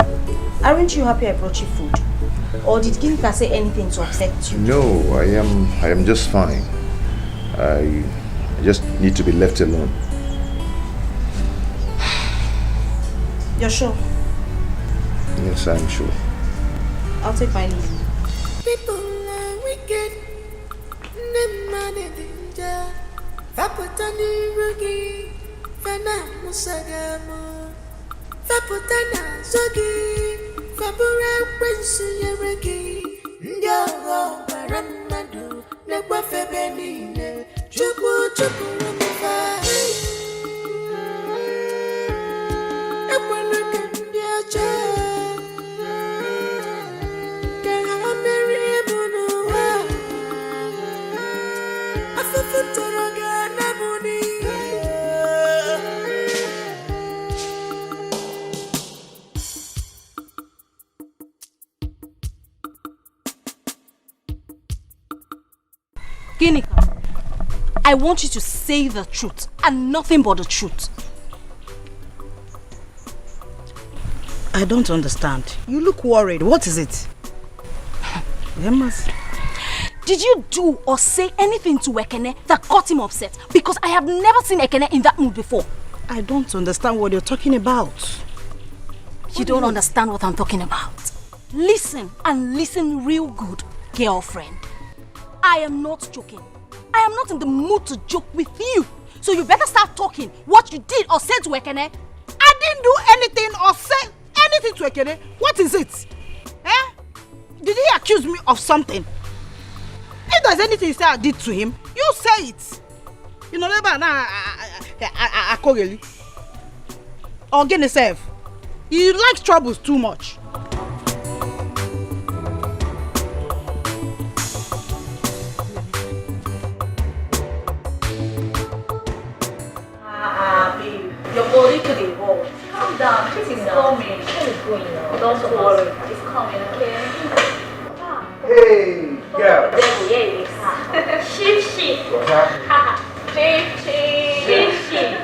Aren't you happy I brought you food? Or did Ginika say anything to upset you?
No, I am just fine. I just need to be left alone.
You're sure?
Yes, I'm sure.
I'll take my leave.
People are wicked. Them man in danger. Vapotani rugi. Fana musagamo. Vapotana zogi. Vapura wensu yeregi. Ndiogo baramadu. Nekwa febenine. Chupu chupu rumifa. Ekwanuke ndiacha.
Ginika, I want you to say the truth and nothing but the truth.
I don't understand. You look worried. What is it?
Did you do or say anything to Ekene that got him upset? Because I have never seen Ekene in that mood before.
I don't understand what you're talking about.
You don't understand what I'm talking about. Listen, and listen real good, girlfriend. I am not joking. I am not in the mood to joke with you. So you better start talking what you did or said to Ekene.
I didn't do anything or say anything to Ekene. What is it? Eh? Did he accuse me of something? If there's anything you say I did to him, you say it. You know, never now I call you. Or get yourself. You like troubles too much.
Babe, you're going to the wall. Calm down. This is coming. What is going on? Don't worry. It's coming, okay?
Hey, girl.
Yes. Sheep.
What's happening?
Sheep.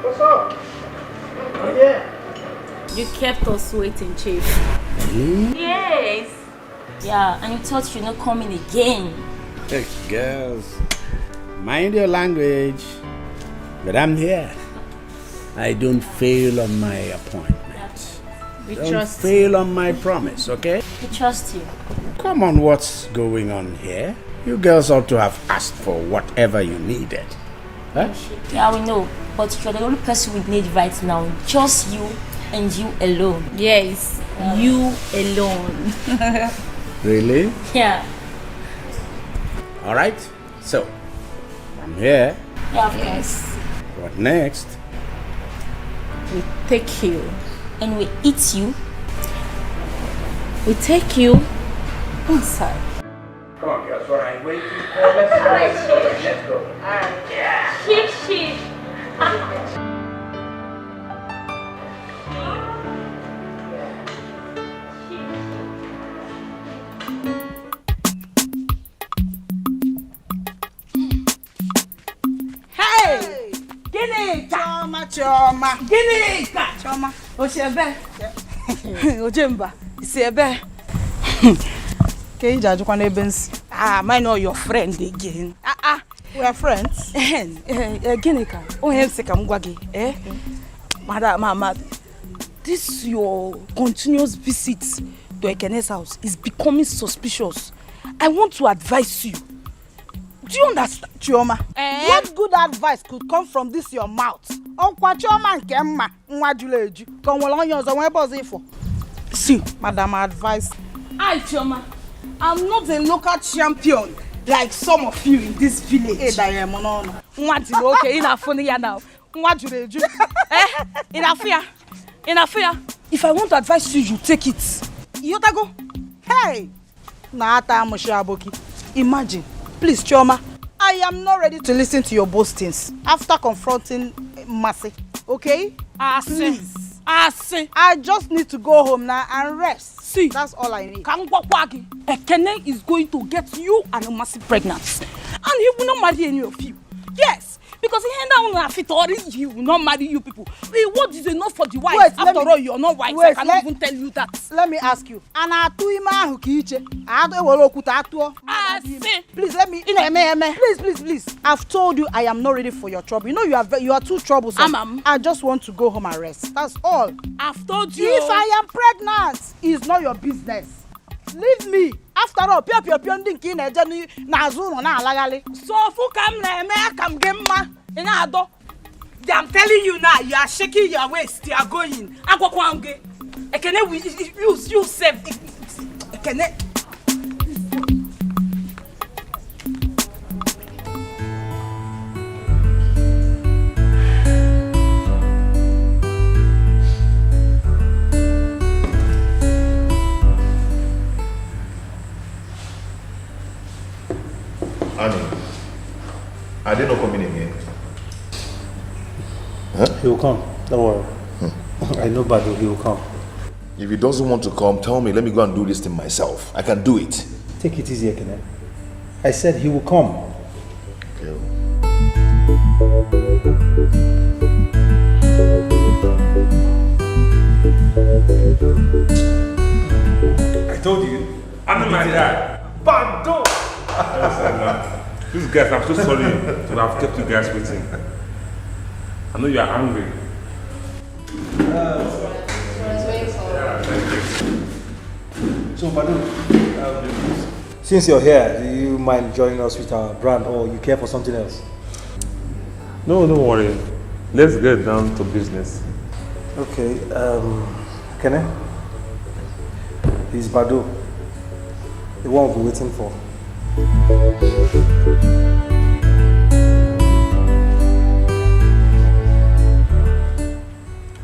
What's up? Oh, yeah.
You kept us waiting, Chief.
Really?
Yes.
Yeah, and you thought you're not coming again.
Hey, girls. Mind your language. But I'm here. I don't fail on my appointment.
We
Don't
trust
fail on my promise, okay?
We trust you.
Come on, what's going on here? You girls ought to have asked for whatever you needed. Huh?
Yeah, we know. But you're the only person we need right now. Just you and you alone.
Yes, you alone.
Really?
Yeah.
Alright, so I'm here.
Yeah, of course.
What next?
We take you.
And we eat you.
We take you inside.
Come on, girls, what are you waiting for? Let's go.
Alright. Yeah. Sheep.
Hey! Gịnị ka? Chioma.
Gịnị ka?
Chioma.
Oche ebe? Oje mba, isi ebe?
Ka ị ji ajụkwa n'ebe nsi?
Am I not your friend again?
We are friends.
Gịnị ka? Onye m sị ka m gwa gị, Mama, this your continuous visit to Ekene's house is becoming suspicious. I want to advise you. Do you understand,
Chioma? What good advice could come from this your mouth? Ọkwa Chioma nke mma nwa jụrụ eju ka ọ nwere onye ọzọ nwee ebe ọzọ ifo.
See,
Madam, advice.
I, Chioma, I'm not a local champion like some of you in this village.
Hey, Diamond, no.
Nwa jụrụ okay, ina funny ya now.
Nwa jụrụ eju.
Ina fear. If I want to advise you, you take it.
You go. Hey, na ata amushi aboki. Imagine. Please, Chioma, I am not ready to listen to your boastings after confronting Mercy, okay? Please. I just need to go home now and rest.
See,
that's all I need.
Ekene is going to get you and Mercy pregnant. And he will not marry any of you. Yes, because he will not marry you people. The word is enough for the wife.
Wait,
after all, you're not wife. I cannot even tell you that.
Let me ask you. Please let me. Please. I've told you I am not ready for your trouble. You know you are too troublesome. I just want to go home and rest. That's all.
I've told you.
If I am pregnant, it's not your business. Leave me. After all, ndink in a journey nazu no na alagali.
So fukam na eme akam gemma ina ado. I'm telling you now, you are shaking your waist. You are going. Agwakwange. Ekene we you save. Ekene.
Annie, are they not coming again?
Huh? He will come. Don't worry. I know Badu, he will come.
If he doesn't want to come, tell me. Let me go and do this thing myself. I can do it.
Take it easy, Ekene. I said he will come.
Okay.
I told you, I'm not my dad. Bando!
Please guys, I'm so sorry to have kept you guys waiting. I know you are angry.
So, Badu, since you're here, do you mind joining us with our brand or you care for something else?
No, don't worry. Let's get down to business.
Okay, Kene? This is Badu, the one we've been waiting for.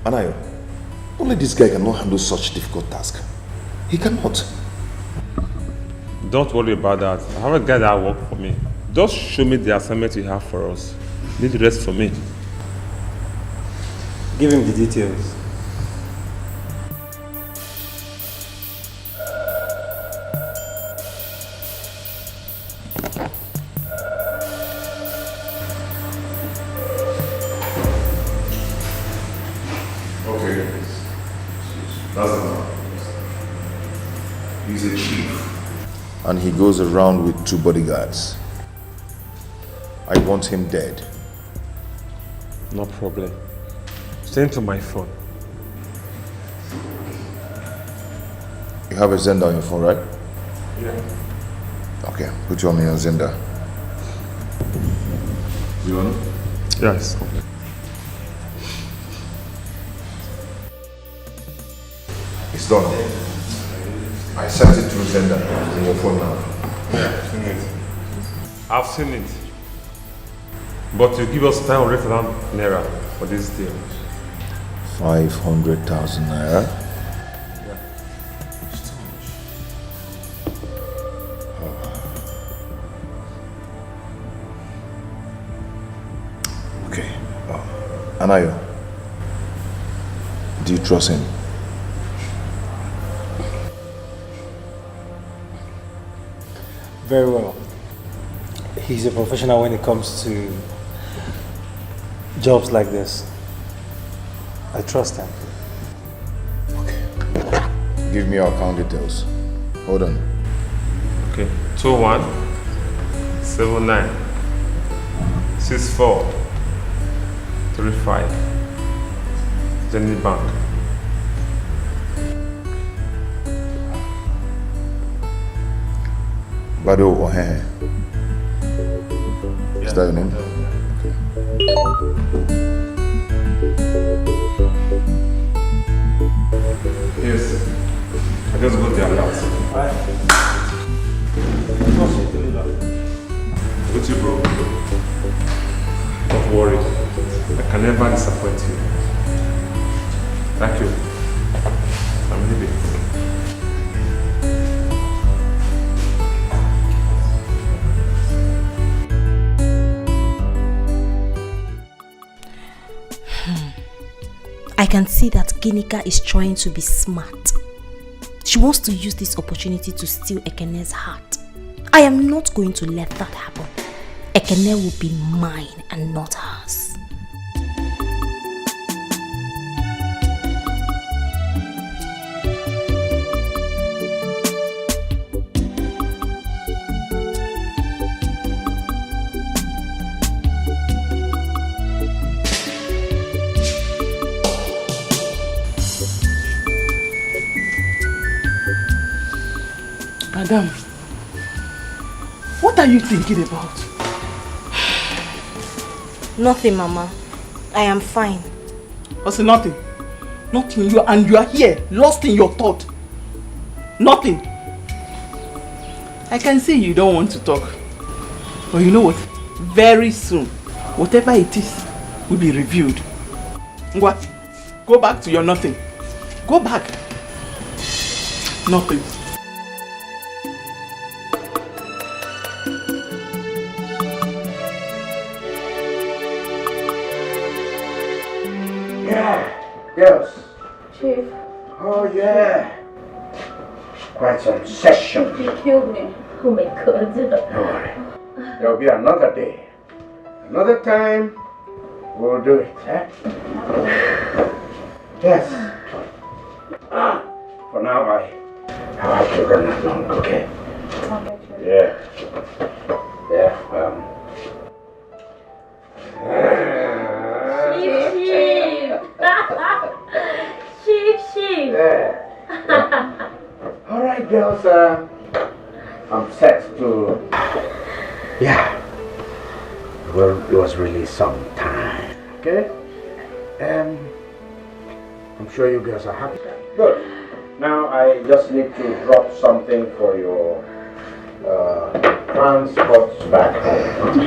Anayo, only this guy cannot handle such difficult task. He cannot.
Don't worry about that. I have a guy that works for me. Just show me the assignment you have for us. Leave the rest for me.
Give him the details.
Okay. That's enough. He's a chief. And he goes around with 2 bodyguards. I want him dead.
No problem. Send to my phone.
You have a Zenda on your phone, right?
Yeah.
Okay, put you on your Zenda. You want it?
Yes.
It's done. I sent it through Zenda on your phone now.
Yeah, I've seen it. I've seen it. But you give us 900,000 naira for this deal.
500,000 naira?
Yeah.
Okay. Anayo, do you trust him?
Very well. He's a professional when it comes to jobs like this. I trust him.
Give me your account details. Hold on.
Okay. 21 79 64 35 Jenny Bank.
Bado Ohehe. Is that your name?
Yes. I just got the alert. What's you, bro? Don't worry. I can never disappoint you. Thank you. I'm leaving.
I can see that Ginika is trying to be smart. She wants to use this opportunity to steal Ekene's heart. I am not going to let that happen. Ekene will be mine and not hers.
Madam, what are you thinking about?
Nothing, Mama. I am fine.
What's nothing? Nothing. You are here, lost in your thought. Nothing. I can see you don't want to talk. But you know what? Very soon, whatever it is will be reviewed. Ngwa, go back to your nothing. Go back. Nothing.
Yes.
Chief.
Oh, yeah. Quite some session.
He killed me. Oh my God.
Don't worry. There'll be another day. Another time, we'll do it, eh? Yes. For now, I have to run along, okay? Yeah. Yeah, Yeah. All right, girls. I'm set to. Yeah. Well, it was really some time. Okay. I'm sure you guys are happy. Good. Now I just need to drop something for your transport back home.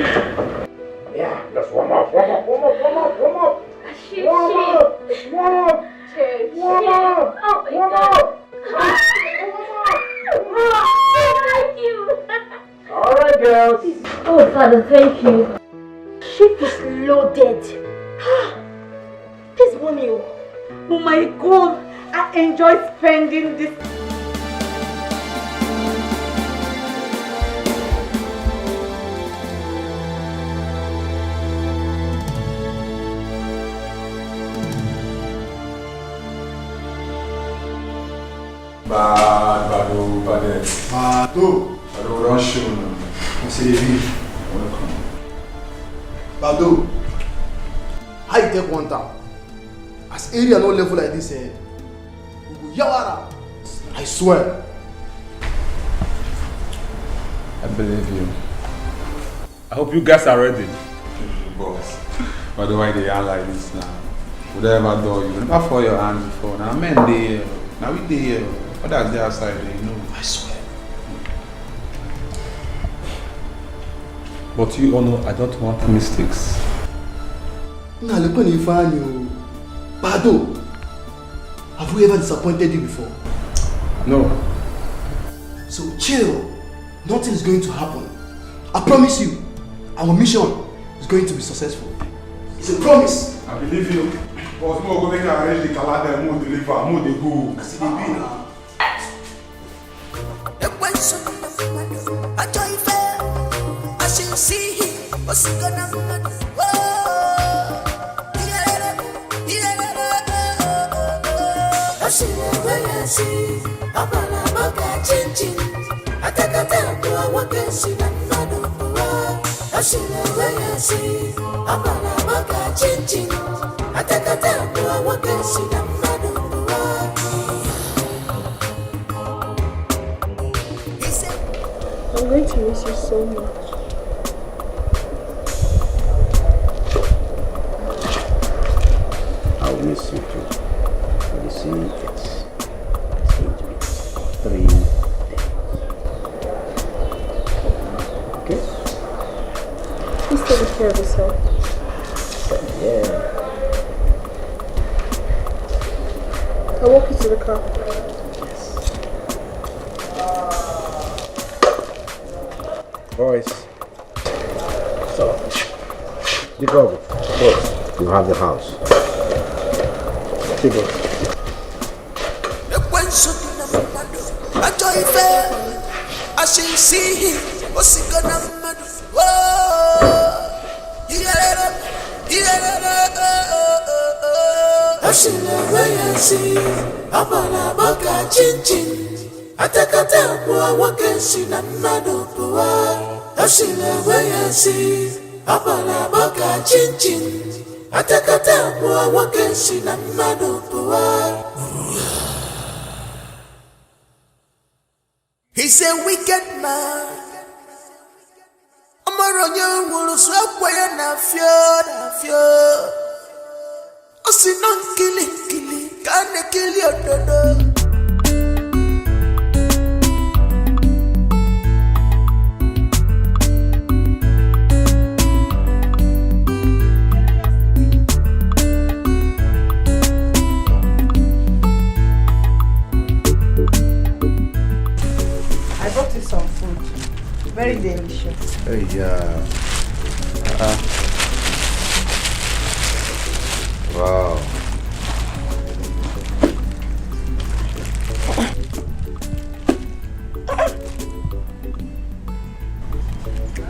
Yeah, just warm up.
Cheers. Oh my God. Thank you.
All right, girls.
Oh, Father, thank you. Ship is loaded. This money. Oh my God. I enjoy spending this.
Bado, don't show no. I say welcome. Bado, how you take one town? As area no level like this, we go yawara. I swear.
I believe you. I hope you guys are ready. Boss. By the way they are like this now. Whatever door you never fall your hands before. Now men they now we they others they outside they know.
I swear.
But you all know I don't want mistakes.
Nah, look when you find you. Bado, have we ever disappointed you before?
No.
So chill. Nothing is going to happen. I promise you, our mission is going to be successful. It's a promise.
I believe you. But more go make arrange the calendar and move deliver, move the go.
I see the be now.
I'm going to miss you so much.
I'll miss you too. But you see, it's going to be 3 days. Okay?
Please take care of yourself.
Yeah.
I'll walk you to the car.
Boys. So, the dog, boys, you have the house. People.
I should see him. What's he gonna do? Whoa, I should never see. I'm on a baka chin chin. Atakata bua wakenshi na mado bua. I should never see. I'm on a baka chin chin. Atakata bua wakenshi na mado bua. He's a wicked man. I'm a running wool, swap way and a fear. I see no killing, can't kill your daughter.
Some food. Very delicious.
Hey, wow.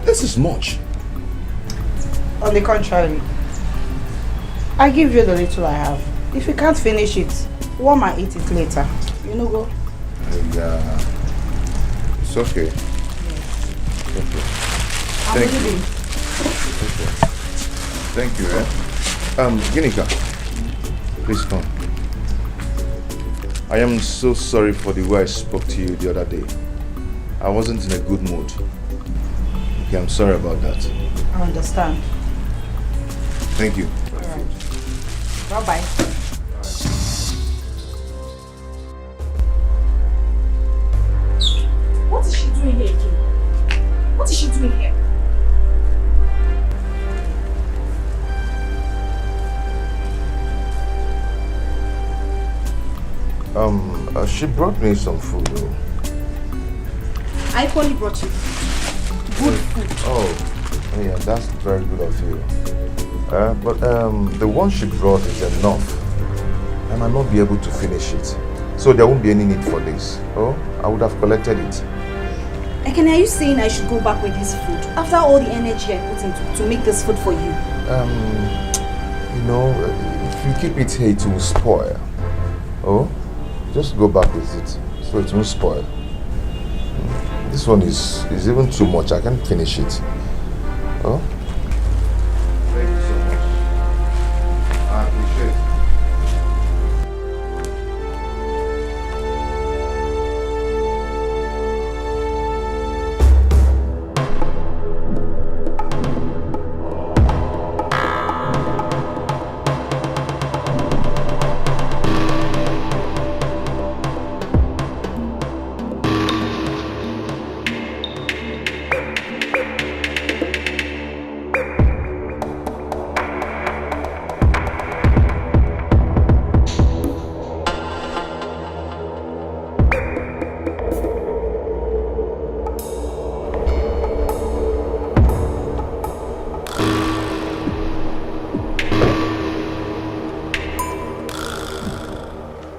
This is much.
On the contrary, I give you the little I have. If you can't finish it, warm and eat it later. You know, go.
Hey, it's okay. It's okay. Thank you. Okay. Thank you, Ginika. Please come. I am so sorry for the way I spoke to you the other day. I wasn't in a good mood. Okay, I'm sorry about that.
I understand.
Thank you.
Bye-bye. What is she doing here again? What is she doing here?
She brought me some food though.
I only brought you good food.
Oh, yeah, that's very good of you. But the one she brought is enough. I might not be able to finish it. So there won't be any need for this. Oh, I would have collected it.
Ekene, are you saying I should go back with this food after all the energy I put into to make this food for you?
You know, if you keep it here, it will spoil. Oh, just go back with it so it won't spoil. This one is even too much. I can't finish it. Oh. Thank you so much. I appreciate it.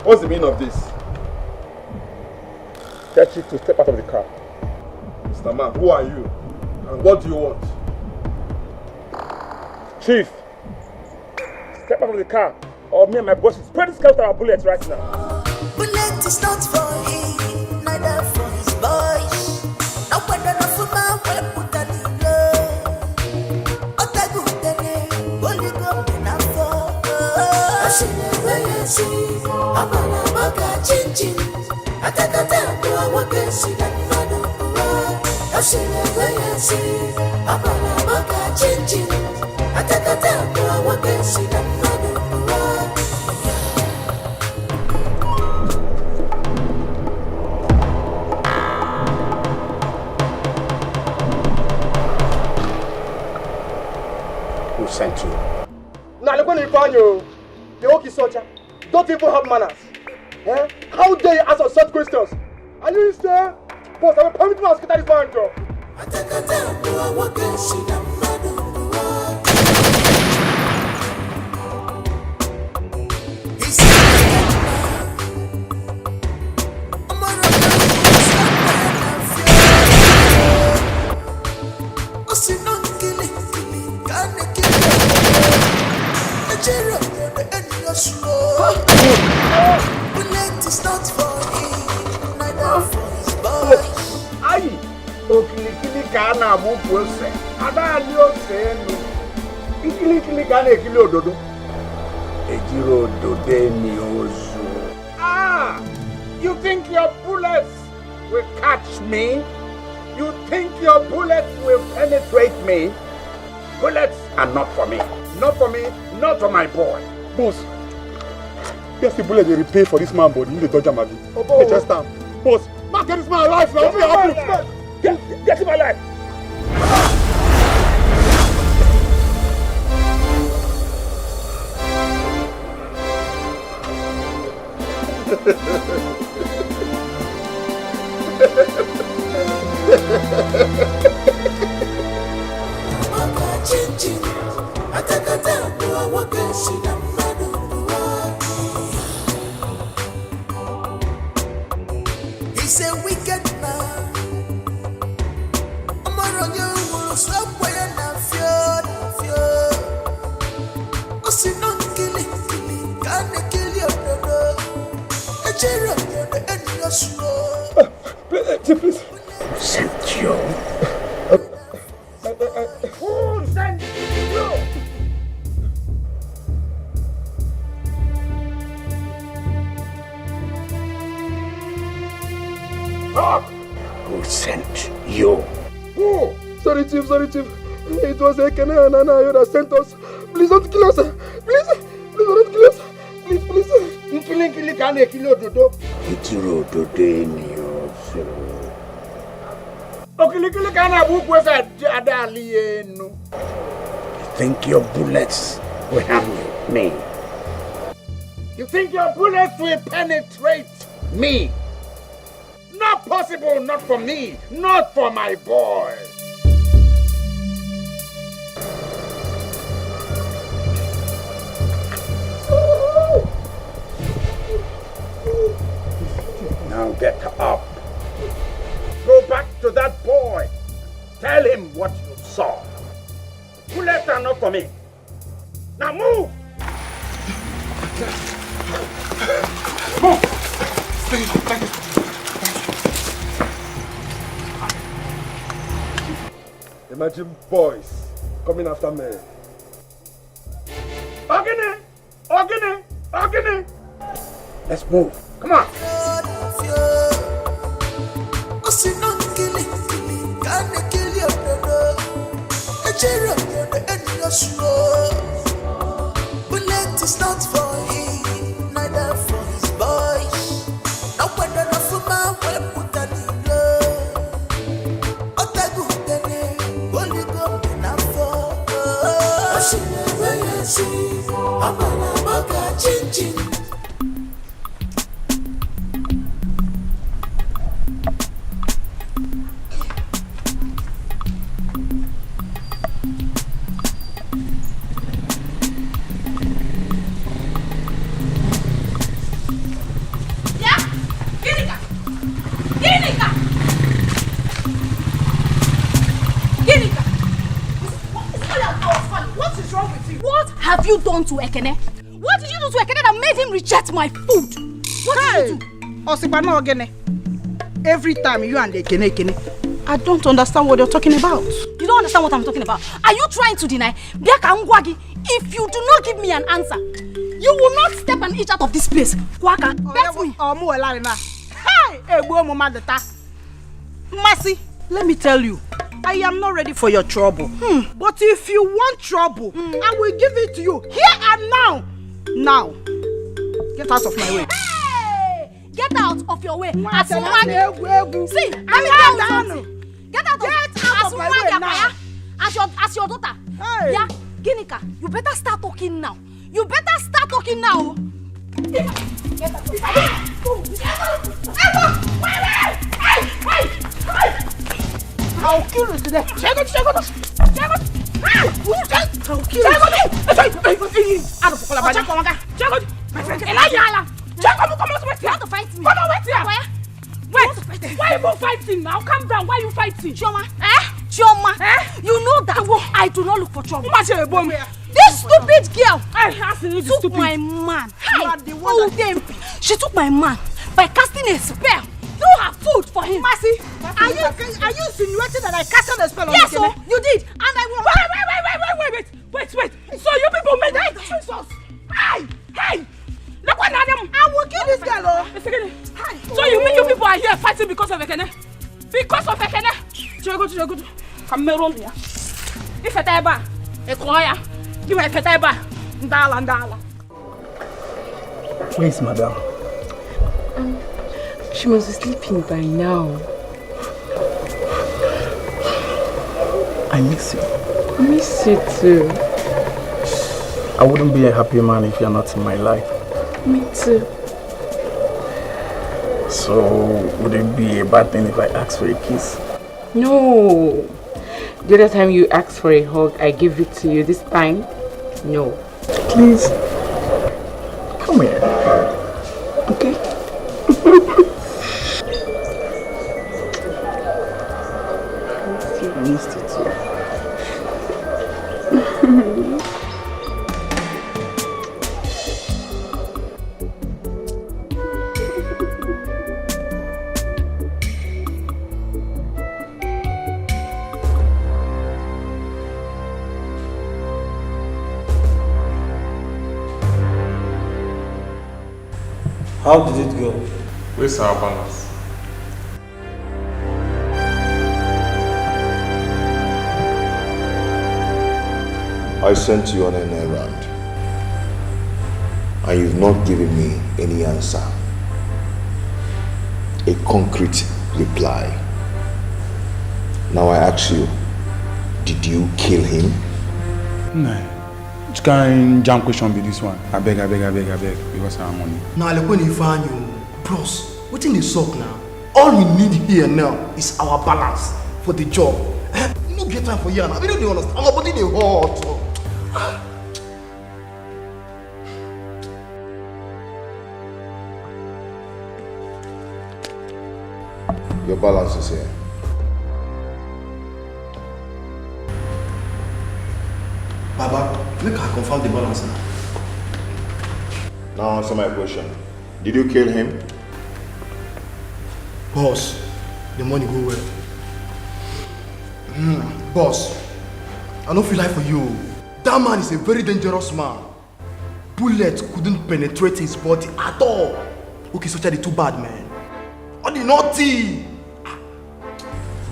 What's the meaning of this? Tell Chief to step out of the car. Mr. Man, who are you? And what do you want? Chief, step out of the car or me and my boss will spread this car with our bullets right now.
Bullet is not for him, neither for his boys. No wonder no for my way put a delay. Otagu dene, only go enough for. I see the way I see. Abana maka chinchin. Atakata kwa wakesi na nado kuwa. I see the way I see. Abana maka chinchin. Atakata kwa wakesi na nado kuwa.
Who sent you? Now look when you find you. The Oki soldier don't even have manners. Eh? How dare you ask us such questions? Are you sure? Boss, I will permit you to get this man job.
Bullet is not for him, neither for his boys.
Aye, okilikili kana abubu ose. Ada ali ose enu. Ikilikili kana ekili ododo. Ejiro odode ni ozu. Ah, you think your bullets will catch me? You think your bullets will penetrate me? Bullets are not for me. Not for me, not for my boy.
Boss, guess the bullet they repay for this man body in the Dodger Maggie.
Oh.
They just stand. Boss, now get this man alive now. Get him alive.
He's a wicked man. I'm on you, swap way and fear. Oh, see, no killing, can't kill your brother. A cherry, and you're slow.
Please.
Sent you.
Who sent you?
Talk! Who sent you?
Oh, sorry, Chief. It was Ekene and Anayo that sent us. Please don't kill us. Please don't kill us. Please.
Nkili kane kilo dodo. Itiro dodo ni oso. Okili kane abu kwesa adali enu. You think your bullets will harm me? You think your bullets will penetrate me? Not possible, not for me, not for my boy. Now get up. Go back to that boy. Tell him what you saw. Bullets are not for me. Now move!
Move! Thank you.
Imagine boys coming after me. Ogene!
Let's move. Come on.
Bullet is not for him, neither for his boys. No wonder no for my way put an Otagu tene, only go enough for. Ashine weyesi, amana maka chinchin.
Have you done to Ekene? What did you do to Ekene that made him reject my food? What did you do?
Osipana Ogene. Every time you and Ekene, I don't understand what you're talking about.
You don't understand what I'm talking about. Are you trying to deny? If you do not give me an answer, you will not step an inch out of this place. Kwaka, bet me.
Hey, Mercy, let me tell you, I am not ready for your trouble. But if you want trouble, I will give it to you here and now. Now, get out of my way.
Hey! Get out of your way. See, let me tell you something. Get out of my way now. As your daughter. Hey. Yeah, Ginika, you better start talking now. Get out. I'll kill you today. Check it. I'll kill you. You want to fight me?
Why are you fighting now? Calm down. Why are you fighting?
Chioma, you know that I do not look for trouble. This stupid girl took my man. She took my man by casting a spell through her food for him.
Mercy, are you insinuating that I casted a spell on
Yes,
you?
Yes, you did. And I will...
Wait. So you people made that Jesus. Hey! Look what Adam.
I will kill this girl.
So you mean you people are here fighting because of Ekene? Because of Ekene? Go. Come here. If a table, a choir, give me a table. Ndala.
Where is madam?
She must be sleeping by now.
I miss you.
I miss you too.
I wouldn't be a happy man if you're not in my life.
Me too.
So, would it be a bad thing if I ask for a kiss?
No. The other time you asked for a hug, I gave it to you. This time, no.
Please, come here. Okay? I missed you too.
How did it go?
Where's our balance?
I sent you on an errand, and you've not given me any answer. A concrete reply. Now I ask you, did you kill him?
No. Which kind jam question be this one? I beg, because I'm money.
Now, like when you find you, bros, what in the sock now? All we need here now is our balance for the job. You don't get time for you now. We don't understand. Our body they hot.
Your balance is here.
Baba, make her confirm the balance now.
Now answer my question. Did you kill him?
Boss, the money go well. Boss, I don't feel like for you. That man is a very dangerous man. Bullet couldn't penetrate his body at all. Okay, so the too bad, man. Oh, the naughty!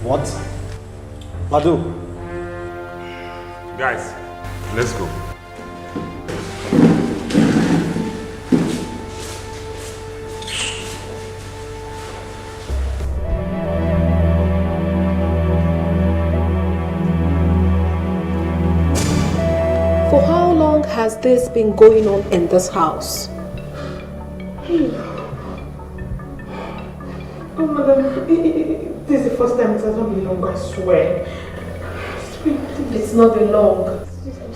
What? Badu.
Guys, let's go.
For how long has this been going on in this house?
Oh, madam, this is the first time it has not been long, I swear.
It's not been long.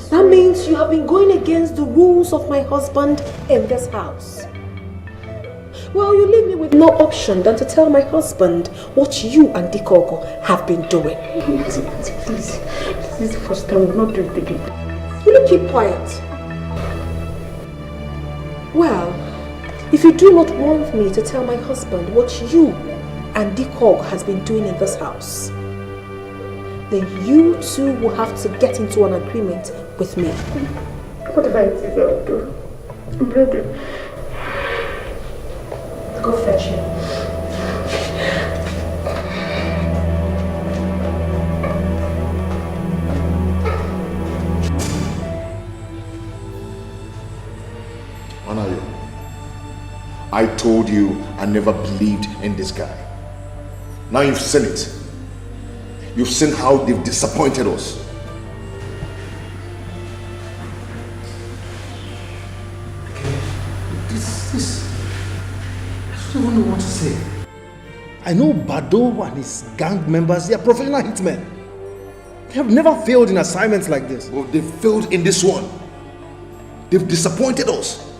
That means you have been going against the rules of my husband in this house. Well, you leave me with no option than to tell my husband what you and Etiko have been doing.
Please, this is the first time we'll not do it again.
Will you keep quiet? Well, if you do not want me to tell my husband what you and Etiko has been doing in this house, then you two will have to get into an agreement with me.
Whatever it is, I'll do. I'm ready.
Go fetch him.
Anayo, I told you I never believed in this guy. Now you've seen it. You've seen how they've disappointed us.
This. I don't even know what to say. I know Bado and his gang members, they are professional hitmen. They have never failed in assignments like this.
But they failed in this one. They've disappointed us.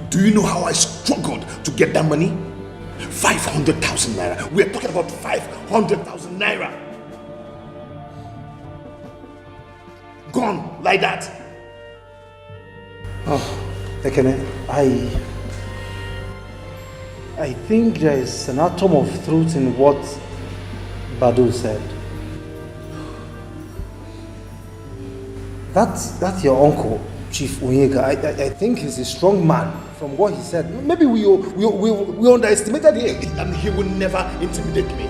Do you know how I struggled to get that money? 500,000 naira. We are talking about 500,000 naira. Gone like that.
Oh, Ekene, I think there is an atom of truth in what Badu said. That's your uncle, Chief Onyeka. I think he's a strong man from what he said. Maybe we underestimated him.
And he will never intimidate me.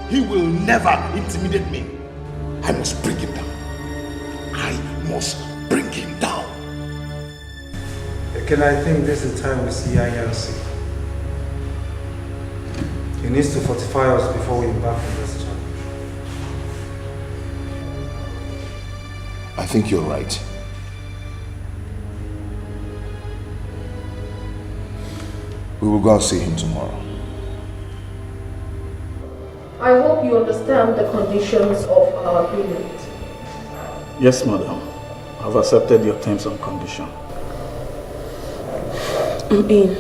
He will never intimidate me. I must bring him down. I must bring him down.
Ekene, I think this is the time we see INC. He needs to fortify us before we embark on this challenge.
I think you're right. We will go and see him tomorrow.
I hope you understand the conditions of our agreement.
Yes, madam. I've accepted your terms and conditions.
I'm in.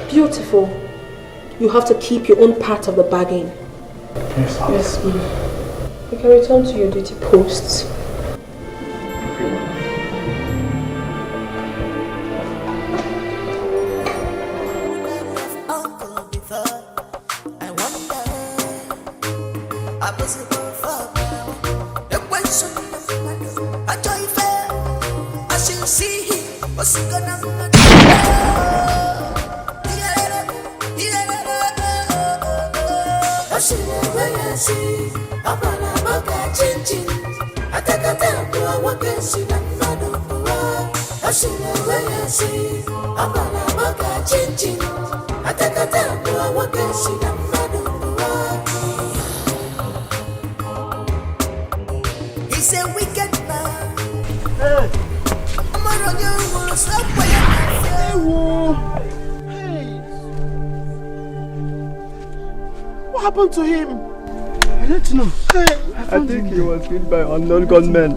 Beautiful. You have to keep your own part of the bargain.
Yes, ma'am.
Yes, ma'am. You can return to your duty posts.
Chin chin. He's a wicked man. I'm on your walls, hey.
What happened to him? I don't know. I think he was killed by unknown gunmen.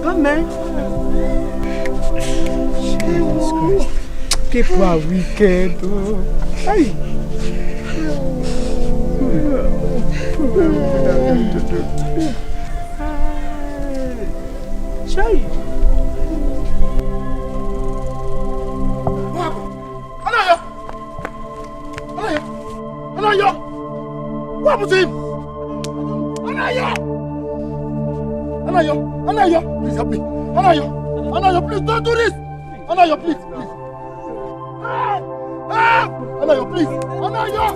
Gunmen? Jesus Christ. People are wicked. Hey. Shay. What happened? Anayo! What happened to him? Anayo! Please help me. Anayo, please don't do this. Anayo, please. Anayo, please. Anayo!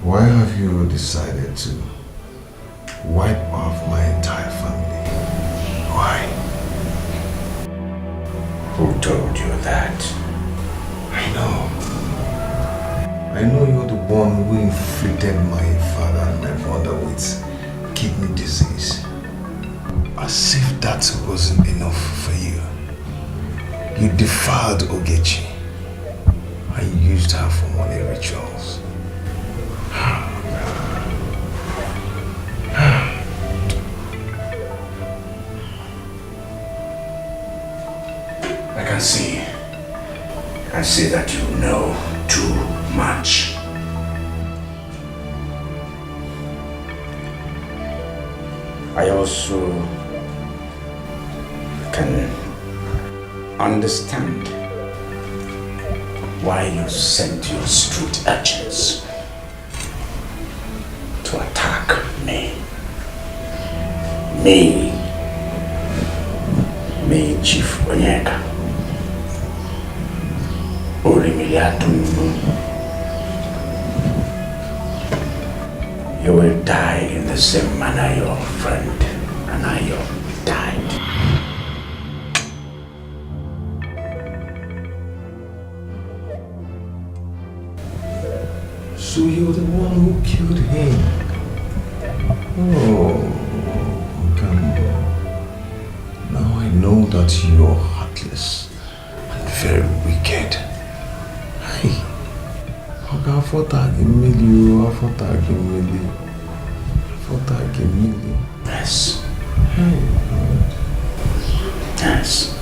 Why have you decided to wipe off my entire family? Why? Who told you that? I know you're the one who inflicted my father and my mother with kidney disease. As if that wasn't enough for you. You defiled Ogechi and used her for money rituals. I see that you know too much. I also can understand why you sent your street urchins to attack me. Me, Chief Onyeka. You will die in the same manner your friend and I died. So you're the one who killed him? Oh, now I know that you're heartless and very wicked.
Yes. Yes.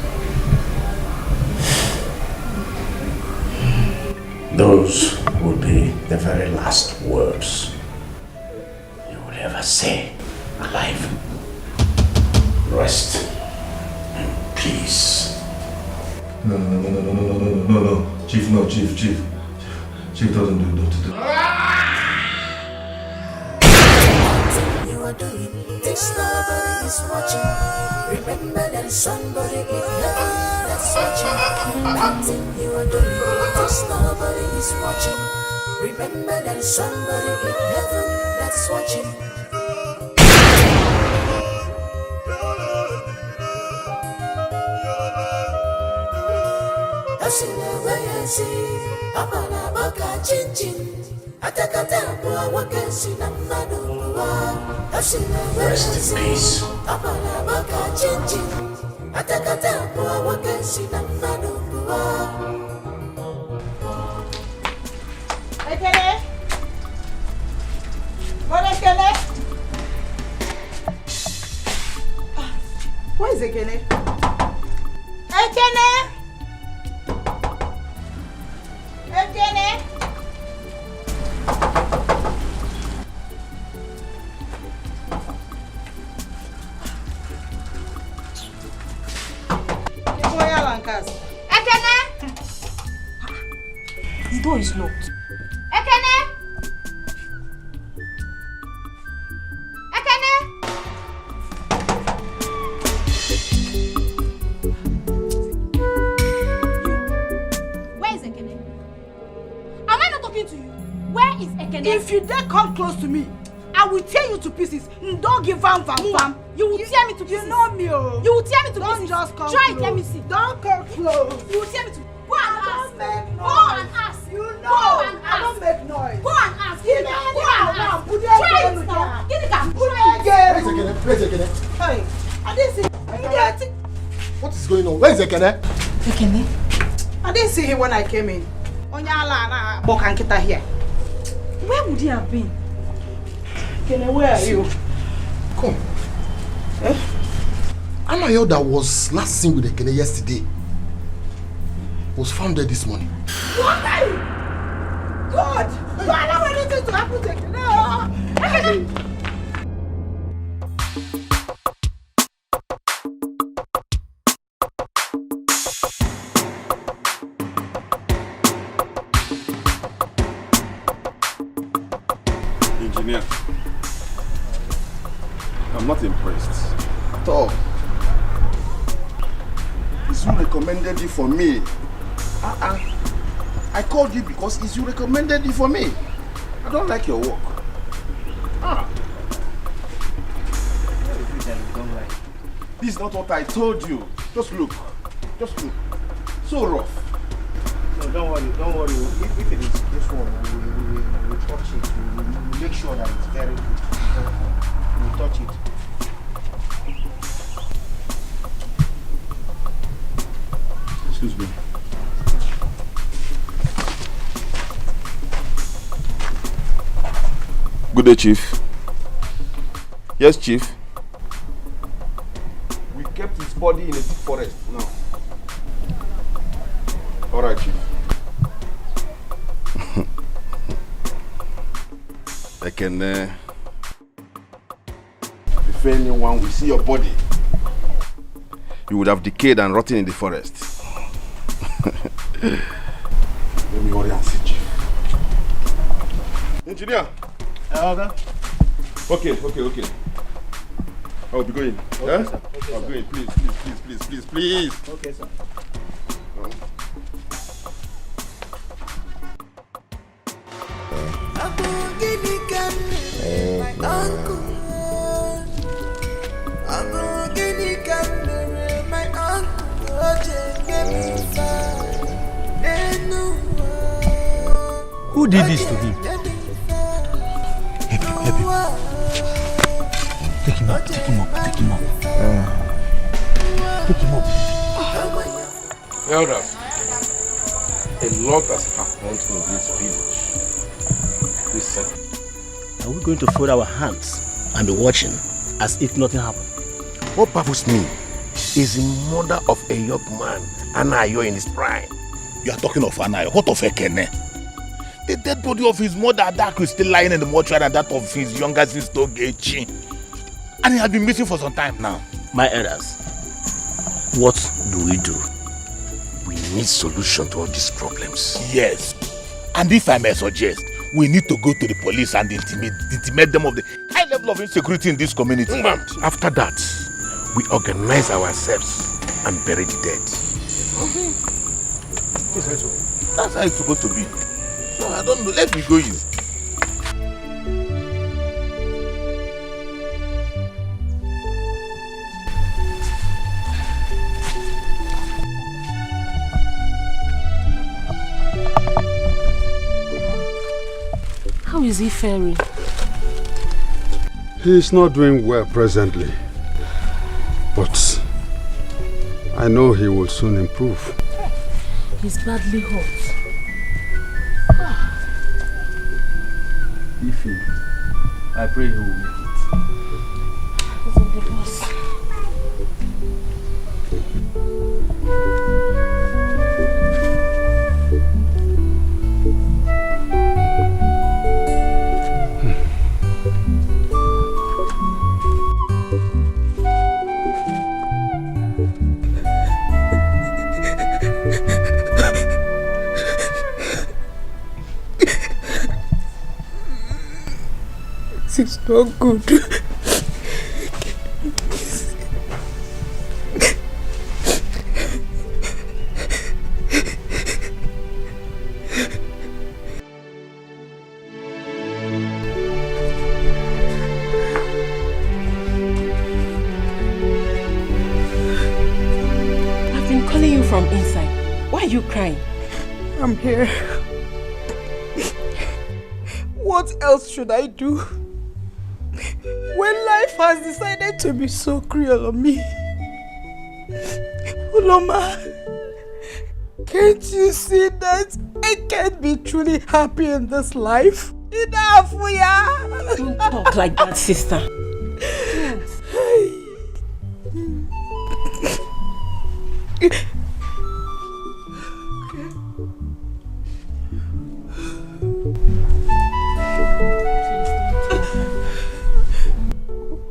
Those will be the very last words you will ever say alive. Rest in peace.
No. Chief, no, Chief. Chief, don't do it.
You are doing this, nobody is watching. Remember there is somebody in heaven that's watching. That thing you are doing this, nobody is watching. Remember there is somebody in heaven that's watching.
Rest in peace.
Ekene? What Ekene? Where is Ekene? Ekene? Ekene?
Ekene? The door is locked. Ekene? Ekene? Where is Ekene? Am I not talking to you? Where is Ekene?
If you dare come close to me, I will tear you to pieces. Don't give vam.
You will tear me to pieces.
You know me, oh.
You will tear me to
Don't
pieces.
just come
Try
close.
it, let me see.
Don't come close.
You will tear me to. Go and ask. Go and ask.
You know.
Go and ask.
I don't make noise.
Go and ask.
Give me
Go
now.
and ask.
Put it
Try
again,
it now.
Lucia.
Give it down.
Put it again.
Where's Ekene?
Hey, I didn't see.
What is going on? Where is Ekene?
Ekene?
I didn't see him when I came in. Onyala na Bokankita here.
Where would he have been?
Ekene, where are you?
Come. Anayo that was last seen with Ekene yesterday was found dead this morning.
What? God! God, I don't want anything to happen to Ekene.
Engineer, I'm not impressed at all. Izu recommended you for me. I called you because Izu recommended you for me. I don't like your work. This is not what I told you. Just look. Just look. So rough.
No, don't worry. If it is this one, we will touch it. We will make sure that it's very good. We will touch it.
Excuse me. Good day, Chief. Yes, Chief. We kept his body in a deep forest now. All right, Chief. If anyone will see your body, you would have decayed and rotten in the forest. Let me hurry and see, Chief. Engineer. Okay. I'll be going.
Okay,
yeah?
sir. Okay,
I'll
sir.
be going. Please.
Okay, sir.
Who did this to him? Help him. Take him up.
Elders, a lot has happened in this village.
Are we going to fold our hands and be watching as if nothing happened?
What baffles me is the murder of a young man, Anayo, in his prime.
You are talking of Anayo. What of Ekene? The dead body of his mother Adaku is still lying in the mortuary, and that of his younger sister Ogechi. And he has been missing for some time now.
My elders, what do we do?
We need solution to all these problems. Yes. And if I may suggest, we need to go to the police and intimate them of the high level of insecurity in this community.
After that, we organize ourselves and bury the dead.
That's how it's supposed to be. So I don't know. Let me go in.
is he faring?
He is not doing well presently, but I know he will soon improve.
He's badly hurt.
Ify, I pray he will make it.
He's in the bus.
It's not good.
I've been calling you from inside. Why are you crying?
I'm here. What else should I do? When life has decided to be so cruel on me. Uloma, can't you see that I can't be truly happy in this life? Enough,
Don't talk like that, sister.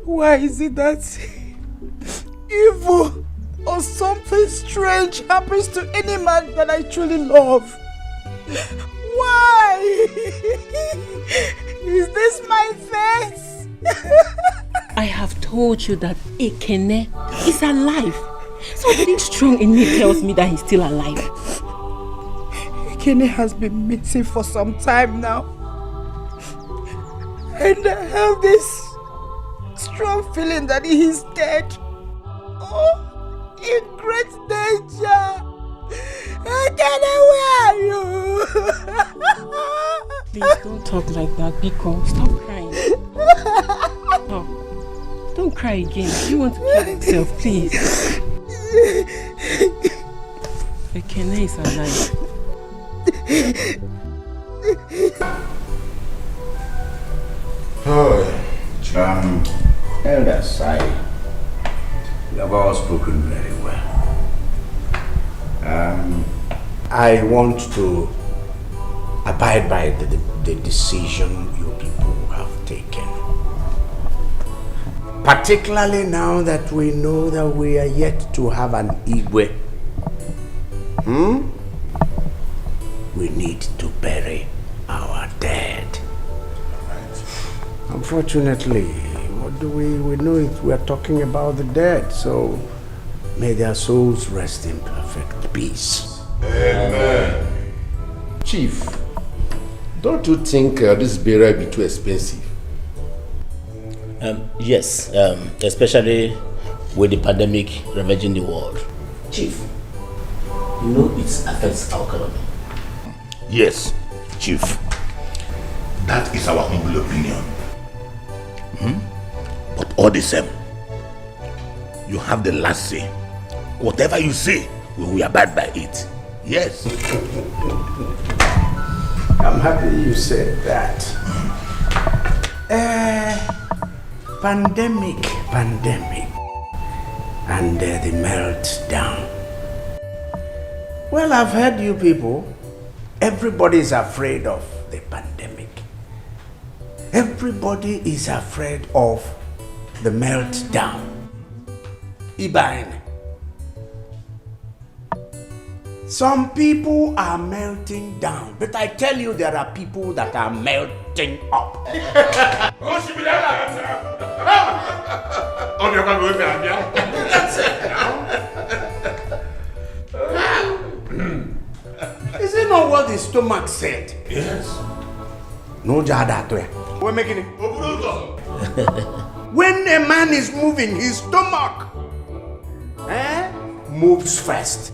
Why is it that evil or something strange happens to any man that I truly love? Why? Is this my face?
I have told you that Ekene is alive. Something strong in me tells me that he's still alive.
Ekene has been missing for some time now. And I have this strong feeling that he is dead. Oh, in great danger. Ekene, where are you?
Please don't talk like that, Biko. Stop crying. Stop. Don't cry again. You want to kill yourself, please. Ekene is alive.
Elders, you have all spoken very well. I want to abide by the decision you people have taken. Particularly now that we know that we are yet to have an Igwe. We need to bury our dead. Unfortunately, what do we know it? We are talking about the dead, so may their souls rest in perfect peace.
Amen. Chief, don't you think this burial will be too expensive?
Yes, especially with the pandemic ravaging the world. Chief, you know it affects our economy.
Yes, Chief. That is our humble opinion. But all the same, you have the last say. Whatever you say, we will abide by it. Yes.
I'm happy you said that. Pandemic, and the meltdown. Well, I've heard you people. Everybody is afraid of the pandemic. Everybody is afraid of the meltdown. Ibane. Some people are melting down, but I tell you there are people that are melting up. Is it not what the stomach said?
Yes.
No jada. We're making it. When a man is moving, his stomach moves first.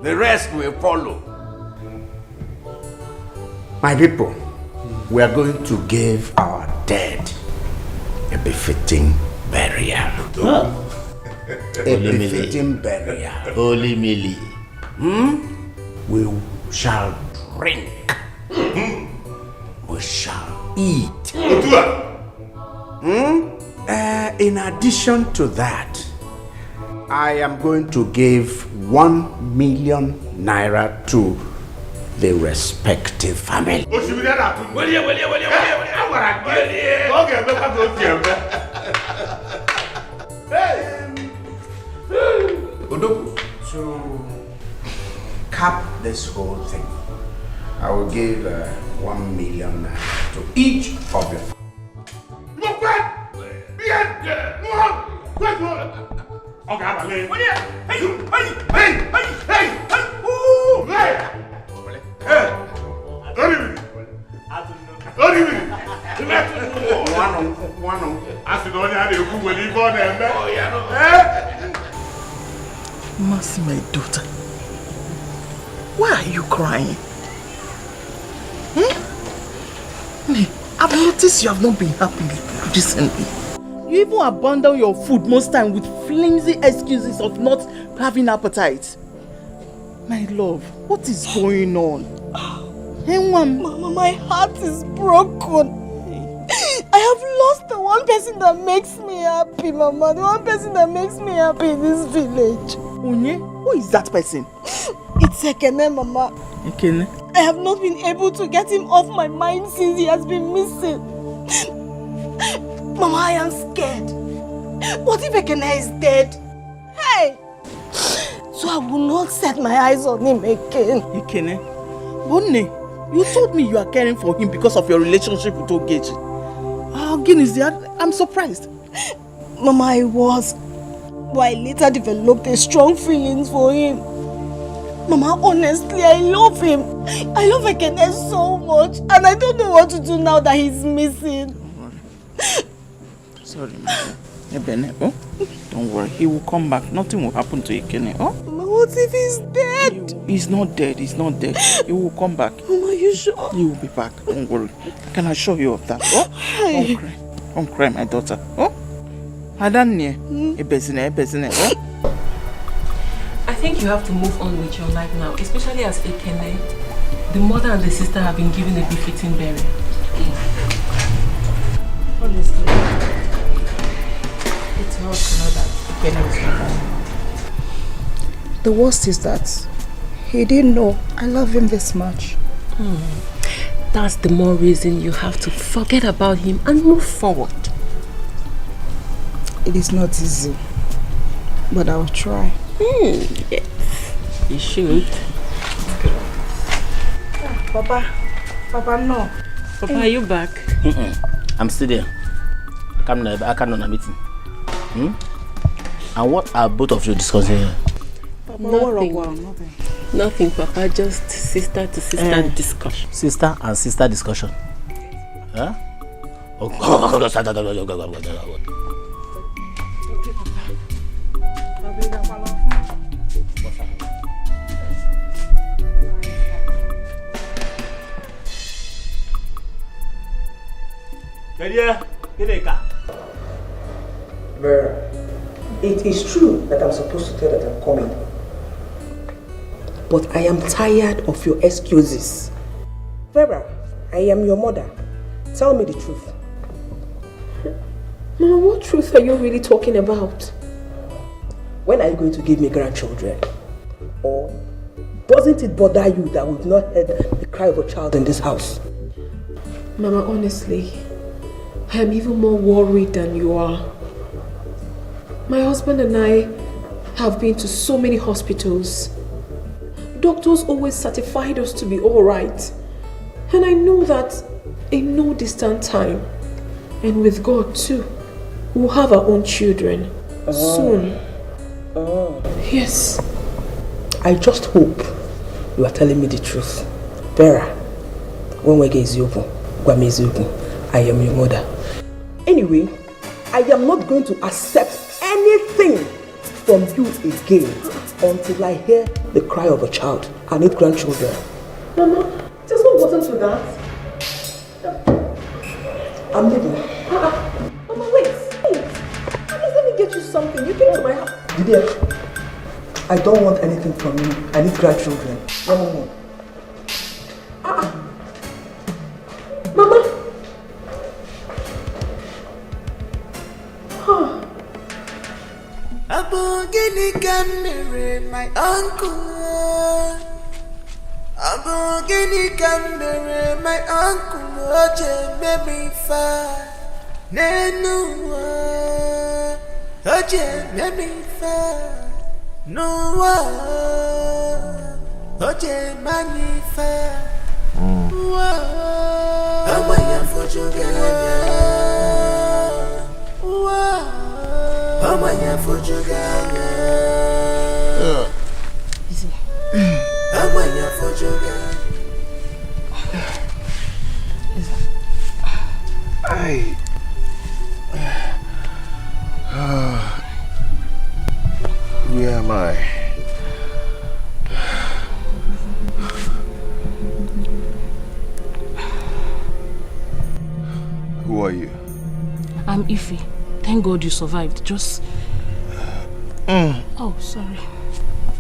The rest will follow. My people, we are going to give our dead a befitting burial. A befitting burial.
Holy Millie.
We shall drink. We shall eat. In addition to that, I am going to give 1 million naira to the respective family. To cap this whole thing, I will give 1 million naira to each of you.
Mercy, my daughter. Why are you crying? I've noticed you have not been happy recently. You even abandon your food most time with flimsy excuses of not having appetite. My love, what is going on?
Mama, my heart is broken. I have lost the one person that makes me happy, Mama. The one person that makes me happy in this village.
Onye? Who is that person?
It's Ekene, Mama.
Ekene?
I have not been able to get him off my mind since he has been missing. Mama, I am scared. What if Ekene is dead? Hey! So I will not set my eyes on him again.
Ekene? Bonne, you told me you are caring for him because of your relationship with Ogechi. Again, is that? I'm surprised.
Mama, I was. But I later developed a strong feelings for him. Mama, honestly, I love him. I love Ekene so much. And I don't know what to do now that he's missing.
Sorry, Ebene, oh? Don't worry, he will come back. Nothing will happen to Ekene, oh?
Mama, what if he's dead?
He's not dead, he's not dead. He will come back.
Mama, are you sure?
He will be back, don't worry. I can assure you of that, oh? Don't cry. Don't cry, my daughter, oh? Adanye, Ebezine, oh?
I think you have to move on with your life now, especially as Ekene. The mother and the sister have been given a befitting burial.
Honestly, it's hard to know that Ekene is not dying.
The worst is that he didn't know I love him this much.
That's the more reason you have to forget about him and move forward.
It is not easy, but I'll try.
Yes, you should.
Papa, no.
Papa, are you back?
I'm still there. I can't on a meeting. And what are both of you discussing here?
Nothing, Papa. Just sister to sister discussion.
Sister and sister discussion. Huh?
Vera, it is true that I'm supposed to tell that I'm coming. But I am tired of your excuses. Vera, I am your mother. Tell me the truth.
Mama, what truth are you really talking about?
When are you going to give me grandchildren? Or doesn't it bother you that we've not heard the cry of a child in this house?
Mama, honestly, I am even more worried than you are. My husband and I have been to so many hospitals. Doctors always certified us to be alright. And I know that in no distant time, and with God too, we'll have our own children soon. Yes.
I just hope you are telling me the truth. Vera, when we get Eziokwu, I am your mother. Anyway, I am not going to accept anything from you again until I hear the cry of a child. I need grandchildren.
Mama, just not gotten to that.
I'm leaving. Mama, wait. Please let me get you something. You came to my house. Didier, I don't want anything from you. I need grandchildren. Mama. Mama.
Abogini Camere, my uncle. Abogini Camere, my uncle. Oje baby fa. Nenua. Oje baby fa. Noa. Oje magnifa. Amaya fojuganya. Amaya fojuganya.
Easy.
Amaya fojuganya.
Where am I? Who are you?
I'm Ify. Thank God you survived. Just... Oh, sorry.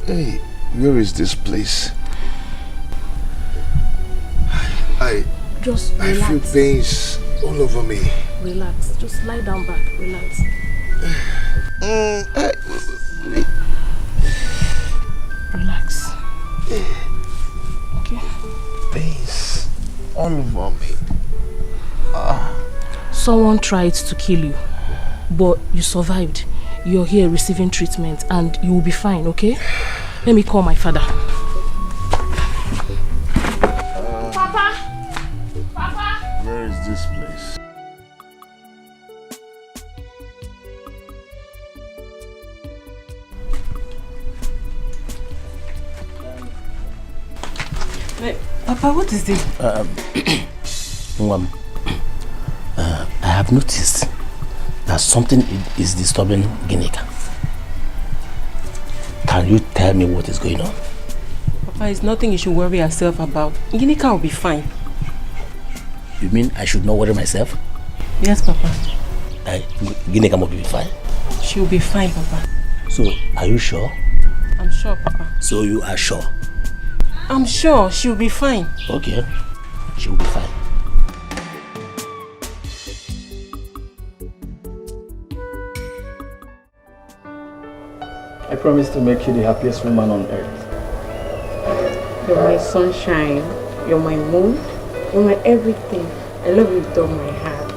Hey, where is this place? I feel pains all over me.
Relax. Just lie down back. Relax. Relax. Okay.
Pains all over me.
Someone tried to kill you, but you survived. You're here receiving treatment and you will be fine, okay? Let me call my father. Papa! Papa!
Where is this place?
Hey, Papa, what is this?
Mom, I have noticed that something is disturbing Ginika. Can you tell me what is going on?
Papa, it's nothing you should worry yourself about. Ginika will be fine.
You mean I should not worry myself?
Yes, Papa.
Ginika will be fine?
She will be fine, Papa.
So, are you sure?
I'm sure, Papa.
So you are sure?
I'm sure she will be fine.
Okay, she will be fine.
I promise to make you the happiest woman on earth.
You're my sunshine. You're my moon. You're my everything. I love you with all my heart.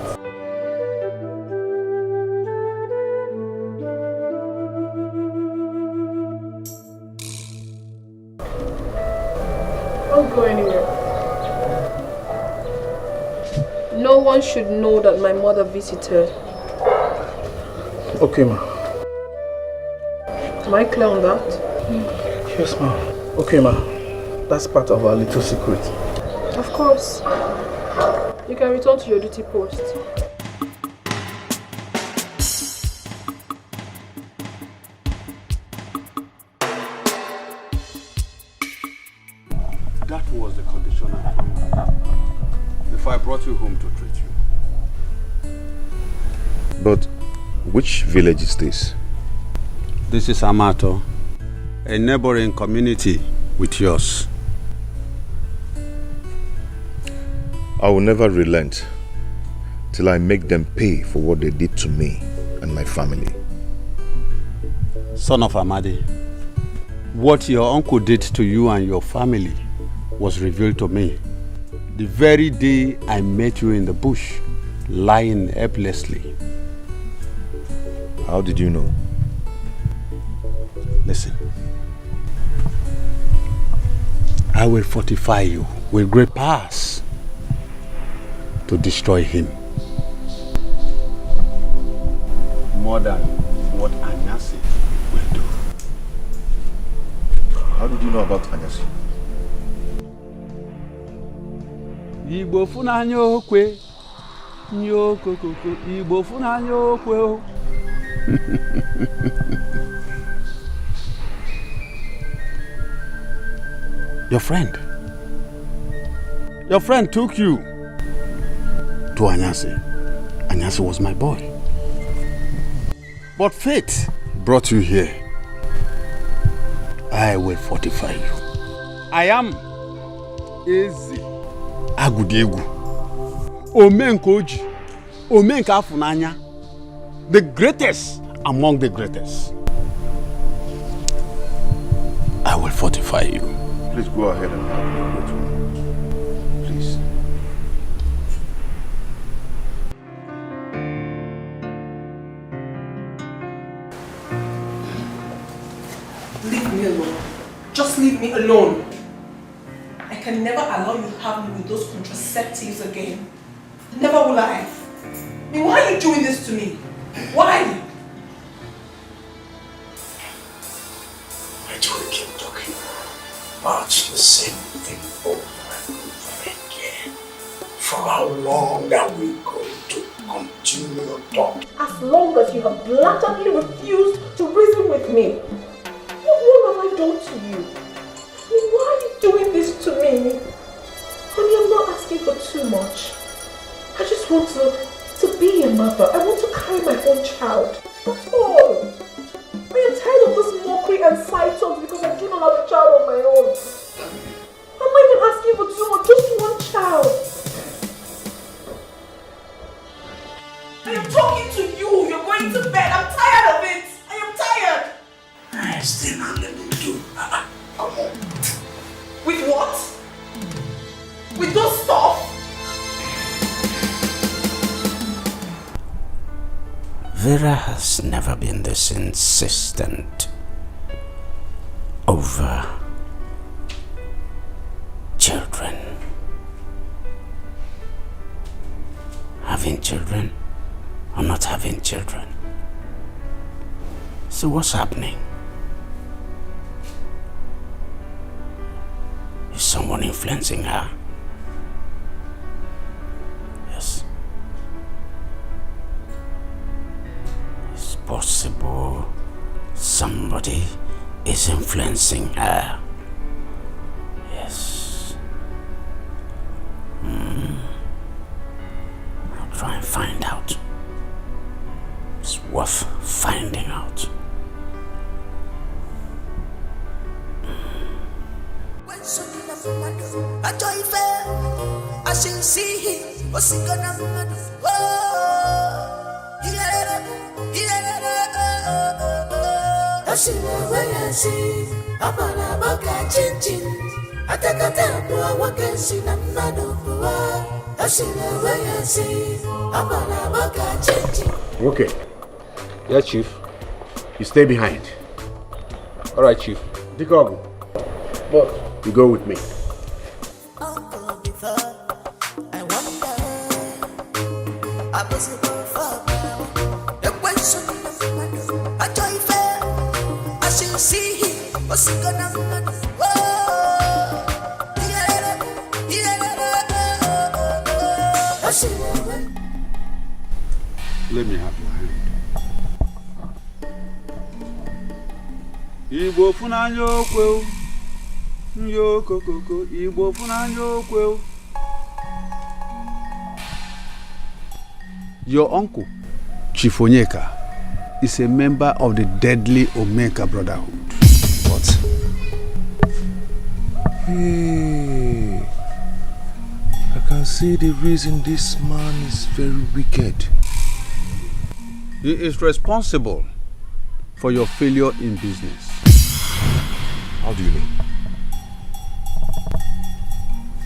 Don't go anywhere.
No one should know that my mother visited.
Okay, ma.
Am I clear on that?
Yes, ma. Okay, ma. That's part of our little secret.
Of course. You can return to your duty post.
That was the condition I found before I brought you home to treat you.
But which village is this?
This is Amato, a neighboring community with yours.
I will never relent till I make them pay for what they did to me and my family.
Son of Amadi, what your uncle did to you and your family was revealed to me the very day I met you in the bush, lying helplessly.
How did you know?
Listen. I will fortify you with great powers to destroy him. More than what Anyasi will do.
How did you know about Anyasi?
Igbo funanya okwe, nyokokoko. Igbo funanya okwe. Your friend took you to Anyasi Anyasi was my boy. But fate brought you here. I will fortify you. I am Ezi Agudegu. Omenkoji. Omenkafunanya. The greatest among the greatest. I will fortify you.
Please go ahead and help me. Please.
Leave me alone. Just leave me alone. I can never allow you to have me with those contraceptives again. Never will I. I mean, why are you doing this to me? Why?
Why do we keep talking about the same thing over and over again? For how long are we going to continue talking?
As long as you have blatantly refused to reason with me. What wrong have I done to you? I mean, why are you doing this to me? Honey, I'm not asking for too much. I just want to be a mother. I want to carry my own child. That's all. I am tired of this mockery and side talks because I do not have a child of my own. I'm not even asking for too much, just one child. I am talking to you. You're going to bed. I'm tired of it. I am tired.
I still not let me do. Come on.
With what? With those stuff?
Vera has never been this insistent over children. Having children or not having children. So what's happening? Is someone influencing her? Yes. It's possible somebody is influencing her. Yes. I'll try and find out. It's worth finding out.
I shall see him. What's he gonna do? I see where I see. I'm on a boca chin. I take a tap, I can see the man of the I see where I see. I'm on a boca chin.
Okay.
Yeah, Chief.
You stay behind.
All right, Chief.
Etiko.
Boss.
You go with me.
Let me have your hand. Igbo funanyo kweu. Yo kokoko. Igbo funanyo kweu. Your uncle, Chief Onyeka, is a member of the deadly Omeka Brotherhood.
What? Hey, I can see the reason this man is very wicked.
He is responsible for your failure in business.
How do you mean?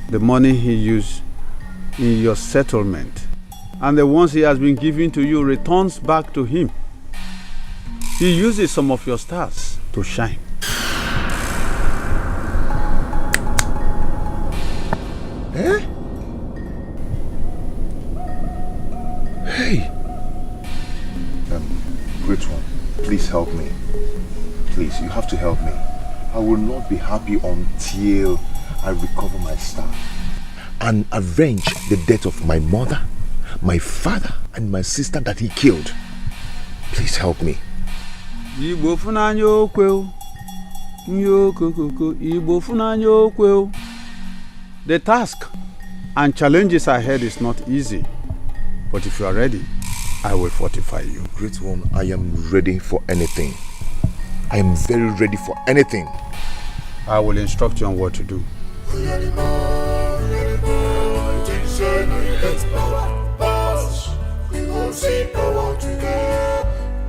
The money he used in your settlement and the ones he has been giving to you returns back to him. He uses some of your stars to shine.
Eh? Hey! Great one, please help me. Please, you have to help me. I will not be happy until I recover my star and avenge the death of my mother, my father, and my sister that he killed. Please help me.
Igbo funanyo kweu. Nyo kokoko. Igbo funanyo kweu. The task and challenges ahead is not easy, but if you are ready, I will fortify you.
Great one, I am ready for anything. I am very ready for anything.
I will instruct you on what to do.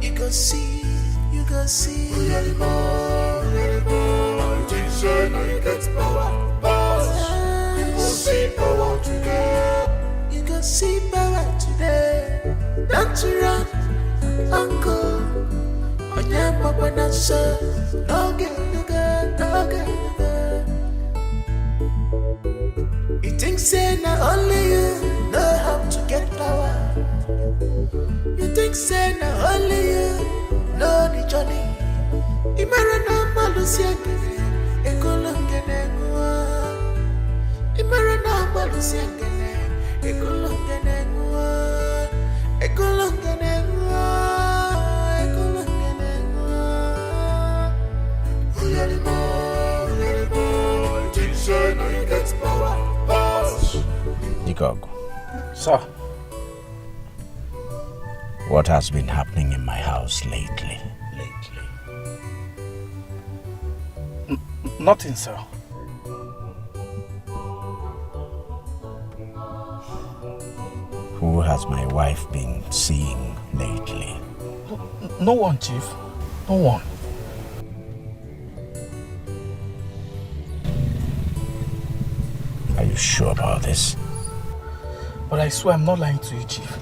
You can see. You can see power today. Don't you run, uncle. On your papa not so. No get. You think say not only you know how to get power. You think say not only you know the journey. Imarana malusia kene, ekolongene ngua. Imarana malusia kene, ekolongene ngua. Ekolongene ngua, ekolongene ngua. Uyalimo, teacher, now you get power, boss.
Nikog,
Sir.
what has been happening in my house lately?
Nothing, sir.
Who has my wife been seeing lately?
No one, Chief. No one.
Are you sure about this?
But I swear I'm not lying to you, Chief.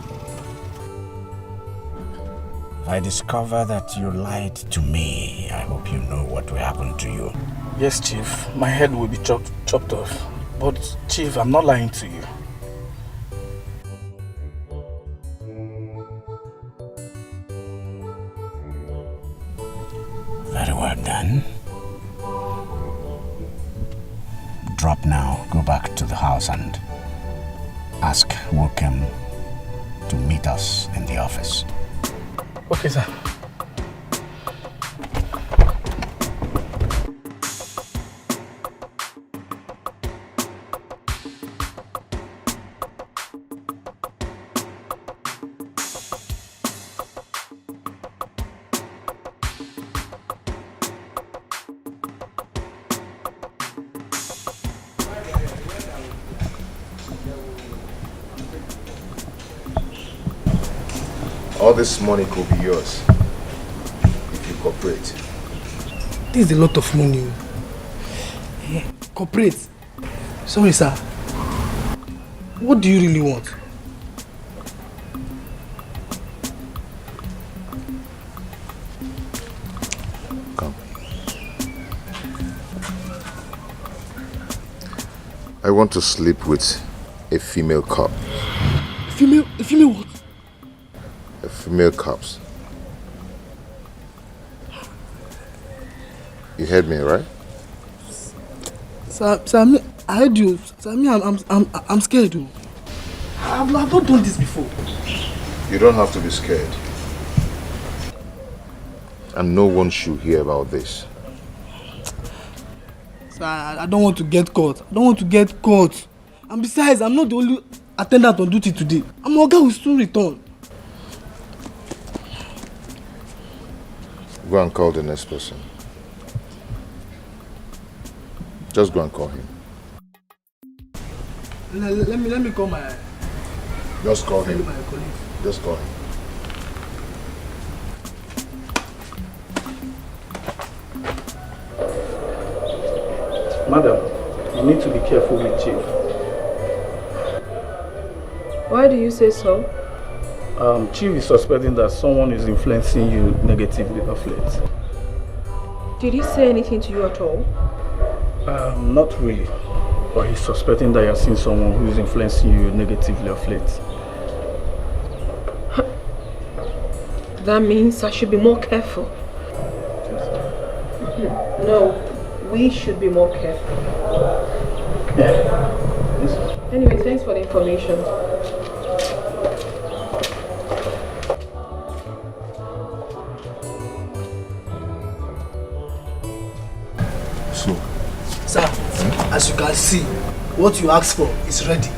If I discover that you lied to me, I hope you know what will happen to you.
Yes, Chief. My head will be chopped off. But, Chief, I'm not lying to you.
Very well done. Drop now, go back to the house and ask Wokem to meet us in the office.
Okay, sir.
All this money could be yours if you cooperate.
This is a lot of money. Yeah. Cooperate. Sorry, sir. What do you really want?
Come. I want to sleep with a female cop.
A female what?
A female cops. You heard me, right?
Sir, I heard you. Sir, I'm scared. Though. I've not done this before.
You don't have to be scared. And no one should hear about this.
Sir, I don't want to get caught. And besides, I'm not the only attendant on duty today. I'm Oga will soon return.
Go and call the next person. Just go and call him.
Let me call my...
Just call him.
My colleague.
Just call him.
Madam, you need to be careful with Chief.
Why do you say so?
Chief is suspecting that someone is influencing you negatively of late.
Did he say anything to you at all?
Not really. But he's suspecting that you're seeing someone who is influencing you negatively of late.
That means I should be more careful. No, we should be more careful.
Yeah. Yes.
Anyway, thanks for the information.
So, sir, as you can see, what you asked for is ready.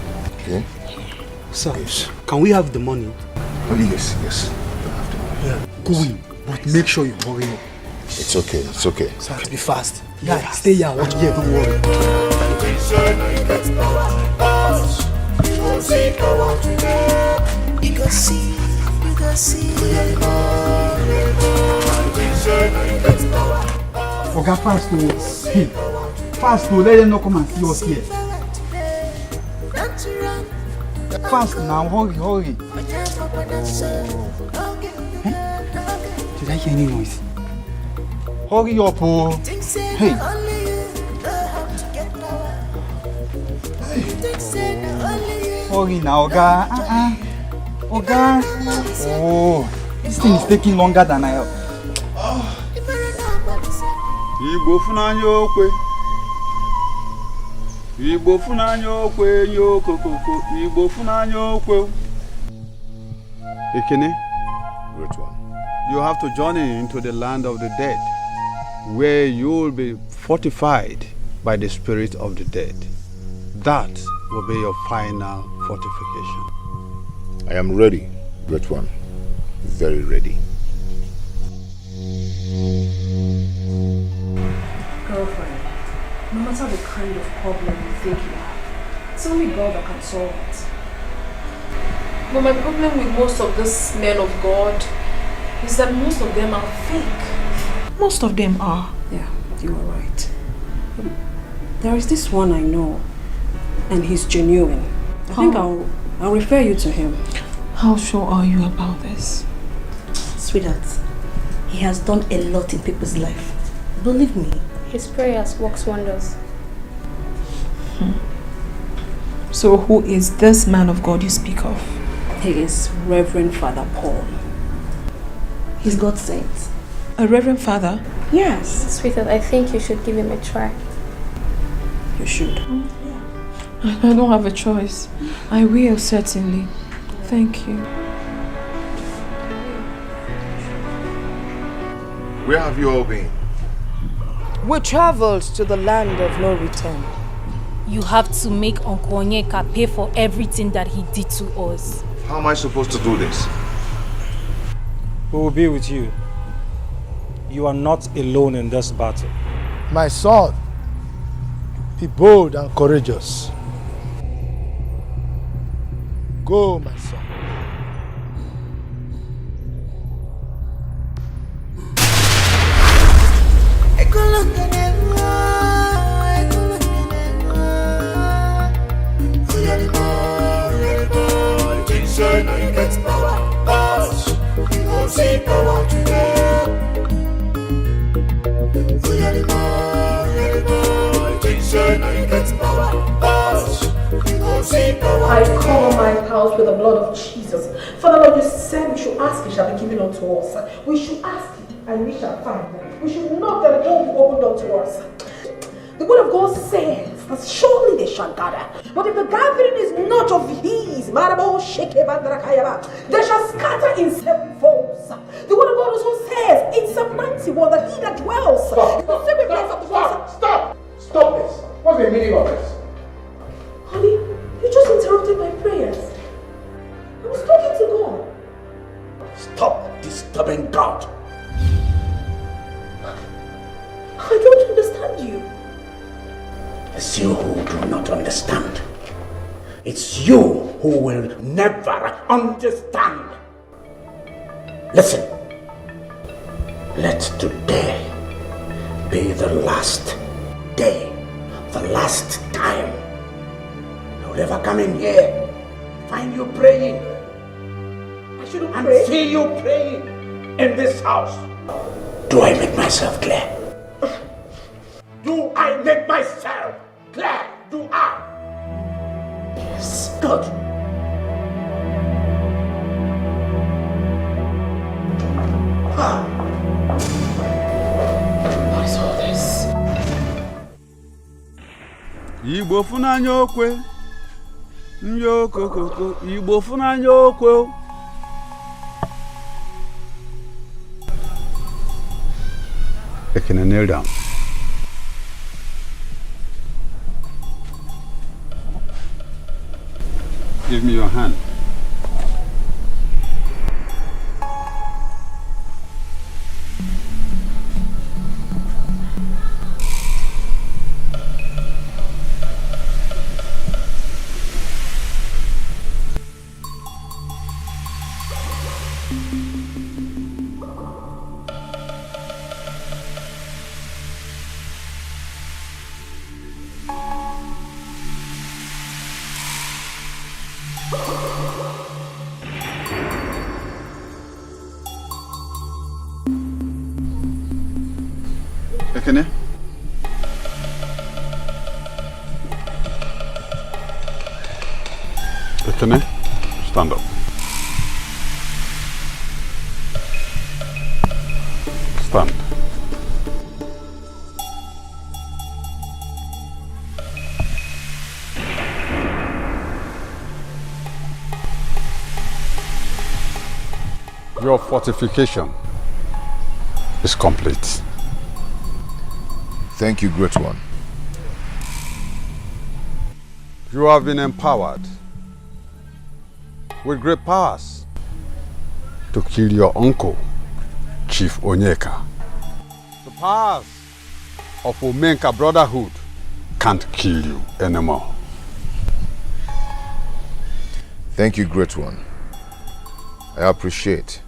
Okay.
Sir, can we have the money?
Oh, yes. Don't have to worry.
Yeah, go in, but make sure you hurry up.
It's okay.
Sir, be fast. Yeah, stay here, watch here, don't worry.
You can see.
Oga, fast to fast to let them not come and see us here. Fast now, hurry. Did I hear any noise? Hurry up, oh. Hey. Hurry now, Oga. Oga. Oh, this thing is taking longer than I...
Igbo funanya okwe nyokokoko. Igbo funanya okwe. Ekene,
Great one.
you have to journey into the land of the dead, where you will be fortified by the spirit of the dead. That will be your final fortification.
I am ready, Great one. Very ready.
Girlfriend, no matter the kind of problem you think you have, it's only God that can solve it. But my problem with most of these men of God is that most of them are fake.
Most of them are.
Yeah, you are right. There is this one I know, and he's genuine. I think I'll refer you to him.
How sure are you about this?
Sweetheart, he has done a lot in people's life. Believe me.
His prayers works wonders.
So who is this man of God you speak of?
He is Reverend Father Paul.
He's God's saint.
A Reverend Father?
Yes. Sweetheart, I think you should give him a try.
You should.
I don't have a choice. I will, certainly. Thank you.
Where have you all been?
We traveled to the land of no return.
You have to make Uncle Onyeka pay for everything that he did to us.
How am I supposed to do this?
We will be with you. You are not alone in this battle.
My son, be bold and courageous. Go, my son.
I cover my house with the blood of Jesus. Father Lord, you said we should ask, it shall be given unto us. We should ask, and we shall find. We should knock, and the door will be opened unto us. The word of God says that surely they shall gather. But if the gathering is not of his, they shall scatter in seven folds. The word of God also says in Psalm 91 that he that dwells in the secret place of the Lord.
Stop this. What's the meaning of this?
Honey, you just interrupted my prayers. I was talking to God.
Stop disturbing God.
I don't understand you.
It's you who do not understand. It's you who will never understand. Listen. Let today be the last day, the last time you'll ever come in here, find you praying.
I shouldn't
and
pray.
see you praying in this house. Do I make myself clear? Do I make myself clear? Do I? Yes. Good.
What is all this?
Igbo funanya okwe. Nyokokoko. Igbo funanya okwe. Ekene, kneel down. Give me your hand. Ekene? Ekene, stand up. Stand. Your fortification is complete.
Thank you, Great One.
You have been empowered with great powers to kill your uncle, Chief Onyeka. The powers of Omenka Brotherhood can't kill you anymore.
Thank you, Great One. I appreciate.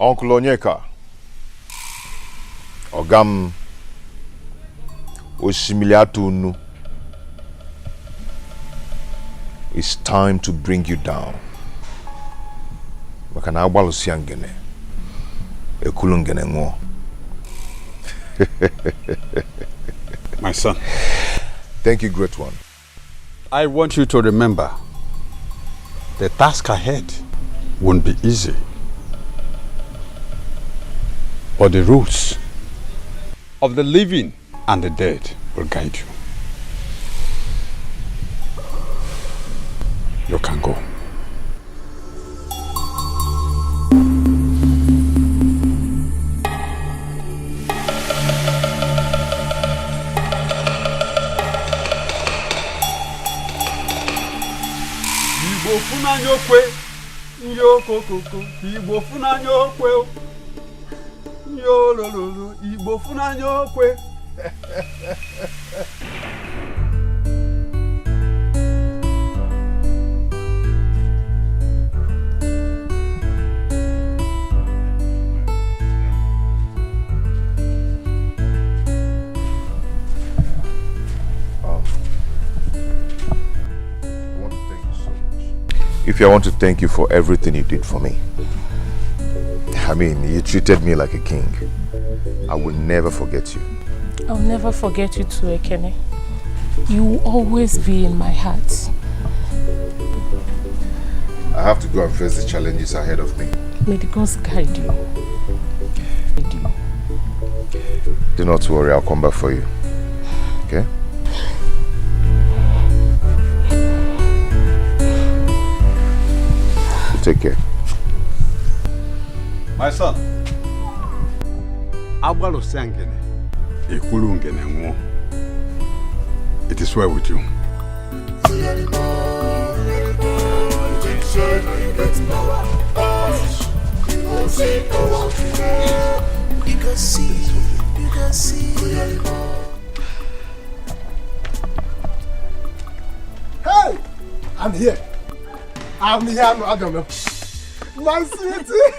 Uncle Onyeka, Ogam Osimiliatunu, it's time to bring you down. Wakana walusiangene, ekulungene ngo.
My son.
Thank you, Great One.
I want you to remember the task ahead won't be easy. But the rules of the living and the dead will guide you. You can go. Igbo funanya okwe, nyoko koko, Igbo funanya okwe. Yo lolo, Igbo funanya okwe.
If I want to thank you for everything you did for me. I mean, you treated me like a king. I will never forget you.
I'll never forget you too, Ekene. You will always be in my heart.
I have to go and face the challenges ahead of me.
May the gods guide you.
Do not worry, I'll come back for you. Okay? Take care.
My son, Abalo Sangene, Ekulungene Ngo. It is well with you.
You can see.
Hey! I'm here. I don't know. My sweetie.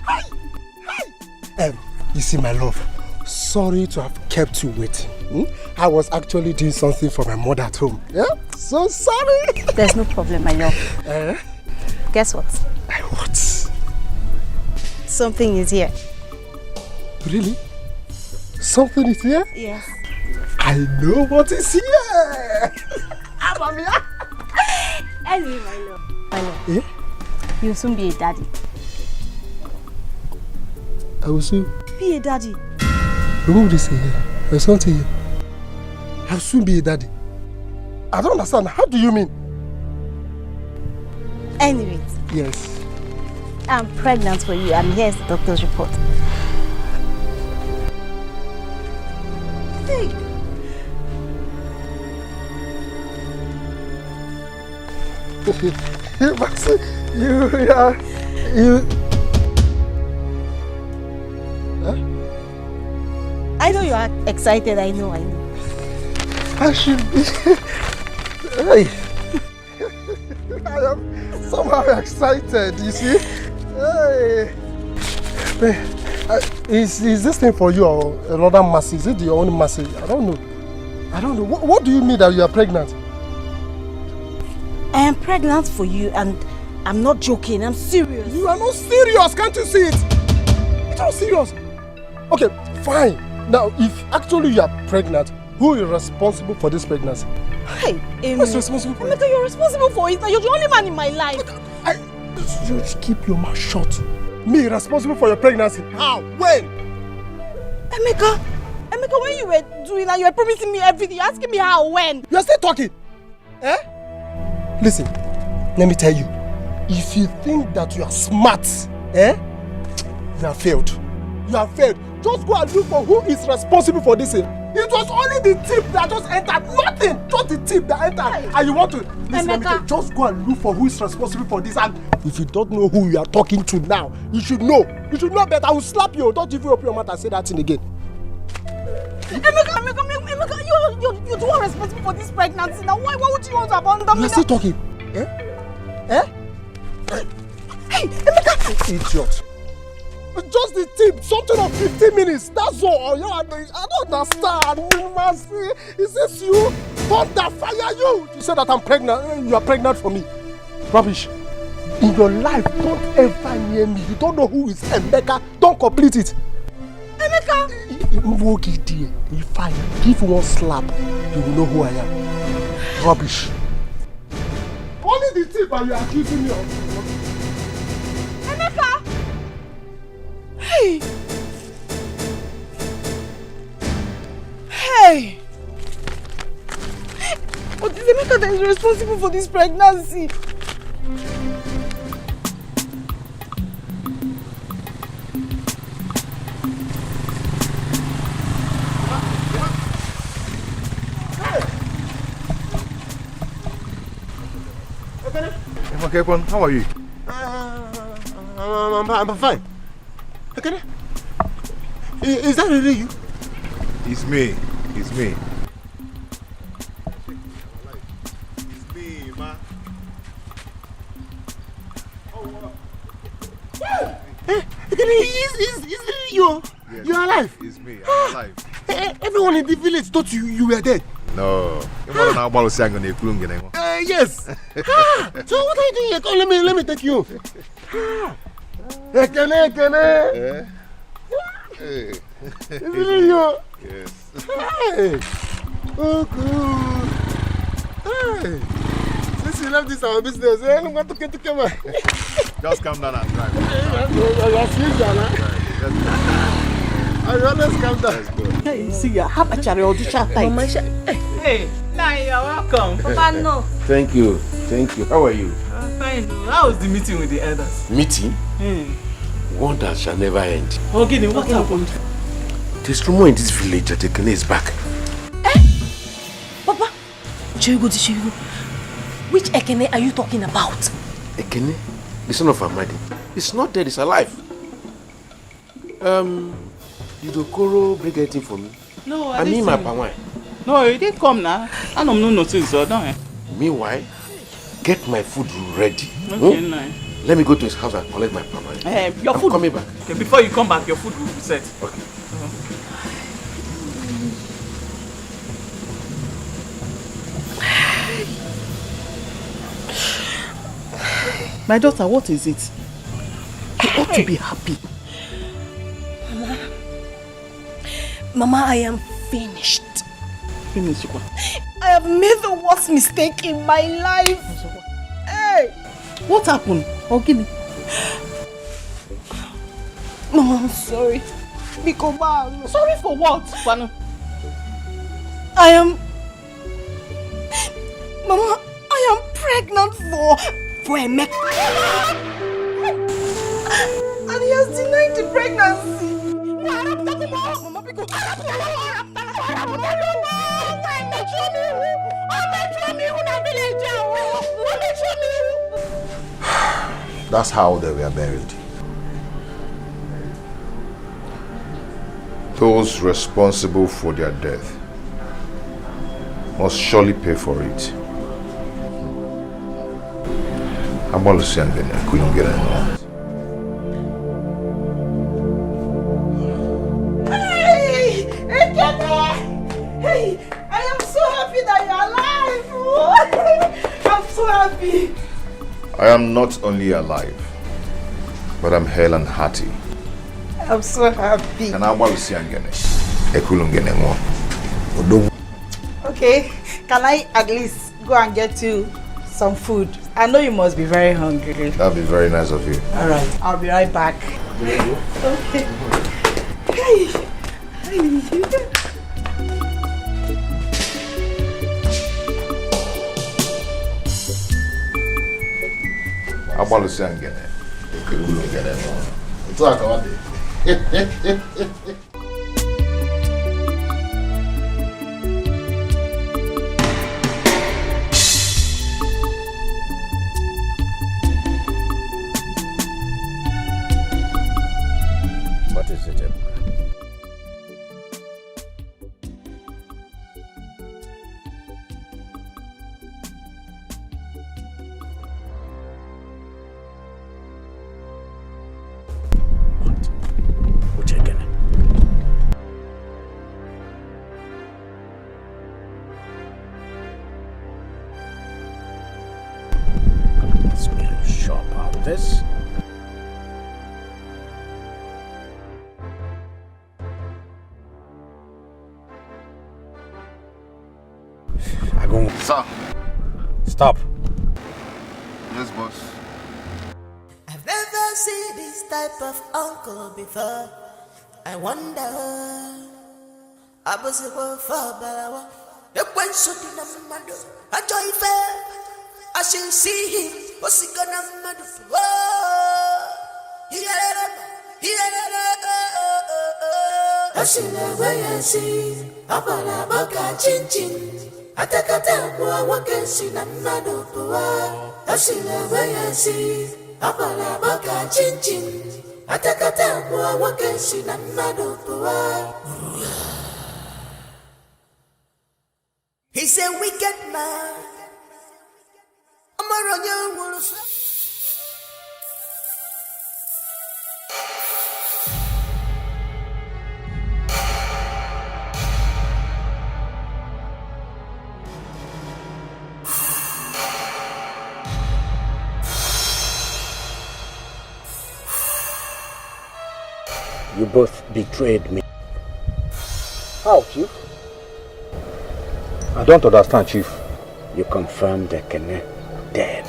Hi. You see, my love, sorry to have kept you waiting. I was actually doing something for my mother at home. Yeah? So sorry.
There's no problem, my love. Guess what?
What?
Something is here.
Really? Something is here?
Yes.
I know what is here. Amamia.
Anyway, my love. My love.
Yeah?
You'll soon be a daddy.
I will soon
be a daddy.
Remove this here. There's something here. I'll soon be a daddy. I don't understand. How do you mean?
Anyway.
Yes.
I'm pregnant for you, and here's the doctor's report. Hey.
You.
I know you are excited. I know.
I should be. Hey. I am somehow excited. You see? Hey. Is this thing for you or another mercy? Is it your own mercy? I don't know. What do you mean that you are pregnant?
I am pregnant for you, and
I'm not joking, I'm serious.
You are not serious, can't you see it? It's not serious. Okay, fine. Now, if actually you are pregnant, who is responsible for this pregnancy?
Hey,
who's responsible for it?
Emeka, you're responsible for it. Now you're the only man in my life.
You just keep your mouth shut. Me responsible for your pregnancy? How? When?
Emeka, when you were doing that, you were promising me everything. You're asking me how, when?
You're still talking. Eh? Listen, let me tell you. If you think that you are smart, you have failed. You have failed. Just go and look for who is responsible for this thing. It was only the tip that just entered. Nothing. Just the tip that entered. And you want to... Listen, let me tell you, just go and look for who is responsible for this. And if you don't know who you are talking to now, you should know. You should know better. I will slap you. Don't even open your mouth and say that thing again.
Emeka, you're the one responsible for this pregnancy. Now, why would you want to abandon me?
You're still talking. Hey, Emeka! Idiot. Just the tip, something of 15 minutes. That's all. I don't understand. Is this you? Thunder fire you! You said that I'm pregnant. You are pregnant for me. Rubbish. In your life, don't ever near me. You don't know who is Emeka. Don't complete it.
Emeka!
If I give one slap, you will know who I am. Rubbish. Only the tip and you are accusing me of.
Emeka! Hey! Hey! But it's Emeka that is responsible for this pregnancy.
Okay, how are you?
I'm fine. Okay. Is that really you?
It's me. It's me.
It's me, man. Is you?
Yes,
You're alive?
It's me. I'm alive.
Everyone in the village thought you were dead.
No.
Yes. So what are you doing here? Come, let me take you. Ekene.
Hey.
Is it you?
Yes.
Hey. Oh, good. Hey. Since you left this our business, I'm going to get to come.
Just calm down and drive.
I always calm down.
Hey, see ya. How much are you audition time?
Hey, now you're welcome.
Papa, no.
Thank you. How are you?
I'm fine. How was the meeting with the elders?
Meeting? Wonders shall never end.
Okay, then what happened?
This rumor in this village that Ekene is back.
Papa, Chirigo, which Ekene are you talking about?
Ekene? The son of Amadi. He's not dead, he's alive. Did Okoro bring anything for me?
No,
I mean my palm wine.
No, he didn't come now. I don't know nothing, so don't.
Meanwhile, get my food ready.
Okay, nice.
Let me go to his house and collect my palm wine.
Your food.
I'm coming back.
Okay, before you come back, your food will be set.
Okay.
My daughter, what is it? You ought to be happy.
Mama, I am finished.
Finished what?
I have made the worst mistake in my life. Hey!
What happened? Ogini?
Mama, I'm sorry. Bikoba.
Sorry for what, Pano?
Mama, I am pregnant for Emeka. And he has denied the pregnancy. Mama,
That's how they were buried. Those responsible for their death must surely pay for it. I'm all saying I couldn't get anyone.
Hey, I am so happy that you're alive. I'm so happy.
I am not only alive, but I'm hale and hearty.
I'm so happy. Okay, can I at least go and get you some food? I know you must be very hungry.
That'd be very nice of you.
Alright, I'll be right back. Okay. Hey.
What is it, Ebuka? This?
Sir.
Stop.
Yes, boss.
I've never seen this type of uncle before. I wonder. I was a for Balawa. The question in a mother. I joy fair. I shall see him. What's he gonna mother? I shall never see. Abala Baka Chin Chin. Atakata bua wakensi na mado bua. Asila wayasi. Abala Baka Chin Chin. Atakata bua wakensi na mado bua. He's a wicked man. Amaronya wolf.
You both betrayed me. How, Chief? I don't understand, Chief. You confirmed Ekene dead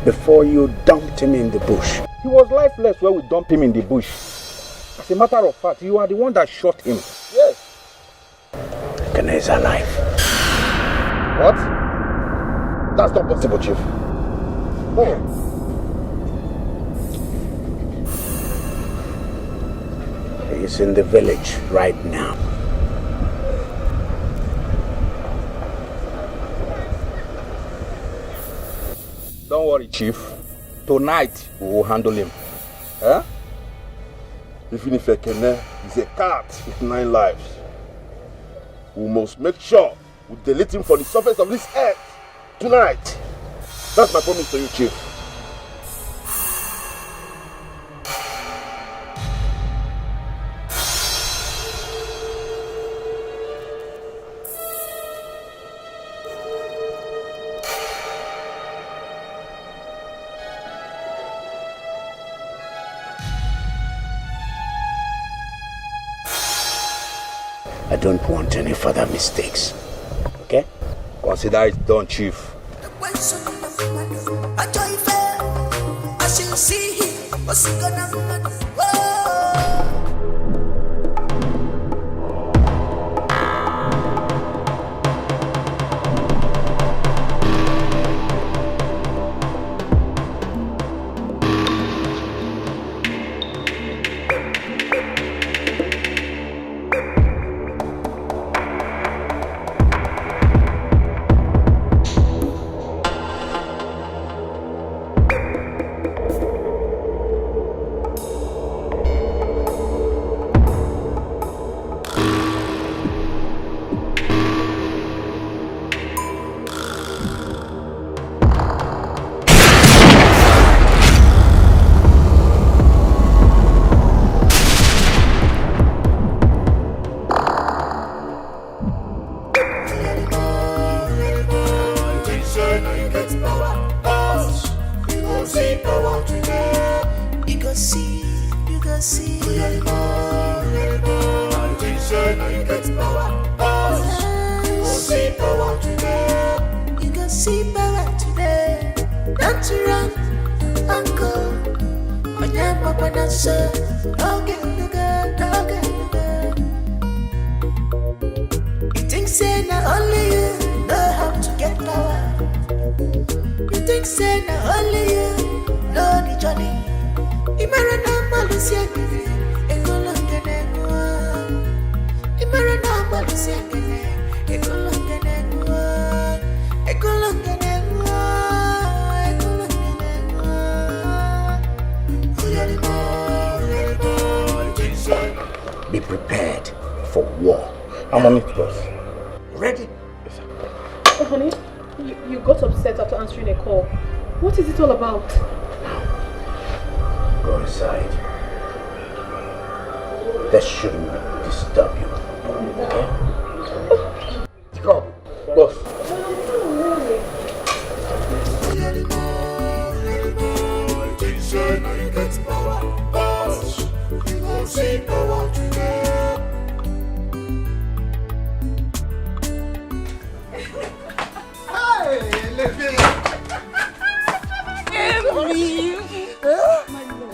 before you dumped him in the bush. He was lifeless when we dumped him in the bush. As a matter of fact, you are the one that shot him. Yes. Ekene is alive.
What? That's not possible, Chief. Oh.
He's in the village right now. Don't worry, Chief. Tonight we will handle him.
Eh? Even if Ekene is a cat with 9 lives, we must make sure we delete him from the surface of this earth tonight. That's my promise to you, Chief.
I don't want any further mistakes. Okay?
Consider it done, Chief.
I shall see him. What's he gonna do? You can see power today. Don't you run, uncle. My name, Papa, not sir. Okay, the girl. You think say not only you know how to get power. You think say not only you know the journey. Imarana Malusia, Ecolonganegua. Imarana Malusia, Ecolonganegua. Ecolonganegua.
Be prepared for war. I'm on it, boss. Ready?
Yes, sir. Oh, honey, you got upset after answering a call. What is it all about?
Go inside. That shouldn't disturb you. Okay? Go, boss.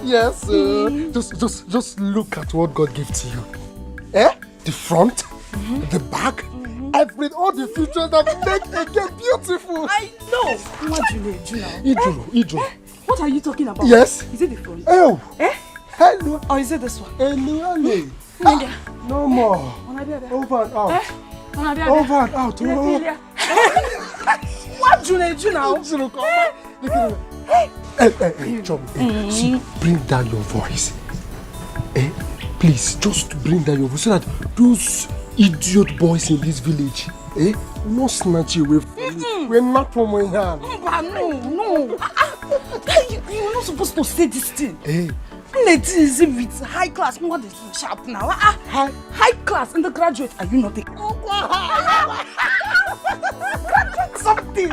Yes, just look at what God gave to you. The front, the back, all the features that make again beautiful.
I know. What do you do now?
Idro.
What are you talking about?
Yes.
Is it the front?
Oh.
Hello. Or is it this one?
Hello. No more. Over and out. Over and out.
What do you do now?
Hey, Chum. See, bring down your voice. Please, just bring down your voice so that those idiot boys in this village, will not snatch you away from me. We're not from my hand.
No. You're not supposed to say this thing. Ladies is with high class. What is sharp now? High class and the graduate. Are you not a graduate something?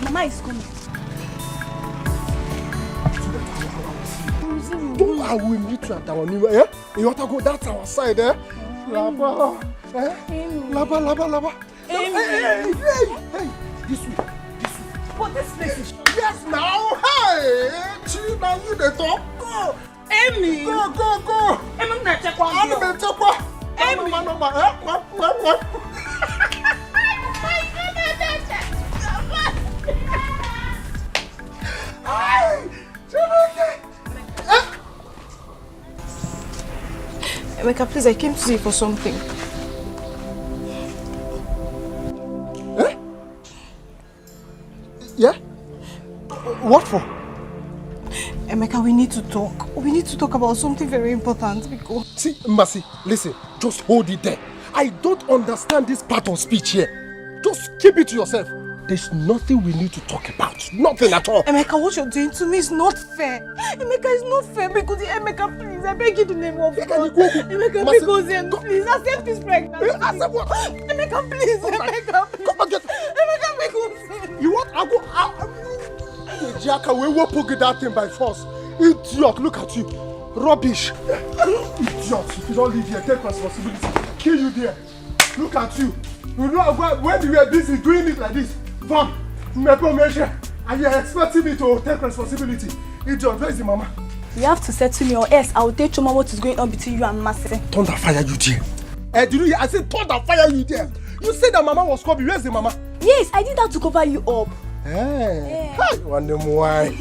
Mama is coming.
I will meet you at our new You want to go? That's our side, Laba. Laba. Hey, this way.
But this place is
yes now. Hey, now you the talk. Go.
Amy.
Go.
I'm not check one.
I'm not check one. Amy.
Emeka, please, I came to see you for something.
Yeah? What for?
Emeka, we need to talk. We need to talk about something very important because...
See, Mercy, listen, just hold it there. I don't understand this part of speech here. Just keep it to yourself. There's nothing we need to talk about. Nothing at all.
Emeka, what you're doing to me is not fair. Emeka, it's not fair because Emeka, please, I beg you the name of God. Emeka, because please, accept this pregnancy.
Accept what?
Emeka, please, Emeka, please.
Come and get
Emeka, because...
You want? I go... Jacka, we will poke that thing by force. Idiot, look at you. Rubbish. Idiot, if you don't leave here, take responsibility. Kill you there. Look at you. You know when you were busy doing it like this, Van, and you're expecting me to take responsibility. Idiot, where is the mama?
You have to settle me or else I will tell Choma what is going on between you and Mercy.
Thunder fire you there. Did you hear? I said thunder fire you there. You said that mama was coming. Where's the mama?
Yes, I did that to cover you up.
Hey, wonder why.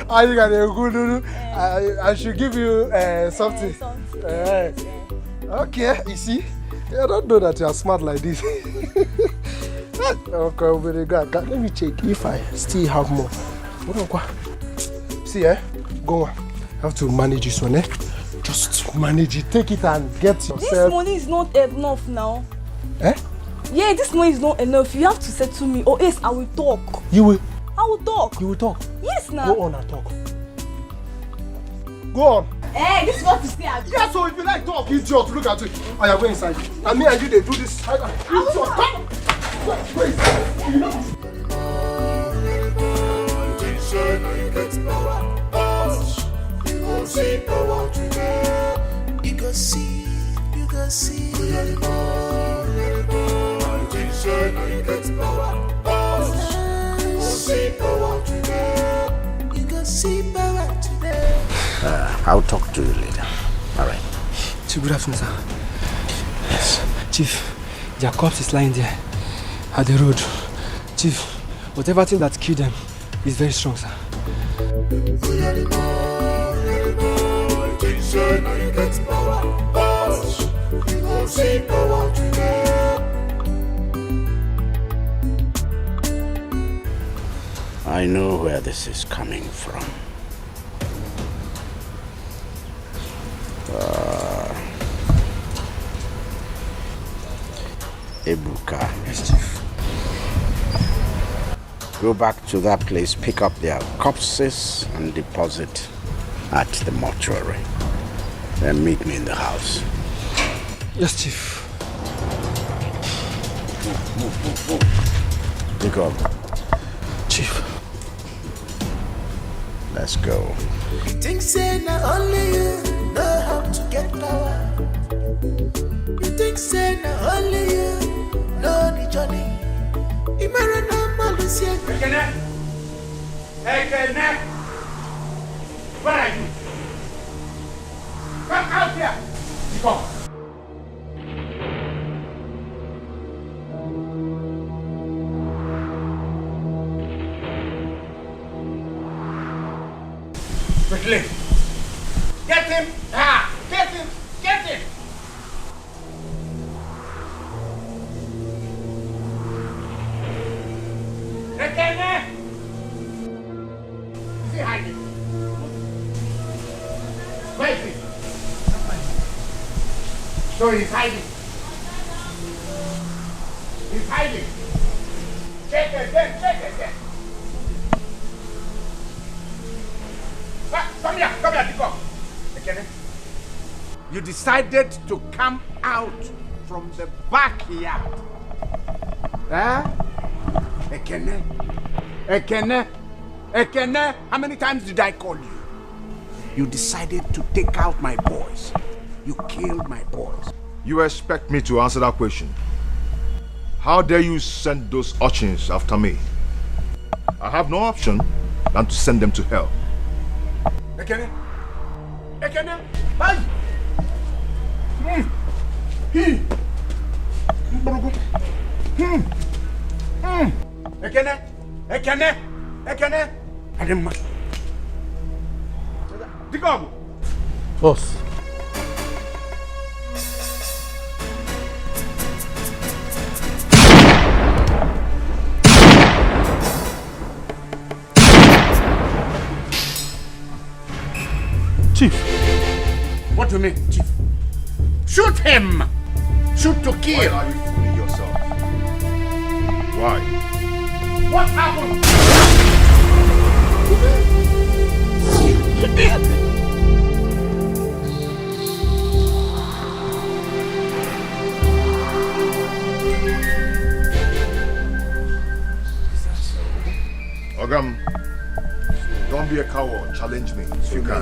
I should give you something. Okay, you see? I don't know that you are smart like this. Okay, very good. Let me check if I still have more. See, go on. I have to manage this one, Just manage it. Take it and get yourself.
This money is not enough now. Yeah, this money is not enough. You have to settle me or else I will talk.
You will?
I will talk.
You will talk?
Yes, now.
Go on and talk. Go on.
Hey, this is what you say.
Yeah, so if you like talk, idiot, look at it. I am going inside. And me and you, they do this. Idiot, come. Wait.
see power today. You go see, you go see. You get power. You go see power today. You go see power today.
I'll talk to you later. All right.
Chief, good afternoon, sir. Yes. Chief, their corpse is lying there at the road. Chief, whatever thing that killed them is very strong, sir.
I know where this is coming from. Ebuka.
Yes, Chief.
Go back to that place, pick up their corpses and deposit at the mortuary. Then meet me in the house.
Yes, Chief.
Move. Pick up.
Chief.
Let's go.
You think say not only you know how to get power. You think say not only you know the journey.
Ekene! Where are you? Come out here! Come. Quickly! Get him! Get him! Get him! Ekene! Is he hiding? Where is he? So he's hiding. He's hiding. Check again. Come here, Etiko. Ekene. You decided to come out from the backyard. Huh? Ekene, how many times did I call you? You decided to take out my boys. You killed my boys.
You expect me to answer that question? How dare you send those urchins after me? I have no option than to send them to hell.
Ekene, bye. Ekene. Ademma. Digo.
Boss.
Chief. What do you mean, Chief? Shoot him! Shoot to kill!
Why are you fooling yourself? Why?
What happened?
Ogam, don't be a coward. Challenge me if you can.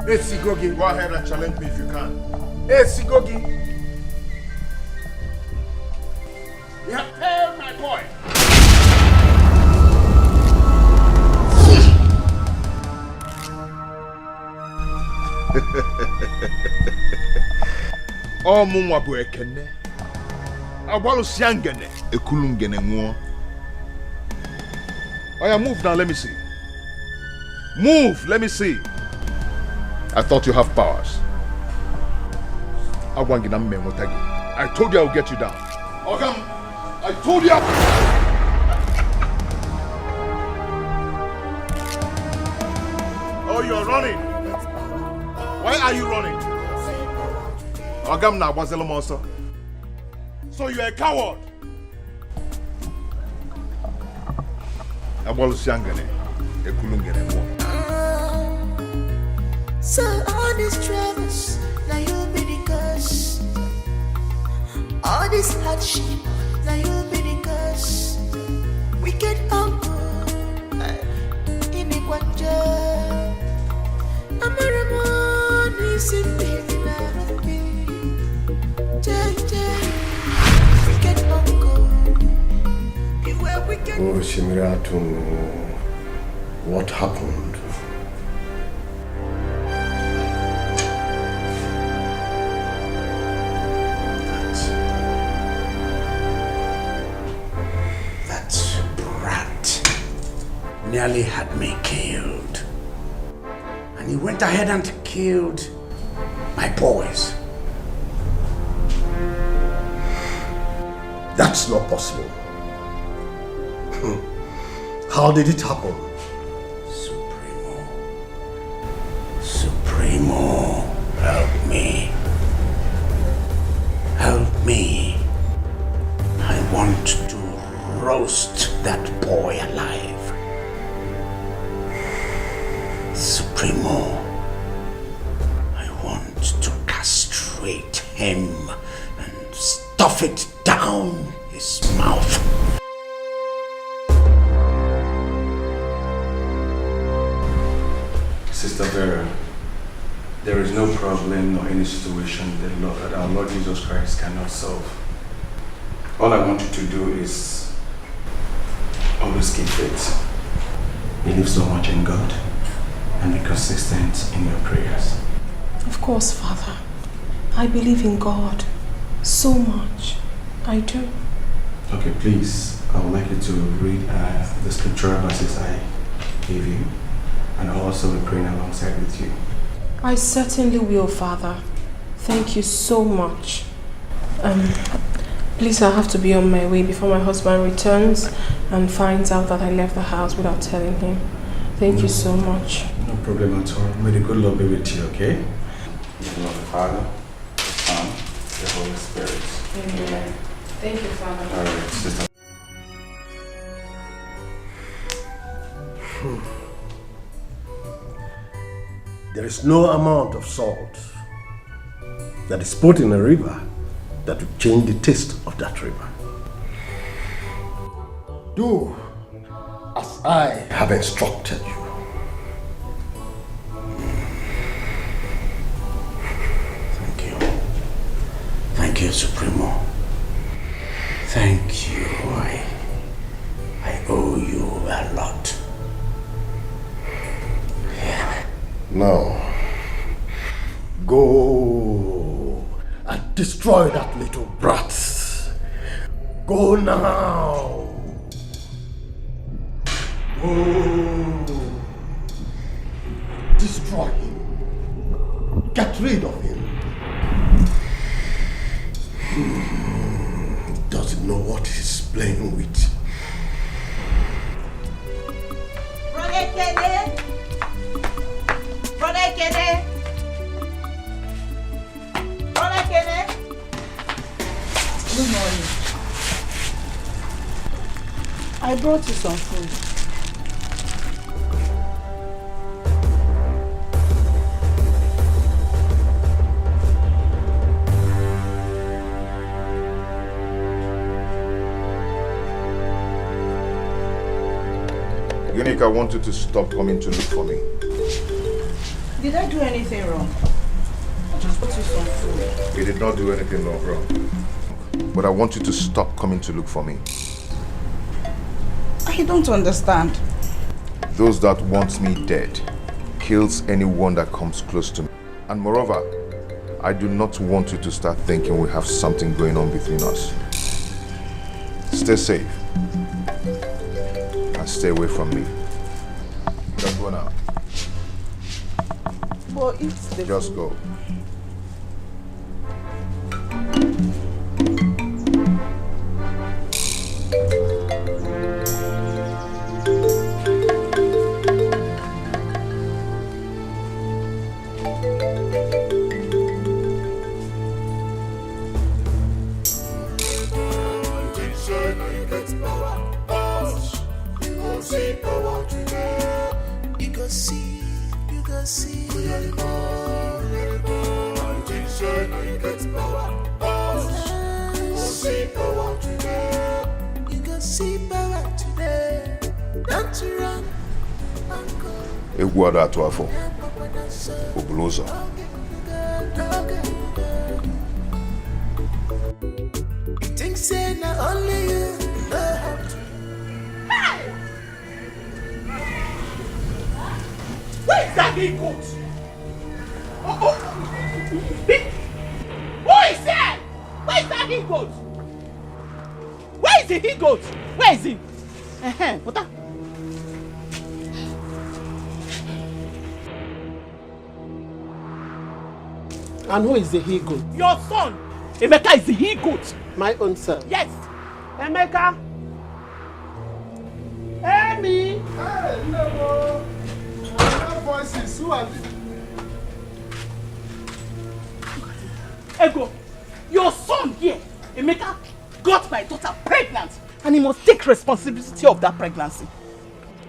Esigogi.
Go ahead and challenge me if you can.
Esigogi. You have failed my boy.
Oh, mumwa bu ekene. Awalu siangene. Ekulungene nguo. Oh yeah, move now, let me see. Move, let me see. I thought you have powers. I told you I would get you down. Ogam, I told you. Oh, you are running. Why are you running? Ogam na wazelo monster. So you are a coward. Abolu siangane, ekulungene mo.
So all these troubles, now you be the cause. All this hardship, now you be the cause. We get uncle in the Guanja.
Osimiri to know what happened.
That brat nearly had me killed. And he went ahead and killed my boys.
That's not possible. How did it happen?
Supremo, help me. Help me. I want to roast that boy alive. Supremo, I want to castrate him and stuff it down his mouth.
Sister Vera, there is no problem or any situation that our Lord Jesus Christ cannot solve. All I want you to do is always keep faith. Believe so much in God and be consistent in your prayers.
Of course, Father. I believe in God so much. I do.
Okay, please, I would like you to read the scriptural verses I gave you, and I'll also be praying alongside with you.
I certainly will, Father. Thank you so much. Please, I have to be on my way before my husband returns and finds out that I left the house without telling him. Thank you so much.
No problem at all. May the good Lord be with you, okay? In the name of the Father, the Son, the Holy Spirit.
Amen. Thank you, Father.
All right, sister.
There is no amount of salt that is put in a river that will change the taste of that river. Do as I have instructed you.
Thank you, Supremo. Thank you. I owe you a lot.
Now, go and destroy that little brat. Go now. Go. Destroy him. Get rid of him. Doesn't know what he's playing with.
Brother Kene! Brother Kene! Brother Kene! Good morning. I brought you some food.
Unique, I want you to stop coming to look for me.
Did I do anything wrong? I just brought you some food.
You did not do anything wrong. But I want you to stop coming to look for me.
I don't understand.
Those that want me dead kills anyone that comes close to me. And moreover, I do not want you to start thinking we have something going on between us. Stay safe. And stay away from me. Just go now.
But it's the
Just
food.
go. Eguada atuafo, Obuloza.
Think say not only you know how to.
Where is that he-goat? Who is there? Where is that he-goat? Where is the he-goat? Where is he? What that?
And who is the he-goat?
Your son! Emeka is the he-goat!
My own son?
Yes!
Emeka! Amy!
Hey, no! I have voices. Who are they?
Ego, your son here, Emeka, got my daughter pregnant, and he must take responsibility of that pregnancy.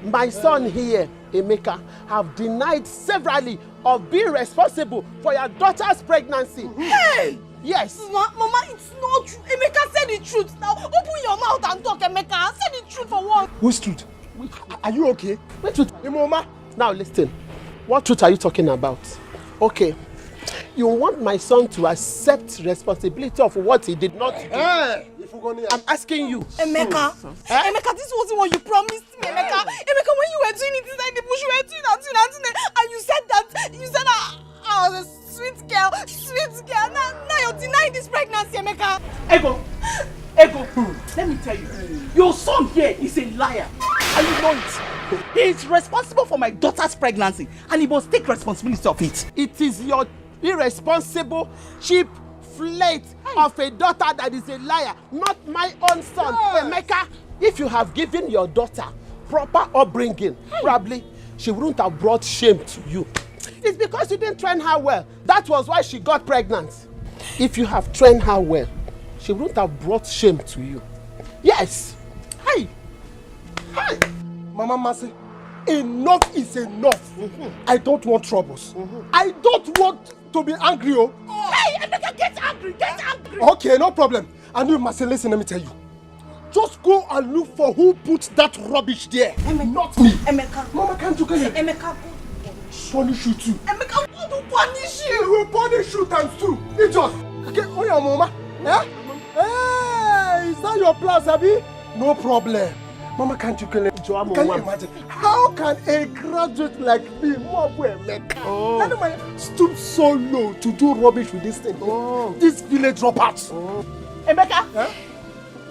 My son here, Emeka, have denied severally of being responsible for your daughter's pregnancy.
Hey!
Yes.
Mama, it's not true. Emeka, say the truth now. Open your mouth and talk, Emeka. Say the truth for once.
Whose truth? Are you okay? Which truth? Mama. Now listen. What truth are you talking about? Okay. You want my son to accept responsibility of what he did not do? Hey! I'm asking you.
Emeka, Emeka, this wasn't what you promised me, Emeka. Emeka, when you were doing it inside the bush, you were doing that, and you said I was a sweet girl. Now you're denying this pregnancy, Emeka.
Ego, let me tell you, your son here is a liar, and you know it. He is responsible for my daughter's pregnancy, and he must take responsibility of it.
It is your irresponsible, cheap flirt of a daughter that is a liar, not my own son. Yes. Emeka, if you have given your daughter proper upbringing, probably she wouldn't have brought shame to you. It's because you didn't train her well. That was why she got pregnant. If you have trained her well, she wouldn't have brought shame to you. Yes. Hey.
Mama Mercy, enough is enough. I don't want troubles. I don't want to be angry.
Hey, Emeka, get angry.
Okay, no problem. And you, Mercy, listen, let me tell you. Just go and look for who put that rubbish there. Not me.
Emeka.
Mama, can't you get it?
Emeka,
punish you too.
Emeka, God will punish you.
He will punish you times two. Idiot. Okay, oh yeah, Mama. Eh? Hey, is that your plan, Sabi? No problem. Mama, can't you kill him? Can you imagine? How can a graduate like me, stoop so low to do rubbish with this thing? This village dropouts.
Emeka,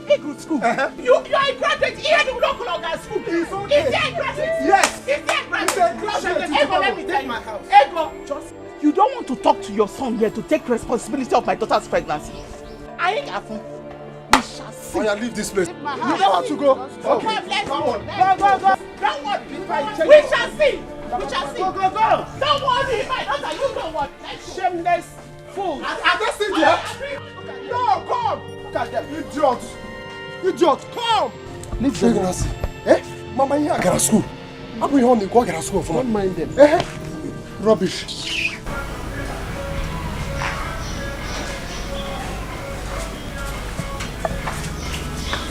he go to school. You are a graduate here in the local school. Is he a graduate?
Yes.
Is he a graduate? Ego, let me tell you. Ego, you don't want to talk to your son here to take responsibility of my daughter's pregnancy. I ain't got fun. We shall see.
Oh yeah, leave this place. You
don't
have to go.
Okay, let's go. Go. Don't worry. We shall see. Go. Don't worry, my daughter. You know what?
Shameless fool. I don't see there. No, come. Look at them. Idiot, come. Leave them. Eh? Mama, you are going to school. I'm going to go to school. Don't mind them. Rubbish.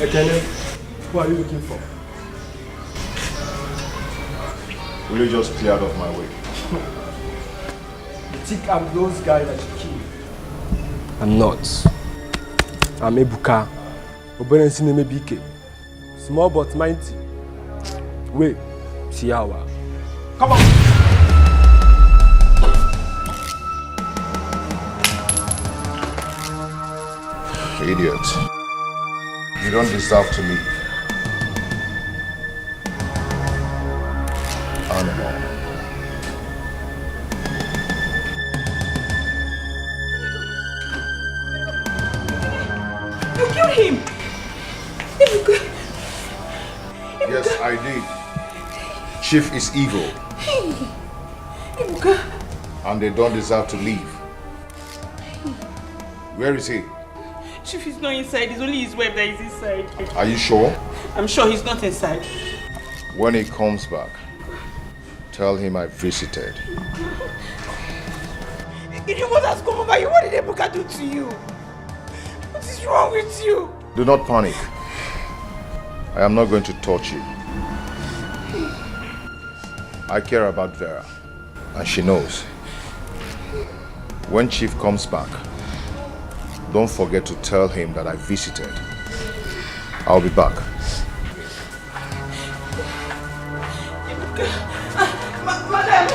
Ekene, who are you looking for?
Will you just clear out of my way?
You think I'm those guys that you kill? I'm not. I'm Ebuka. Oberensi name BK. Small but mighty. Wait, see how. Come on.
Idiot. You don't deserve to live. Animal.
You killed him!
Yes, I did. Chief is evil. And they don't deserve to live. Where is he?
Chief is not inside, it's only his wife that is inside.
Are you sure?
I'm sure he's not inside.
When he comes back, tell him I visited.
What has come over you? What did Ebuka do to you? What is wrong with you?
Do not panic. I am not going to touch you. I care about Vera, and she knows. When Chief comes back, don't forget to tell him that I visited. I'll be back.
Madam,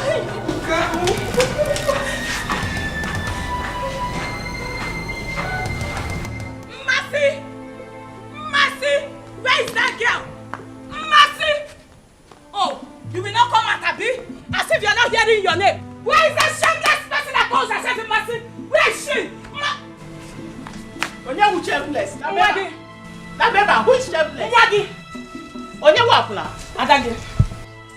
hearing your name. Where is that shameless person that calls herself a Mercy? Where is she?
Onye who shameless? Nabeba, who is shameless?
Mwagi.
Onye wapuna?
Adagi.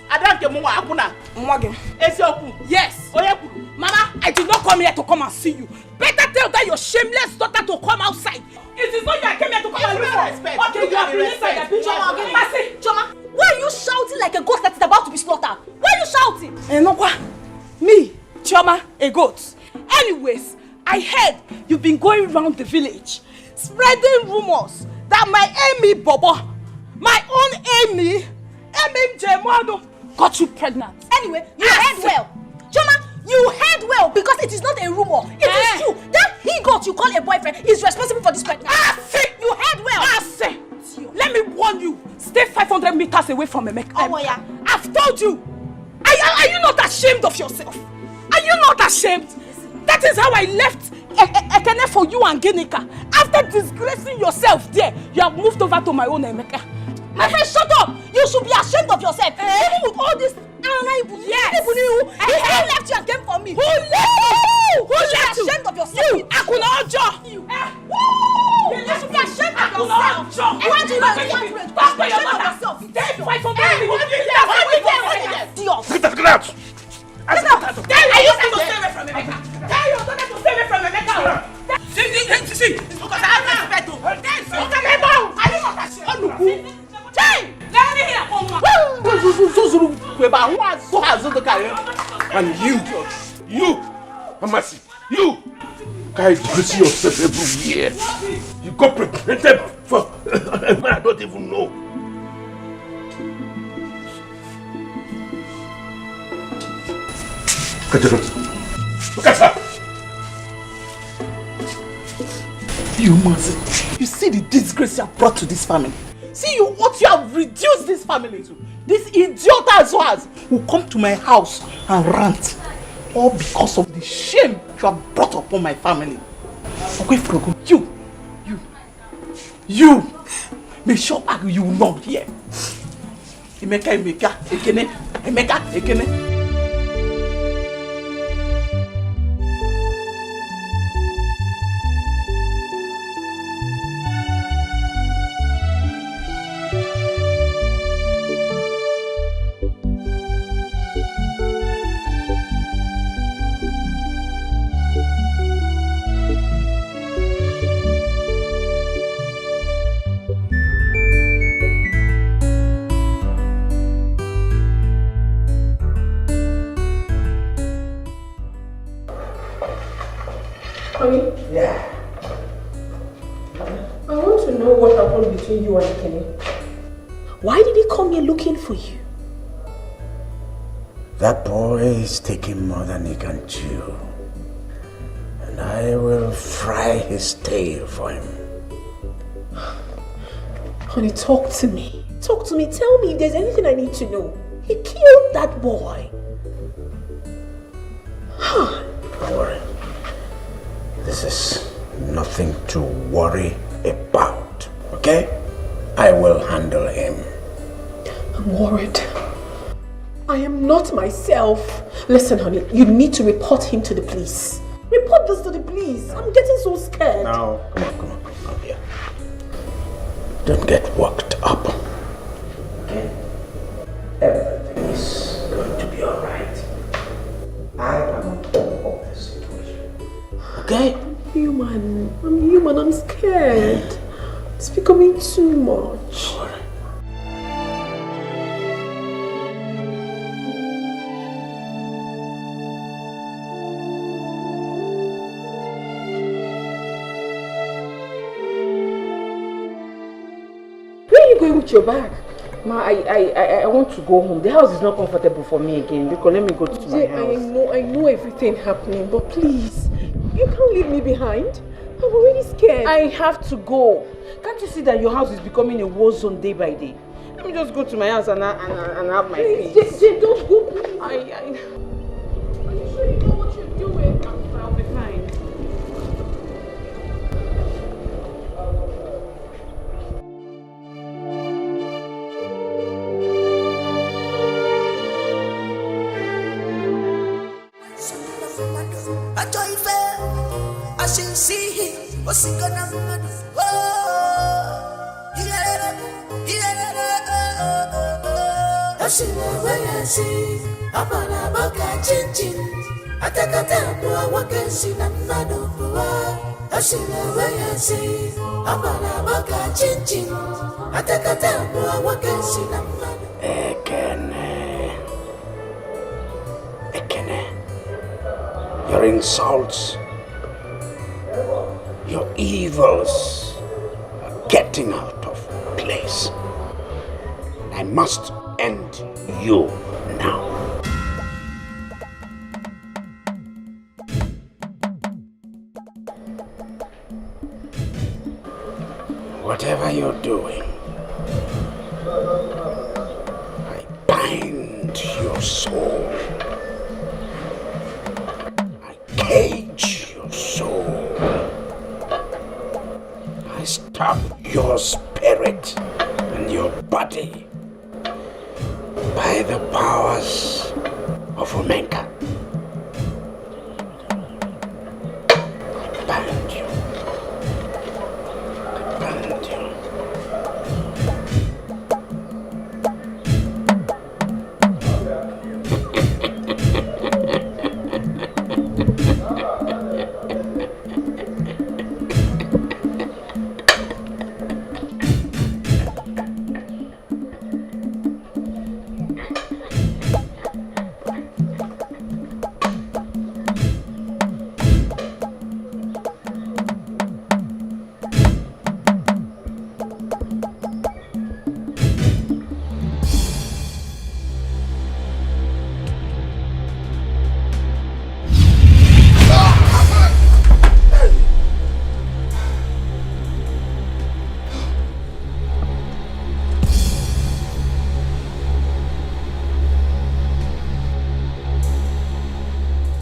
Adanke mwa apuna.
Mwagi.
Esioku.
Yes.
Oye kuru.
Mama, I did not come here to come and see you. Better tell that your shameless daughter to come outside. It is not you I came here to come and look for. Okay, you have been inside the building.
Mercy, Choma, why are you shouting like a ghost that is about to be slaughtered? Why are you shouting?
Me, Choma, a goat. Anyways, I heard you've been going around the village spreading rumors that my Amy Bobo, my own Amy Jemono, got you pregnant.
Anyway, you heard well. Choma, you heard well because it is not a rumor. It is true. That he got you call a boyfriend is responsible for this pregnancy. You heard well.
Let me warn you. Stay 500 meters away from Emeka.
Oh, yeah.
I've told you. Are you not ashamed of yourself? Are you not ashamed? That is how I left Ekene for you and Ginika. After disgracing yourself there, you have moved over to my own Emeka.
My friend, shut up! You should be ashamed of yourself. Even with all this
yes.
He still left you and came for me.
Who left you?
Who left you? Ashamed of yourself.
You, Akuna Ojo.
You should be ashamed of yourself. Why do you not ashamed of yourself?
Stay 500
Get out!
Are you supposed to stay away from Emeka? Tell your daughter to stay away from Emeka. See, because I have respect to her. Are you not ashamed? Let me hear
and you, Amasi, you can't see yourself everywhere. You got pregnant for a man I don't even know. Look at her.
You must. You see the disgrace you have brought to this family. See what you have reduced this family to. This idiot as well as will come to my house and rant. All because of the shame you have brought upon my family. Okay, Frogo, you. Make sure you will not hear. Emeka, Ekene.
Honey?
Yeah.
I want to know what happened between you and Kenny. Why did he come here looking for you?
That boy is taking more than he can chew. And I will fry his tail for him.
Honey, talk to me. Talk to me. Tell me if there's anything I need to know. He killed that boy.
Don't worry. This is nothing to worry about, okay? I will handle him.
I'm worried. I am not myself. Listen, honey, you need to report him to the police. Report this to the police. I'm getting so scared.
Now, come on, here. Don't get worked up. Okay? Everything is going to be alright. I am on top of this situation. Okay?
I'm human. I'm scared. It's becoming too much. Where are you going with your bag?
Ma, I want to go home. The house is not comfortable for me again. Because let me go to my house.
I know everything happening, but please, you can't leave me behind. I'm already scared.
I have to go. Can't you see that your house is becoming a war zone day by day? Let me just go to my house and have my peace.
Jane, don't go, please.
Are you
sure you know what you're doing?
I'll be fine.
I joy fair. I shall see him. What's he gonna do? Oh, yeah. I see I'm on a baka chin. I take a time to walk and see the man of the world. I see I'm on a baka chin. I take a time to walk and see the man. Ekene. Your insults, your evils are getting out of place. I must end you now. Whatever you're doing, I bind your soul. I cage your soul. I stop your spirit and your body by the powers of Omega. I bind you.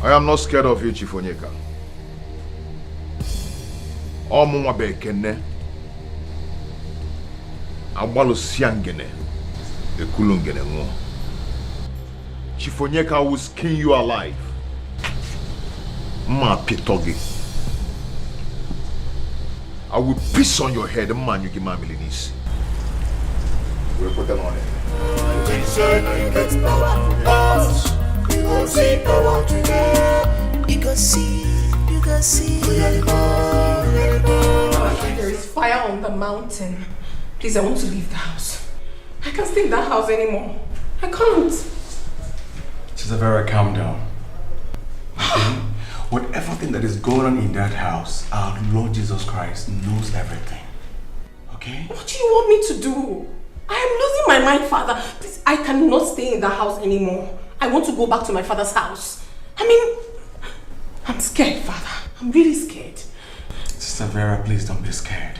I am not scared of you, Chief Onyeka. Omunwa bekene. Agbalo siangene. Ekulungene ngo. Chief Onyeka will skin you alive. Ma pitogi. I will piss on your head, man. You give my milinis. We'll put them on it.
You go see power today. You go see.
There is fire on the mountain. Please, I want to leave the house. I can't stay in that house anymore. I can't.
Sister Vera, calm down. Okay? Whatever thing that is going on in that house, our Lord Jesus Christ knows everything. Okay?
What do you want me to do? I am losing my mind, Father. Please, I cannot stay in that house anymore. I want to go back to my father's house. I mean, I'm scared, Father. I'm really scared.
Sister Vera, please don't be scared.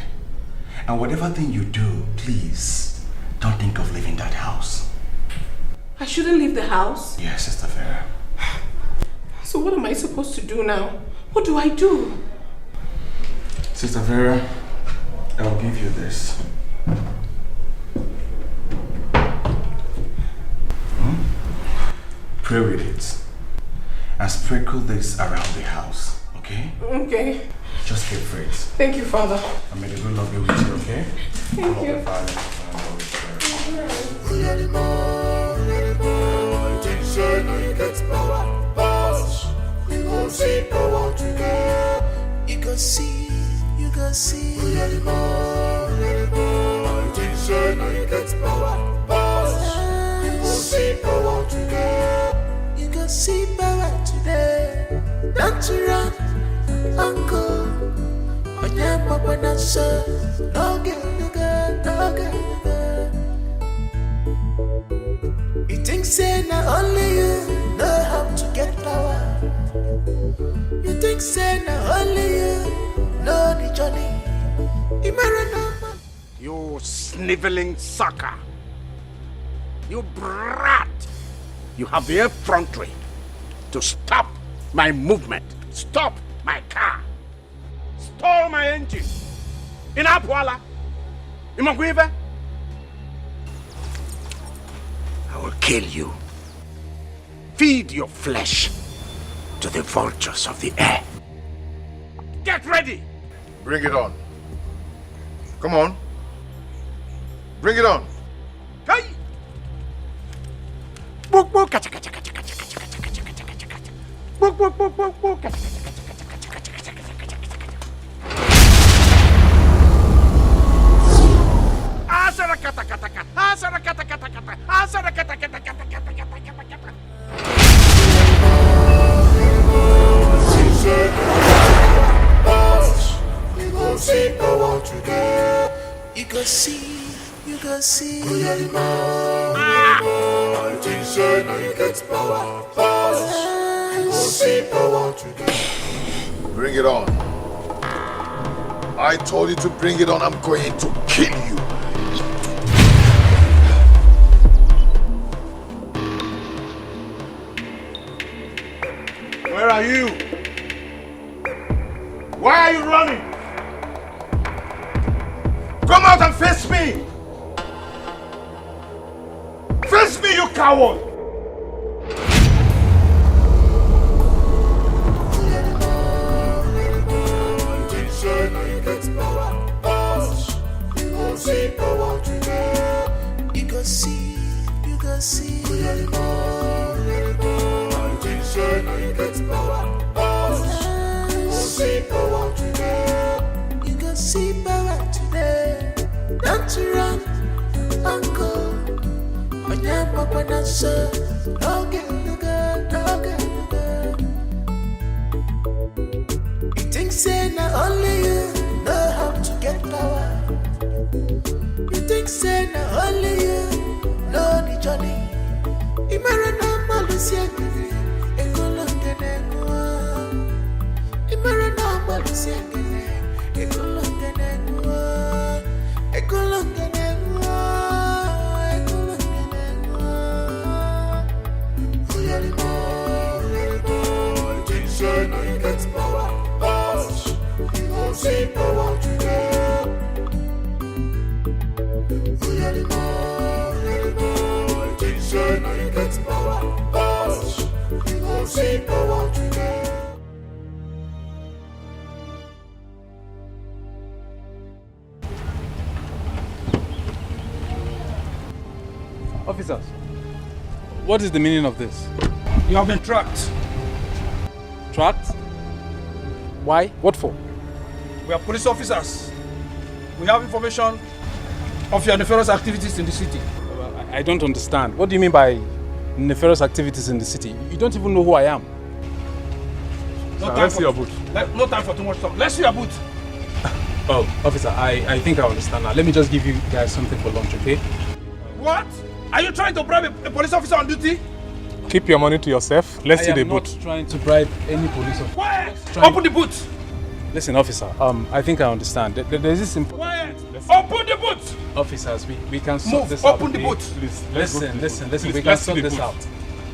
And whatever thing you do, please, don't think of leaving that house.
I shouldn't leave the house?
Yes, Sister Vera.
So what am I supposed to do now? What do I do?
Sister Vera, I'll give you this. Pray with it. And sprinkle this around the house, okay?
Okay.
Just keep faith.
Thank you, Father.
And may the good Lord be with you, okay?
Thank you.
You go see. You go see power today. You go see power today. Don't you run, uncle. On your papa not so. No get. You think say not only you know how to get power. You think say not only you know the journey.
You sniveling sucker. You brat. You have the effrontery to stop my movement, stop my car, stole my engine. In Apwala, in Magwive. I will kill you. Feed your flesh to to the vultures of the air. Get ready!
Bring it on. Come on. Bring it on.
Hey! Book, book, kacha, kacha, kacha, kacha, kacha, kacha, kacha, kacha, kacha, kacha. Book, book, book, book, book, kacha, kacha, kacha, kacha, kacha, kacha, kacha, kacha, kacha, kacha. Asara kata kata kata. Asara kata kata kata. Asara kata kata kata kata kata kata kata.
You go see power today. You go see, you go see. You get power. You go see power today.
Bring it on. I told you to bring it on. I'm going to kill you.
Where are you? Why are you running? Come out and face me! Face me, you coward!
You go see, you go see. You go see power today. Don't you run, uncle. On your papa not so. Don't get the good, don't get the good. You think say not only you know how to get power. You think say not only you know the journey. Imara na malusia kiri, ekolonge negua. Imara na malusia kiri, ekolonge negua. Ekolonge negua, ekolonge negua. Uyalimo, uyalimo. You say no you get power, boss. You go see power today. Uyalimo, uyalimo. You say no you get power, boss. You go see power today.
Officers, what is the meaning of this?
You have been tracked.
Tracked? Why? What for?
We are police officers. We have information of your nefarious activities in the city.
I don't understand. What do you mean by nefarious activities in the city? You don't even know who I am.
No
Sir,
time
let's
for
see your boot.
No time for too much talk. Let's see your boot.
Oh, officer, I think I understand now. Let me just give you guys something for lunch, okay?
What? Are you trying to bribe a police officer on duty?
Keep your money to yourself. Let's see the boot. I am not trying to bribe any police officer.
Quiet! Open the boot!
Listen, officer, I think I understand. There's this
Quiet! Open the boot!
Officers, we can sort this out.
Open the boot!
Please, listen, we can sort this out.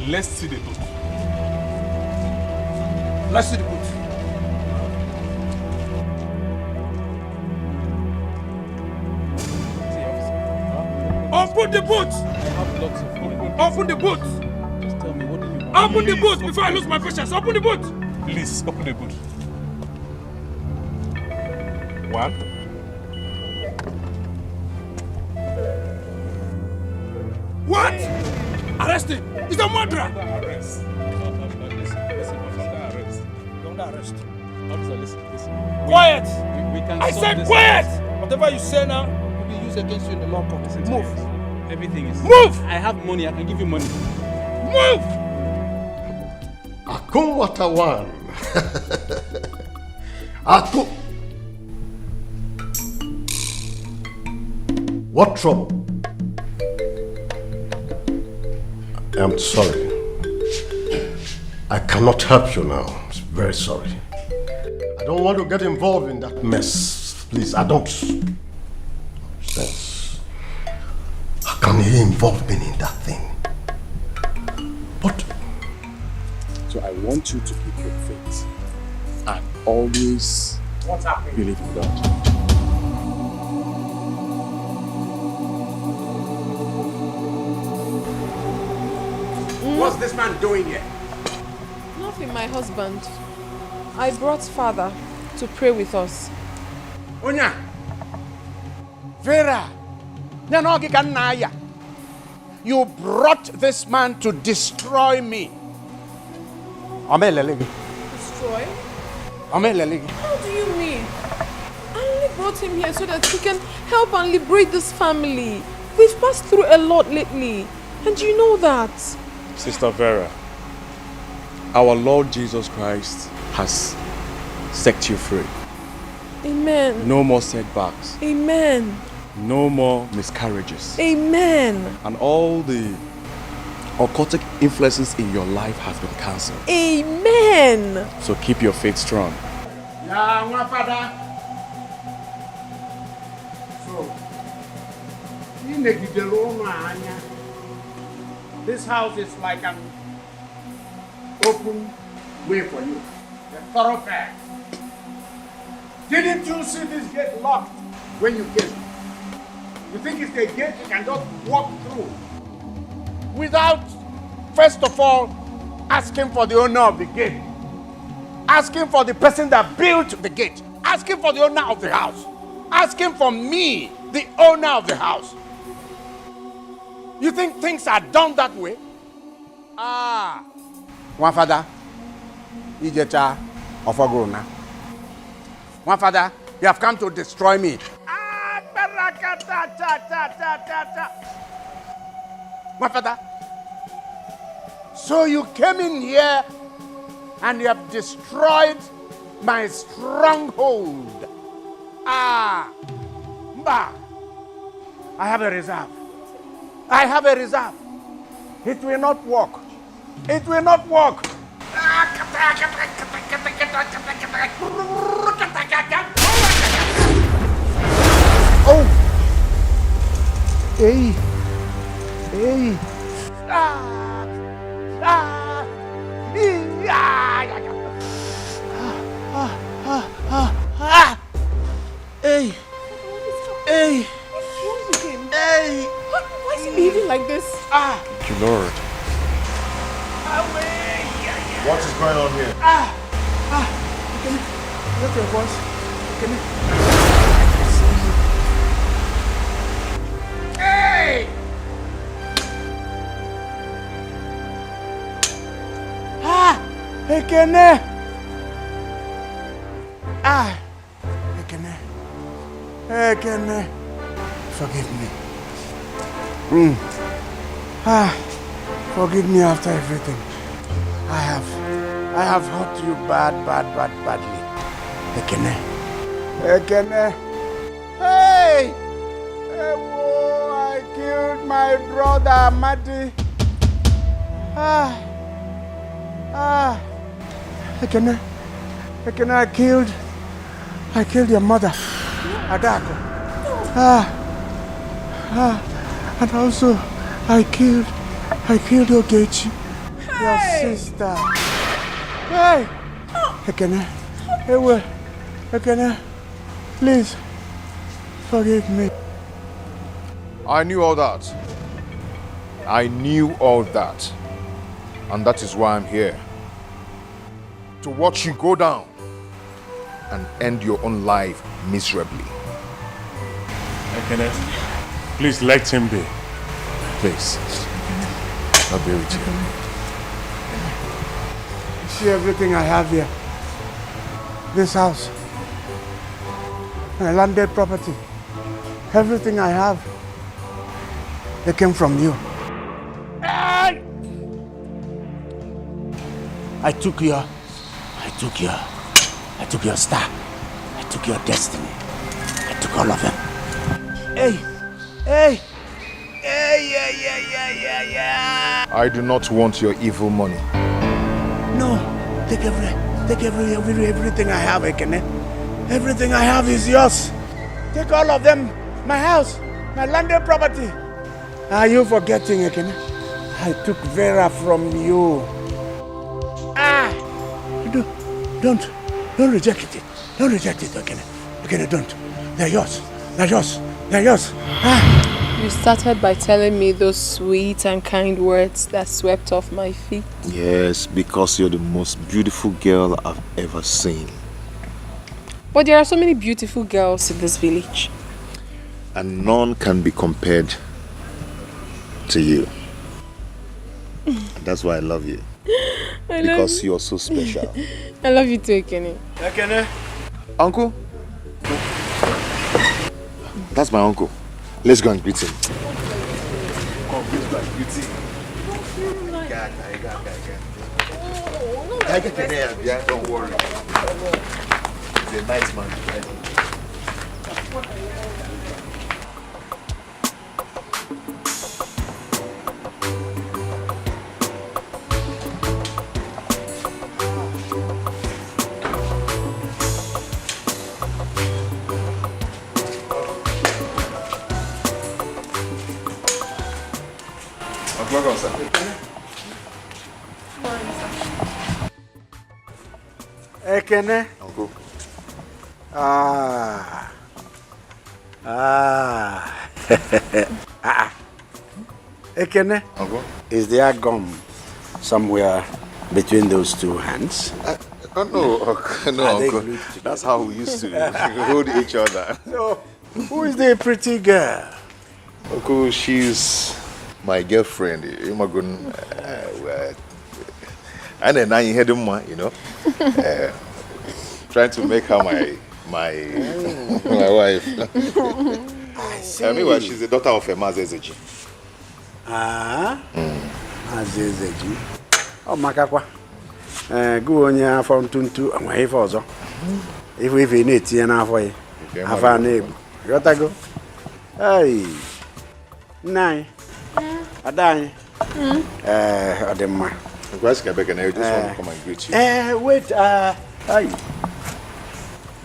Let's see the boot. Let's see the boot. Open the boot!
I have lots of money.
Open the boot!
Just tell me, what do you want?
Open the boot before I lose my patience. Open the boot!
Please, open the boot. 1.
What? Arrest him! He's a murderer!
Arrest. Listen, under arrest.
Under arrest.
Officer, listen.
Quiet!
We can
I
sort
said
this
quiet!
out.
Whatever you say now will be used against you in the law court. Move!
Everything is...
Move!
I have money, I can give you money.
Move!
Akun Watawan. Akun. What trouble? I'm sorry. I cannot help you now. I'm very sorry. I don't want to get involved in that mess. Please, I don't. Yes. How can he involve me in that thing? But...
So I want you to keep your faith and always believe in God.
What's this man doing here?
No Coffee, my husband. I brought father to pray with us.
Onya! Vera! You brought this man to destroy me.
Destroy? How do you mean? I only brought him here so that he can help and liberate this family. We've passed through a lot lately, and you know that.
Sister Vera, our Lord Jesus Christ has set you free.
Amen.
No more setbacks.
Amen.
No more miscarriages.
Amen.
And all the occultic influences in your life have been cancelled.
Amen.
So keep your faith strong.
Yeah, my father. So, this house is like an open way for you. A thoroughfare. Didn't you see this gate locked when you came? You think it's a gate you can just walk through without, first of all, asking for the owner of the gate, asking for the person that built the gate, asking for the owner of the house, asking for me, the owner of the house. You think things are done that way? One father, Ijeta of Agona. One father, you have come to destroy me. My father, so you came in here and you have destroyed my stronghold. Mba, I have a reserve. I have a reserve. It will not work. It will not work. Oh! Hey! Hey! Hey! Hey! Hey!
Why is he behaving like this?
Thank you, Lord.
What is going on here?
What's your voice? Hey! Ekene! Ekene! Ekene! Forgive me. Forgive me after everything. I have hurt you badly. Ekene. Ekene. Hey! I killed my brother, Mati. Ekene. Ekene, I killed your mother, Adako. And also, I killed Ogechi, your sister. Hey! Ekene. Ekene, please, forgive me.
I knew all that. And that is why I'm here. To watch you go down and end your own life miserably.
Kenneth, please let him be. Please. I'll be with you.
See everything I have here. This house. My landed property. Everything I have. They came from you. I took your star. I took your destiny. I took all of them. Hey!
I do not want your evil money.
No, take everything I have, Ekene. Everything I have is yours. Take all of them. My house, my landed property. Are you forgetting, Ekene? I took Vera from you. Don't reject it. Don't reject it, Ekene. Ekene, don't. They're yours.
You started by telling me those sweet and kind words that swept off my feet.
Yes, because you're the most beautiful girl I've ever seen.
But there are so many beautiful girls in this village.
And none can be compared to you. And that's why I love you. Because you're so special.
I love you too, Ekene.
Ekene? Uncle? That's my uncle. Let's go and greet him. Come, let's go and greet him. Yeah, don't worry. He's a nice man. Welcome, sir.
Ekene.
Uncle.
Ekene.
Uncle.
Is there gum somewhere between those two hands?
No, Uncle. That's how we used to hold each other.
So, who is the pretty girl?
Uncle, she's my girlfriend. And then I heard him, you know, trying to make her my wife.
I see.
Meanwhile, she's the daughter of a Mazezeji.
Mazezeji. Oh, Makakwa. Go on here from Tuntu and wait for us. If we need to, and for you. Have a name. You got to go. Hey. Nine. A dime. Adema.
I just want to come and greet you.
Wait. Hey.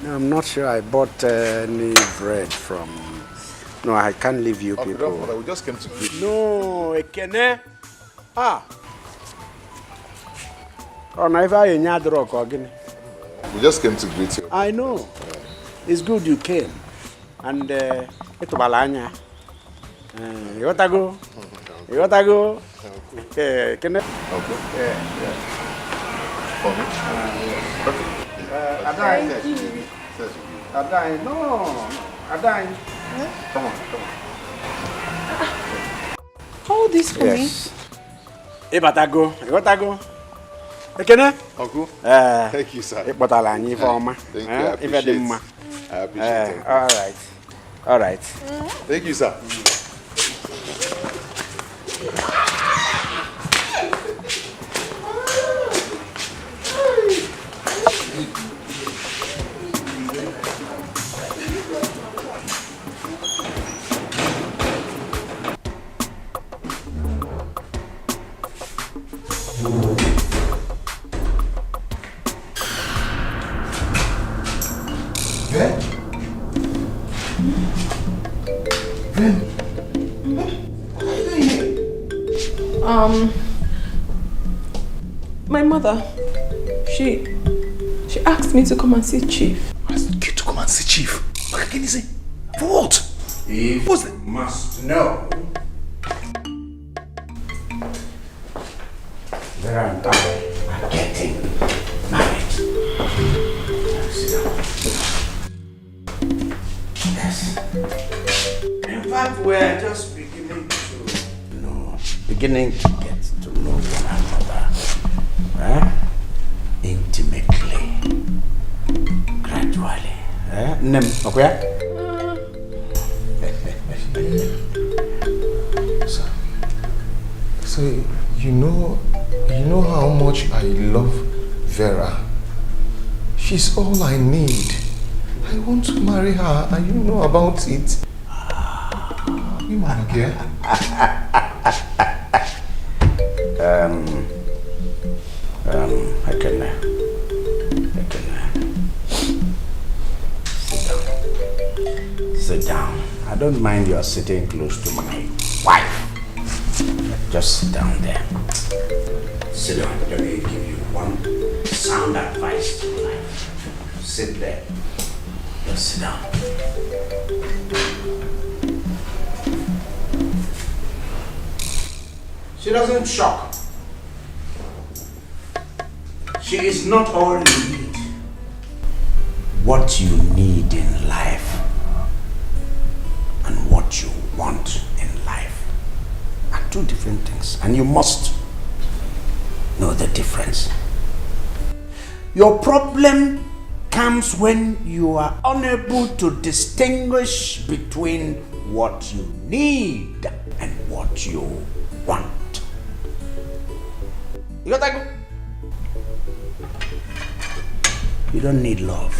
No, I'm not sure I bought any bread from. No, I can't leave you people.
We just came to greet you.
No, Ekene. Oh, now if I ain't drunk again.
We just came to greet you.
I know. It's good you came. And it's balanya. You got to go. You got to go. Can I?
Okay.
Yeah.
For me?
Adai. Adai. No. Adai. Come on.
Hold this for me.
You got to go. You got to go. Can I?
Uncle. Thank you, sir.
Thank you.
I appreciate it.
All right.
Thank you, sir.
My mother, she asked me to come and see Chief.
Asked you to come and see Chief? What can you say? For what?
If
What's the...
must know. Vera and I are getting married. Yes. In fact, we're just beginning to get to know one another. Intimately. Gradually. Nem, okay?
So you know how much I love Vera. She's all I need. I want to marry her, and you know about it. You man, okay?
I can sit down. I don't mind your sitting close to my wife. Just sit down there. Sit down. Let me give you one sound advice to life. Sit there. Just sit down. She doesn't shock. She is not all you need. What you need in life and what you want in life are two different things, and you must know the difference. Your problem comes when you are unable to distinguish between what you need and what you want. You got that good? You don't need love.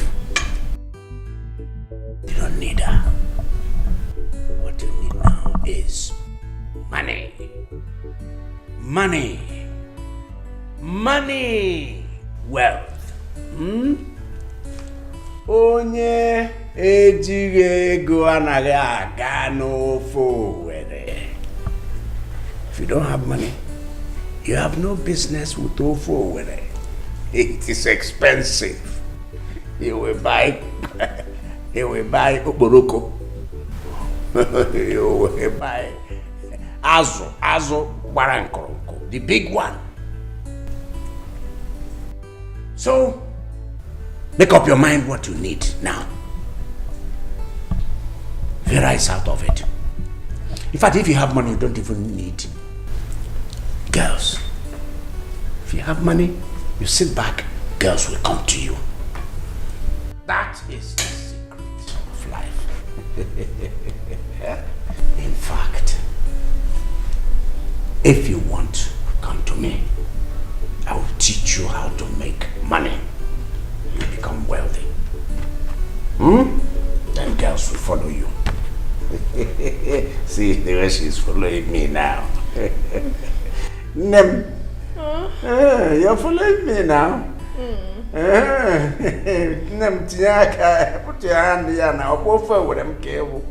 You don't need her. What you need now is money. Money. Money. Wealth. Onye ejighị ego anaghị aga n'ofe Owerri. If you don't have money, you have no business with ofe Owerri. It is expensive. You will buy okporoko. You will buy azu gbarankoronko, the big one. So, make up your mind what you need now. Vera is out of it. In fact, if you have money, you don't even need girls. If you have money, you sit back, girls will come to you. That is the secret of life. In fact, if you want, come to me. I will teach you how to make money. You become wealthy. Then girls will follow you. See the way she's following me now. Nem. You're following me now. Nem tiaka. Put your hand here now. Go forward, I'm careful.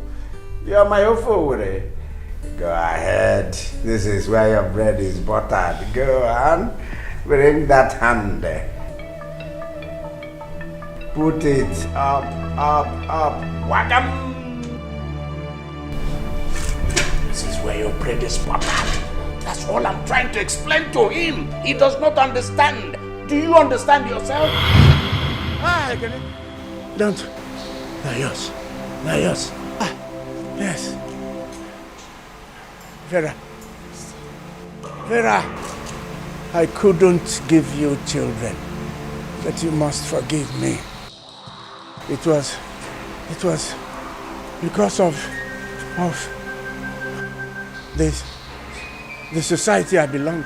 You're my forward. Go ahead. This is where your bread is buttered. Go on. Bring that hand there. Put it up, up, up. Wagam. This is where your bread is buttered. That's all I'm trying to explain to him. He does not understand. Do you understand yourself?
Ah, I get it.
Don't. They're yours. They're yours. Ah, yes. Vera. Vera. I couldn't give you children, but you must forgive me. It was because of the society I belonged.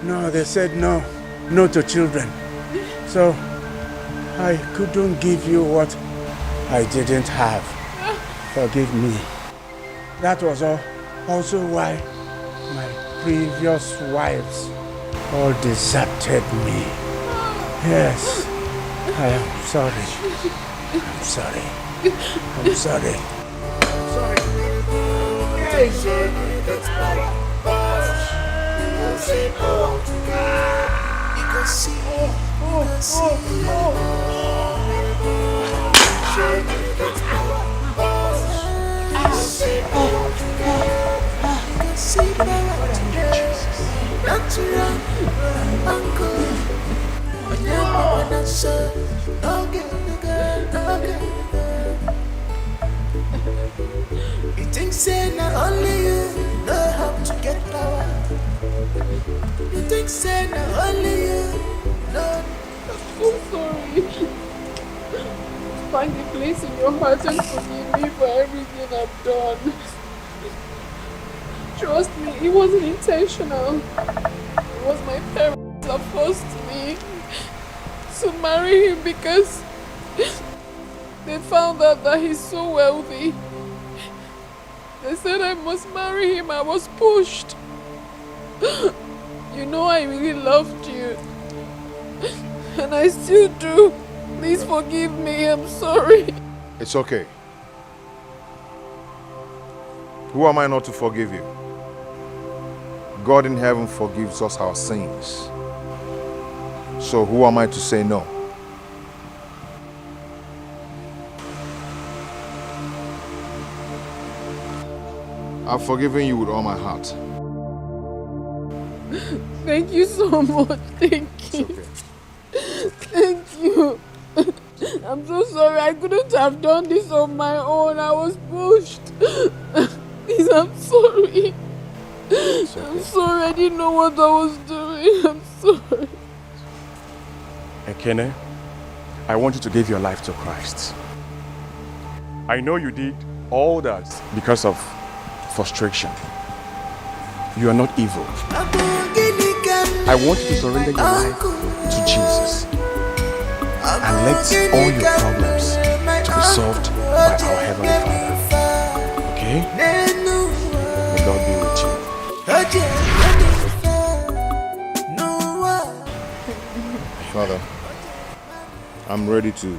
No, they said no to children. So I couldn't give you what I didn't have. Forgive me. That was also why my previous wives all deserted me. Yes, I am sorry. I'm sorry. I'm sorry. I'm sorry.
You think say not only you know how to get power. You think say not only you know.
I'm so sorry. Find a place in your heart and forgive me for everything I've done. Trust me, it wasn't intentional. It was my parents that forced me to marry him because they found out that he's so wealthy. They said I must marry him. I was pushed. You know I really loved you. And I still do. Please forgive me. I'm sorry.
It's okay. Who am I not to forgive you? God in heaven forgives us our sins. So who am I to say no? I've forgiven you with all my heart.
Thank you so much. Thank you. Thank you. I'm so sorry. I couldn't have done this on my own. I was pushed. Please, I'm sorry. I'm sorry. I didn't know what I was doing. I'm sorry.
Ekene, I want you to give your life to Christ. I know you did all that because of frustration. You are not evil. I want you to surrender your life to Jesus and let all your problems to be solved by our Heavenly Father. Okay? May God be with you.
Father, I'm ready to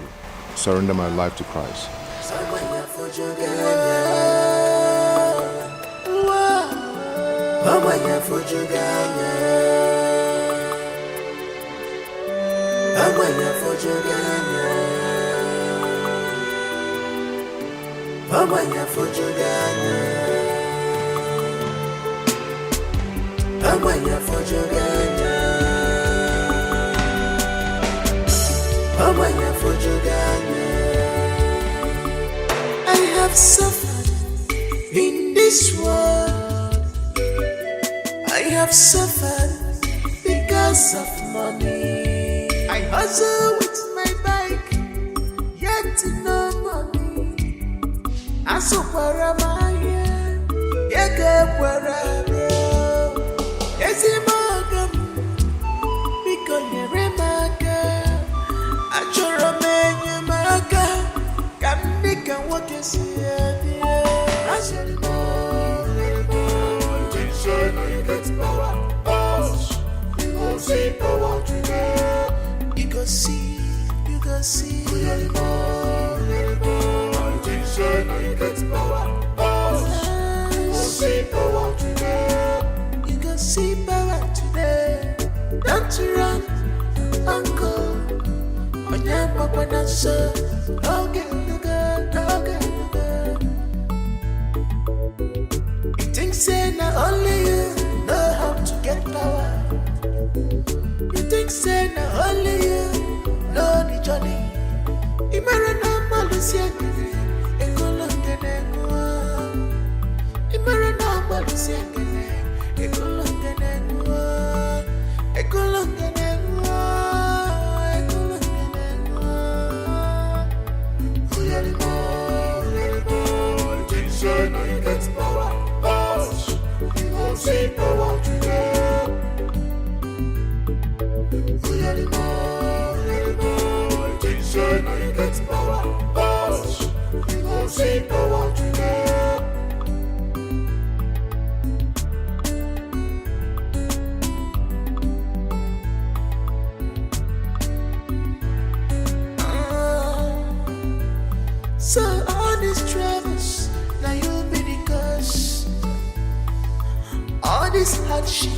surrender my life to Christ.
I have suffered in this world. I have suffered because of money. I hustle with my bike, yet no money. I suffer my hand, yet where I go. Yes, I'm because you're a maga. I sure am a maga. Come, make a walk and see it. I said, no, you get power. You go see power today. You go see, you go see. You get power. You go see power today. You go see power today. Don't you run, uncle. When you're papa, that's so. Okay, okay. You think say not only you know how to get power. You think say not only you know the journey. Imarana malusia kene, ekolongene kwa. Imarana malusia kene, ekolongene kwa. Ekolongene kwa, ekolongene kwa. Uyalimo, Jesus, now you get power. You won't see power today. Uyalimo, Jesus, now you get power. You won't see power today. So all these troubles, now you'll be the cause. All this hardship,